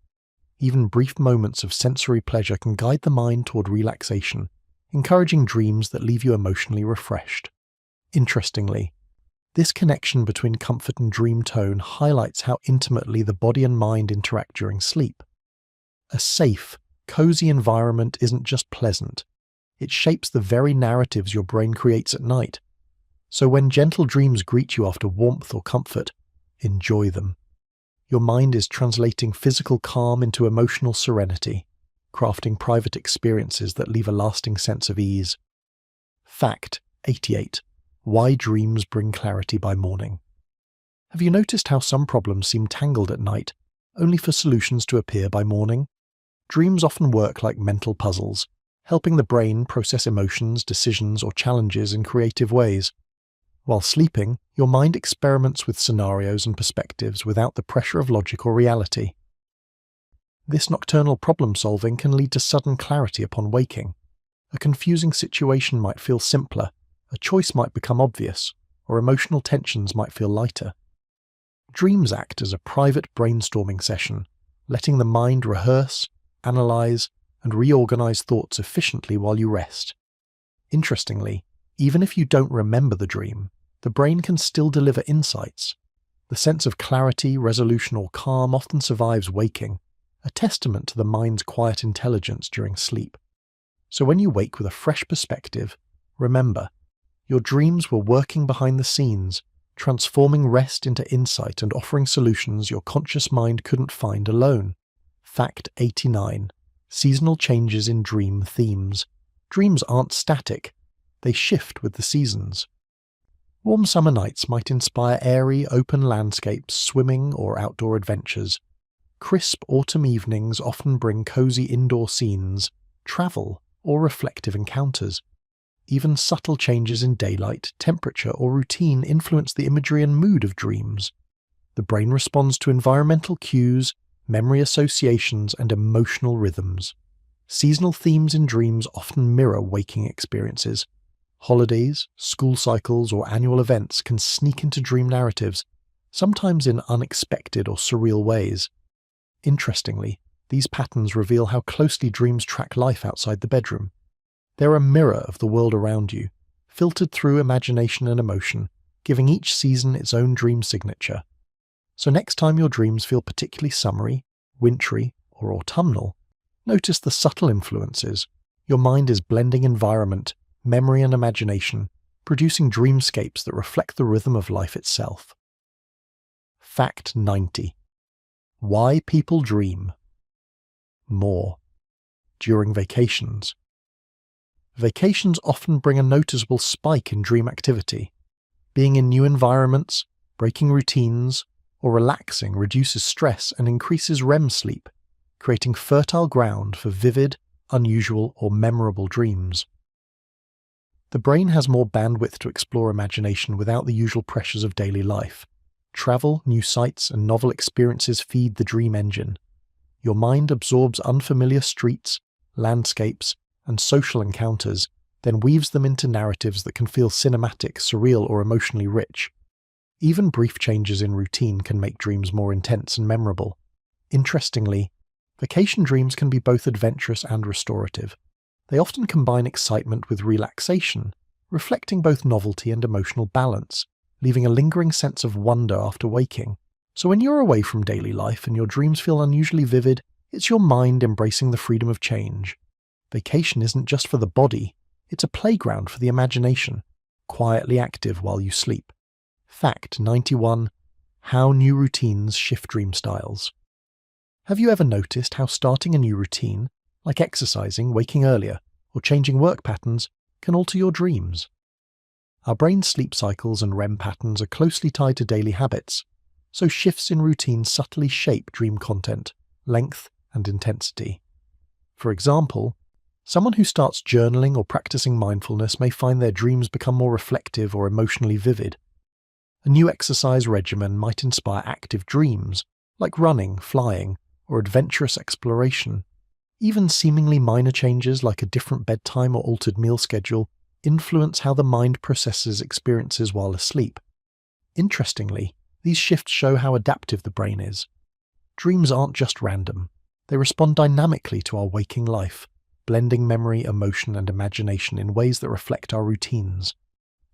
Even brief moments of sensory pleasure can guide the mind toward relaxation, encouraging dreams that leave you emotionally refreshed. Interestingly, this connection between comfort and dream tone highlights how intimately the body and mind interact during sleep. A safe, cozy environment isn't just pleasant, it shapes the very narratives your brain creates at night. So when gentle dreams greet you after warmth or comfort, enjoy them. Your mind is translating physical calm into emotional serenity, crafting private experiences that leave a lasting sense of ease. Fact 88. Why dreams bring clarity by morning. Have you noticed how some problems seem tangled at night, only for solutions to appear by morning? Dreams often work like mental puzzles, helping the brain process emotions, decisions, or challenges in creative ways. While sleeping, your mind experiments with scenarios and perspectives without the pressure of logic or reality. This nocturnal problem-solving can lead to sudden clarity upon waking. A confusing situation might feel simpler, a choice might become obvious, or emotional tensions might feel lighter. Dreams act as a private brainstorming session, letting the mind rehearse, analyze, and reorganize thoughts efficiently while you rest. Interestingly, even if you don't remember the dream, the brain can still deliver insights. The sense of clarity, resolution, or calm often survives waking, a testament to the mind's quiet intelligence during sleep. So when you wake with a fresh perspective, remember, your dreams were working behind the scenes, transforming rest into insight and offering solutions your conscious mind couldn't find alone. Fact 89. Seasonal changes in dream themes. Dreams aren't static. They shift with the seasons. Warm summer nights might inspire airy, open landscapes, swimming, or outdoor adventures. Crisp autumn evenings often bring cozy indoor scenes, travel, or reflective encounters. Even subtle changes in daylight, temperature, or routine influence the imagery and mood of dreams. The brain responds to environmental cues, memory associations, and emotional rhythms. Seasonal themes in dreams often mirror waking experiences. Holidays, school cycles, or annual events can sneak into dream narratives, sometimes in unexpected or surreal ways. Interestingly, these patterns reveal how closely dreams track life outside the bedroom. They're a mirror of the world around you, filtered through imagination and emotion, giving each season its own dream signature. So next time your dreams feel particularly summery, wintry, or autumnal, notice the subtle influences. Your mind is blending environment, memory, and imagination, producing dreamscapes that reflect the rhythm of life itself. Fact 90. Why people dream. More. During vacations. Vacations often bring a noticeable spike in dream activity. Being in new environments, breaking routines, or relaxing reduces stress and increases REM sleep, creating fertile ground for vivid, unusual, or memorable dreams. The brain has more bandwidth to explore imagination without the usual pressures of daily life. Travel, new sights, and novel experiences feed the dream engine. Your mind absorbs unfamiliar streets, landscapes, and social encounters, then weaves them into narratives that can feel cinematic, surreal, or emotionally rich. Even brief changes in routine can make dreams more intense and memorable. Interestingly, vacation dreams can be both adventurous and restorative. They often combine excitement with relaxation, reflecting both novelty and emotional balance, leaving a lingering sense of wonder after waking. So when you're away from daily life and your dreams feel unusually vivid, it's your mind embracing the freedom of change. Vacation isn't just for the body, it's a playground for the imagination, quietly active while you sleep. Fact 91. How new routines shift dream styles. Have you ever noticed how starting a new routine, like exercising, waking earlier, or changing work patterns, can alter your dreams? Our brain's sleep cycles and REM patterns are closely tied to daily habits, so shifts in routine subtly shape dream content, length, and intensity. For example, someone who starts journaling or practicing mindfulness may find their dreams become more reflective or emotionally vivid. A new exercise regimen might inspire active dreams, like running, flying, or adventurous exploration. Even seemingly minor changes like a different bedtime or altered meal schedule influence how the mind processes experiences while asleep. Interestingly, these shifts show how adaptive the brain is. Dreams aren't just random. They respond dynamically to our waking life, blending memory, emotion, and imagination in ways that reflect our routines.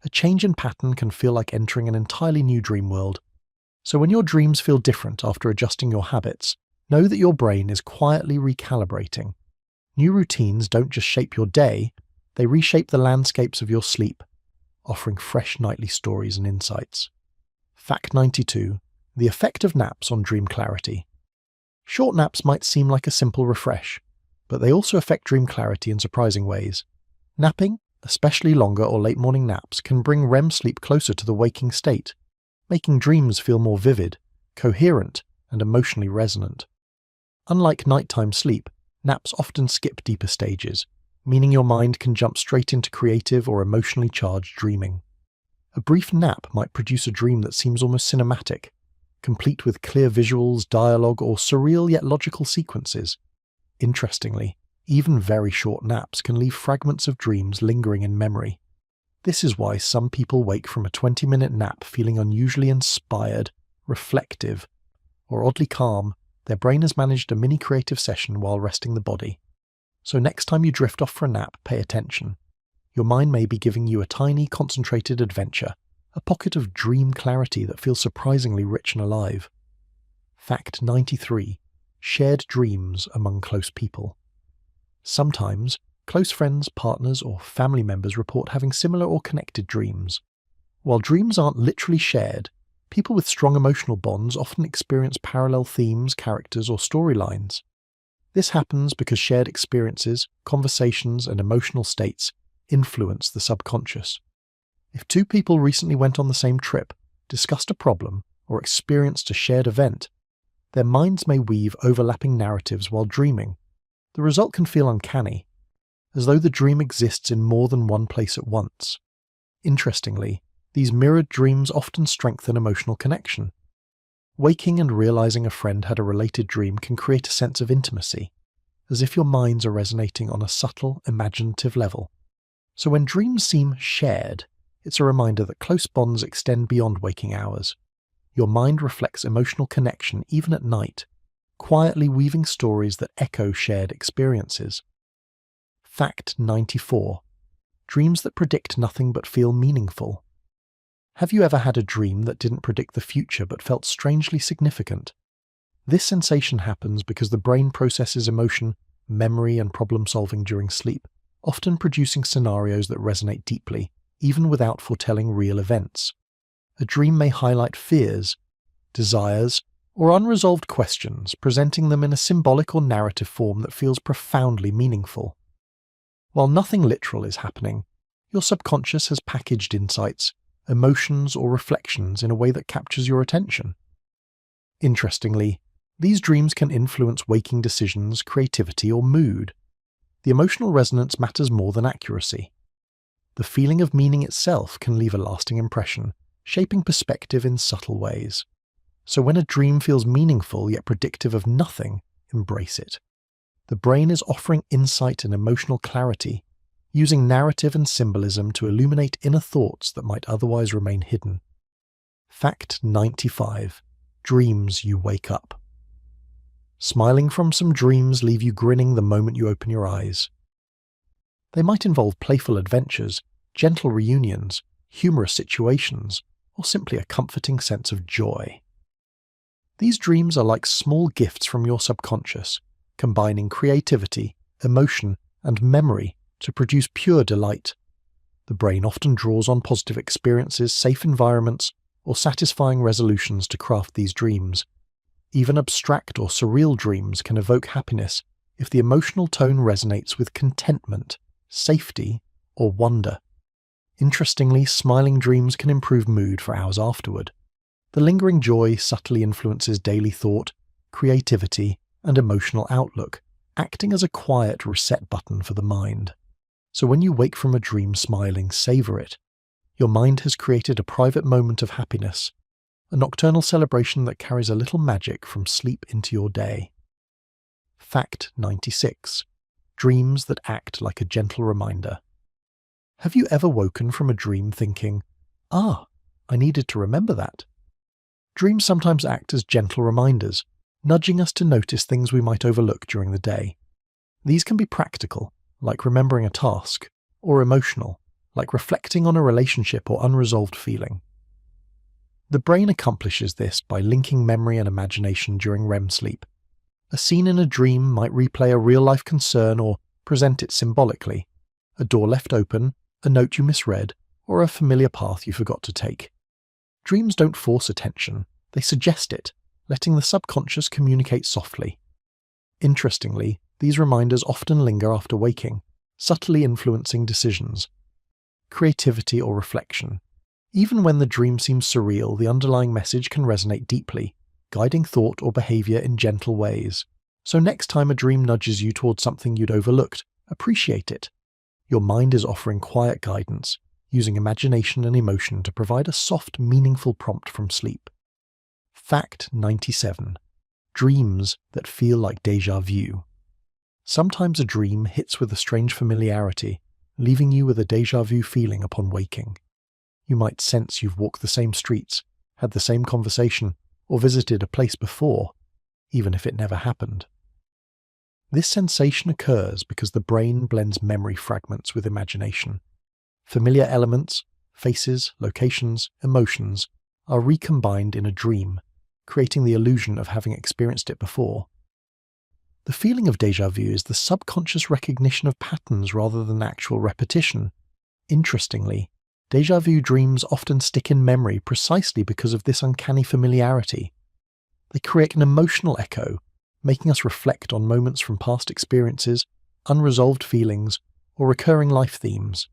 A change in pattern can feel like entering an entirely new dream world. So when your dreams feel different after adjusting your habits, know that your brain is quietly recalibrating. New routines don't just shape your day, they reshape the landscapes of your sleep, offering fresh nightly stories and insights. Fact 92. The effect of naps on dream clarity. Short naps might seem like a simple refresh, but they also affect dream clarity in surprising ways. Napping, especially longer or late morning naps, can bring REM sleep closer to the waking state, making dreams feel more vivid, coherent, and emotionally resonant. Unlike nighttime sleep, naps often skip deeper stages, meaning your mind can jump straight into creative or emotionally charged dreaming. A brief nap might produce a dream that seems almost cinematic, complete with clear visuals, dialogue, or surreal yet logical sequences. Interestingly, even very short naps can leave fragments of dreams lingering in memory. This is why some people wake from a 20-minute nap feeling unusually inspired, reflective, or oddly calm. Their brain has managed a mini creative session while resting the body. So next time you drift off for a nap, pay attention. Your mind may be giving you a tiny, concentrated adventure, a pocket of dream clarity that feels surprisingly rich and alive. Fact 93. Shared dreams among close people. Sometimes, close friends, partners, or family members report having similar or connected dreams. While dreams aren't literally shared, people with strong emotional bonds often experience parallel themes, characters, or storylines. This happens because shared experiences, conversations, and emotional states influence the subconscious. If two people recently went on the same trip, discussed a problem, or experienced a shared event, their minds may weave overlapping narratives while dreaming. The result can feel uncanny, as though the dream exists in more than one place at once. Interestingly, these mirrored dreams often strengthen emotional connection. Waking and realizing a friend had a related dream can create a sense of intimacy, as if your minds are resonating on a subtle, imaginative level. So when dreams seem shared, it's a reminder that close bonds extend beyond waking hours. Your mind reflects emotional connection even at night, quietly weaving stories that echo shared experiences. Fact 94. Dreams that predict nothing but feel meaningful. Have you ever had a dream that didn't predict the future but felt strangely significant? This sensation happens because the brain processes emotion, memory, and problem-solving during sleep, often producing scenarios that resonate deeply, even without foretelling real events. A dream may highlight fears, desires, or unresolved questions, presenting them in a symbolic or narrative form that feels profoundly meaningful. While nothing literal is happening, your subconscious has packaged insights, emotions, or reflections in a way that captures your attention. Interestingly, these dreams can influence waking decisions, creativity, or mood. The emotional resonance matters more than accuracy. The feeling of meaning itself can leave a lasting impression, shaping perspective in subtle ways. So when a dream feels meaningful yet predictive of nothing, embrace it. The brain is offering insight and emotional clarity, using narrative and symbolism to illuminate inner thoughts that might otherwise remain hidden. Fact 95. Dreams you wake up. Smiling from some dreams leave you grinning the moment you open your eyes. They might involve playful adventures, gentle reunions, humorous situations, or simply a comforting sense of joy. These dreams are like small gifts from your subconscious, combining creativity, emotion, and memory to produce pure delight. The brain often draws on positive experiences, safe environments, or satisfying resolutions to craft these dreams. Even abstract or surreal dreams can evoke happiness if the emotional tone resonates with contentment, safety, or wonder. Interestingly, smiling dreams can improve mood for hours afterward. The lingering joy subtly influences daily thought, creativity, and emotional outlook, acting as a quiet reset button for the mind. So when you wake from a dream smiling, savor it. Your mind has created a private moment of happiness, a nocturnal celebration that carries a little magic from sleep into your day. Fact 96. Dreams that act like a gentle reminder. Have you ever woken from a dream thinking, I needed to remember that? Dreams sometimes act as gentle reminders, nudging us to notice things we might overlook during the day. These can be practical, like remembering a task, or emotional, like reflecting on a relationship or unresolved feeling. The brain accomplishes this by linking memory and imagination during REM sleep. A scene in a dream might replay a real-life concern or present it symbolically, a door left open, a note you misread, or a familiar path you forgot to take. Dreams don't force attention, they suggest it, letting the subconscious communicate softly. Interestingly, these reminders often linger after waking, subtly influencing decisions, creativity, or reflection. Even when the dream seems surreal, the underlying message can resonate deeply, guiding thought or behavior in gentle ways. So next time a dream nudges you towards something you'd overlooked, appreciate it. Your mind is offering quiet guidance, using imagination and emotion to provide a soft, meaningful prompt from sleep. Fact 97. Dreams that feel like déjà vu. Sometimes a dream hits with a strange familiarity, leaving you with a déjà vu feeling upon waking. You might sense you've walked the same streets, had the same conversation, or visited a place before, even if it never happened. This sensation occurs because the brain blends memory fragments with imagination. Familiar elements, faces, locations, emotions, are recombined in a dream, creating the illusion of having experienced it before. The feeling of déjà vu is the subconscious recognition of patterns rather than actual repetition. Interestingly, déjà vu dreams often stick in memory precisely because of this uncanny familiarity. They create an emotional echo, making us reflect on moments from past experiences, unresolved feelings, or recurring life themes.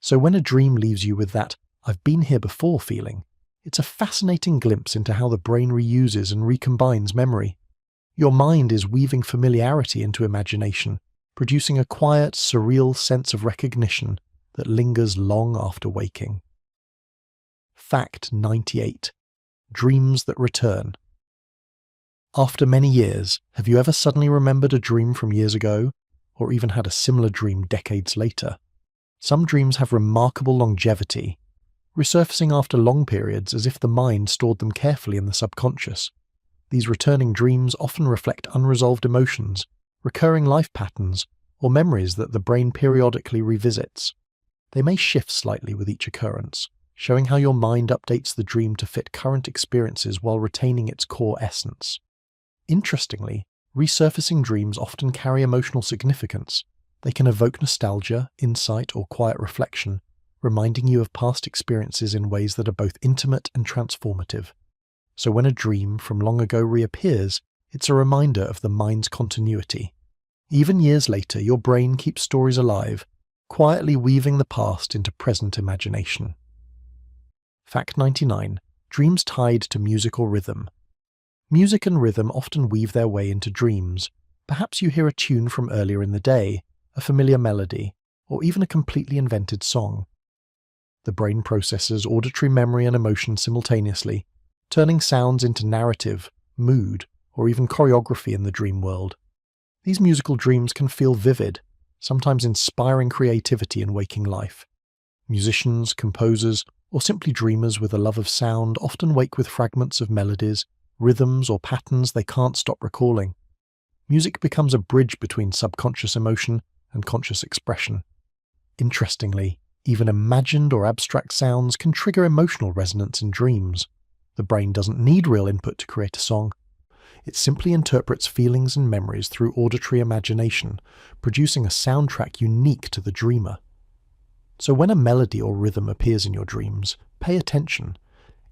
So when a dream leaves you with that "I've been here before" feeling, it's a fascinating glimpse into how the brain reuses and recombines memory. Your mind is weaving familiarity into imagination, producing a quiet, surreal sense of recognition that lingers long after waking. Fact 98. Dreams that return. After many years, have you ever suddenly remembered a dream from years ago, or even had a similar dream decades later? Some dreams have remarkable longevity, resurfacing after long periods as if the mind stored them carefully in the subconscious. These returning dreams often reflect unresolved emotions, recurring life patterns, or memories that the brain periodically revisits. They may shift slightly with each occurrence, showing how your mind updates the dream to fit current experiences while retaining its core essence. Interestingly, resurfacing dreams often carry emotional significance. They can evoke nostalgia, insight, or quiet reflection, reminding you of past experiences in ways that are both intimate and transformative. So when a dream from long ago reappears, it's a reminder of the mind's continuity. Even years later, your brain keeps stories alive, quietly weaving the past into present imagination. Fact 99. Dreams tied to music or rhythm. Music and rhythm often weave their way into dreams. Perhaps you hear a tune from earlier in the day, a familiar melody, or even a completely invented song. The brain processes auditory memory and emotion simultaneously, turning sounds into narrative, mood, or even choreography in the dream world. These musical dreams can feel vivid, sometimes inspiring creativity in waking life. Musicians, composers, or simply dreamers with a love of sound often wake with fragments of melodies, rhythms, or patterns they can't stop recalling. Music becomes a bridge between subconscious emotion and conscious expression. Interestingly, even imagined or abstract sounds can trigger emotional resonance in dreams. The brain doesn't need real input to create a song. It simply interprets feelings and memories through auditory imagination, producing a soundtrack unique to the dreamer. So when a melody or rhythm appears in your dreams, pay attention.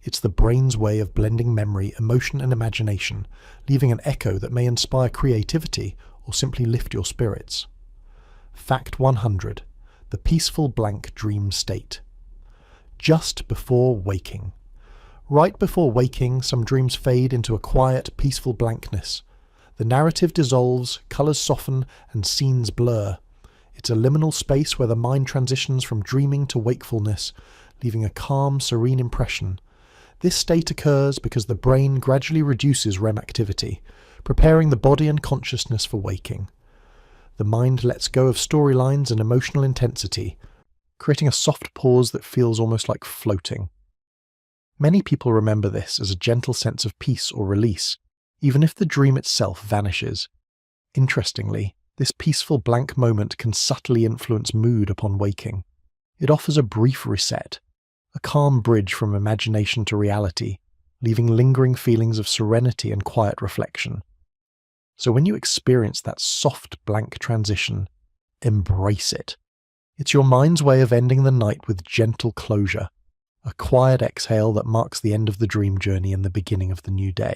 It's the brain's way of blending memory, emotion, and imagination, leaving an echo that may inspire creativity or simply lift your spirits. Fact 100. The peaceful blank dream state. Just before waking. Right before waking, some dreams fade into a quiet, peaceful blankness. The narrative dissolves, colours soften, and scenes blur. It's a liminal space where the mind transitions from dreaming to wakefulness, leaving a calm, serene impression. This state occurs because the brain gradually reduces REM activity, preparing the body and consciousness for waking. The mind lets go of storylines and emotional intensity, creating a soft pause that feels almost like floating. Many people remember this as a gentle sense of peace or release, even if the dream itself vanishes. Interestingly, this peaceful blank moment can subtly influence mood upon waking. It offers a brief reset, a calm bridge from imagination to reality, leaving lingering feelings of serenity and quiet reflection. So when you experience that soft blank transition, embrace it. It's your mind's way of ending the night with gentle closure, a quiet exhale that marks the end of the dream journey and the beginning of the new day.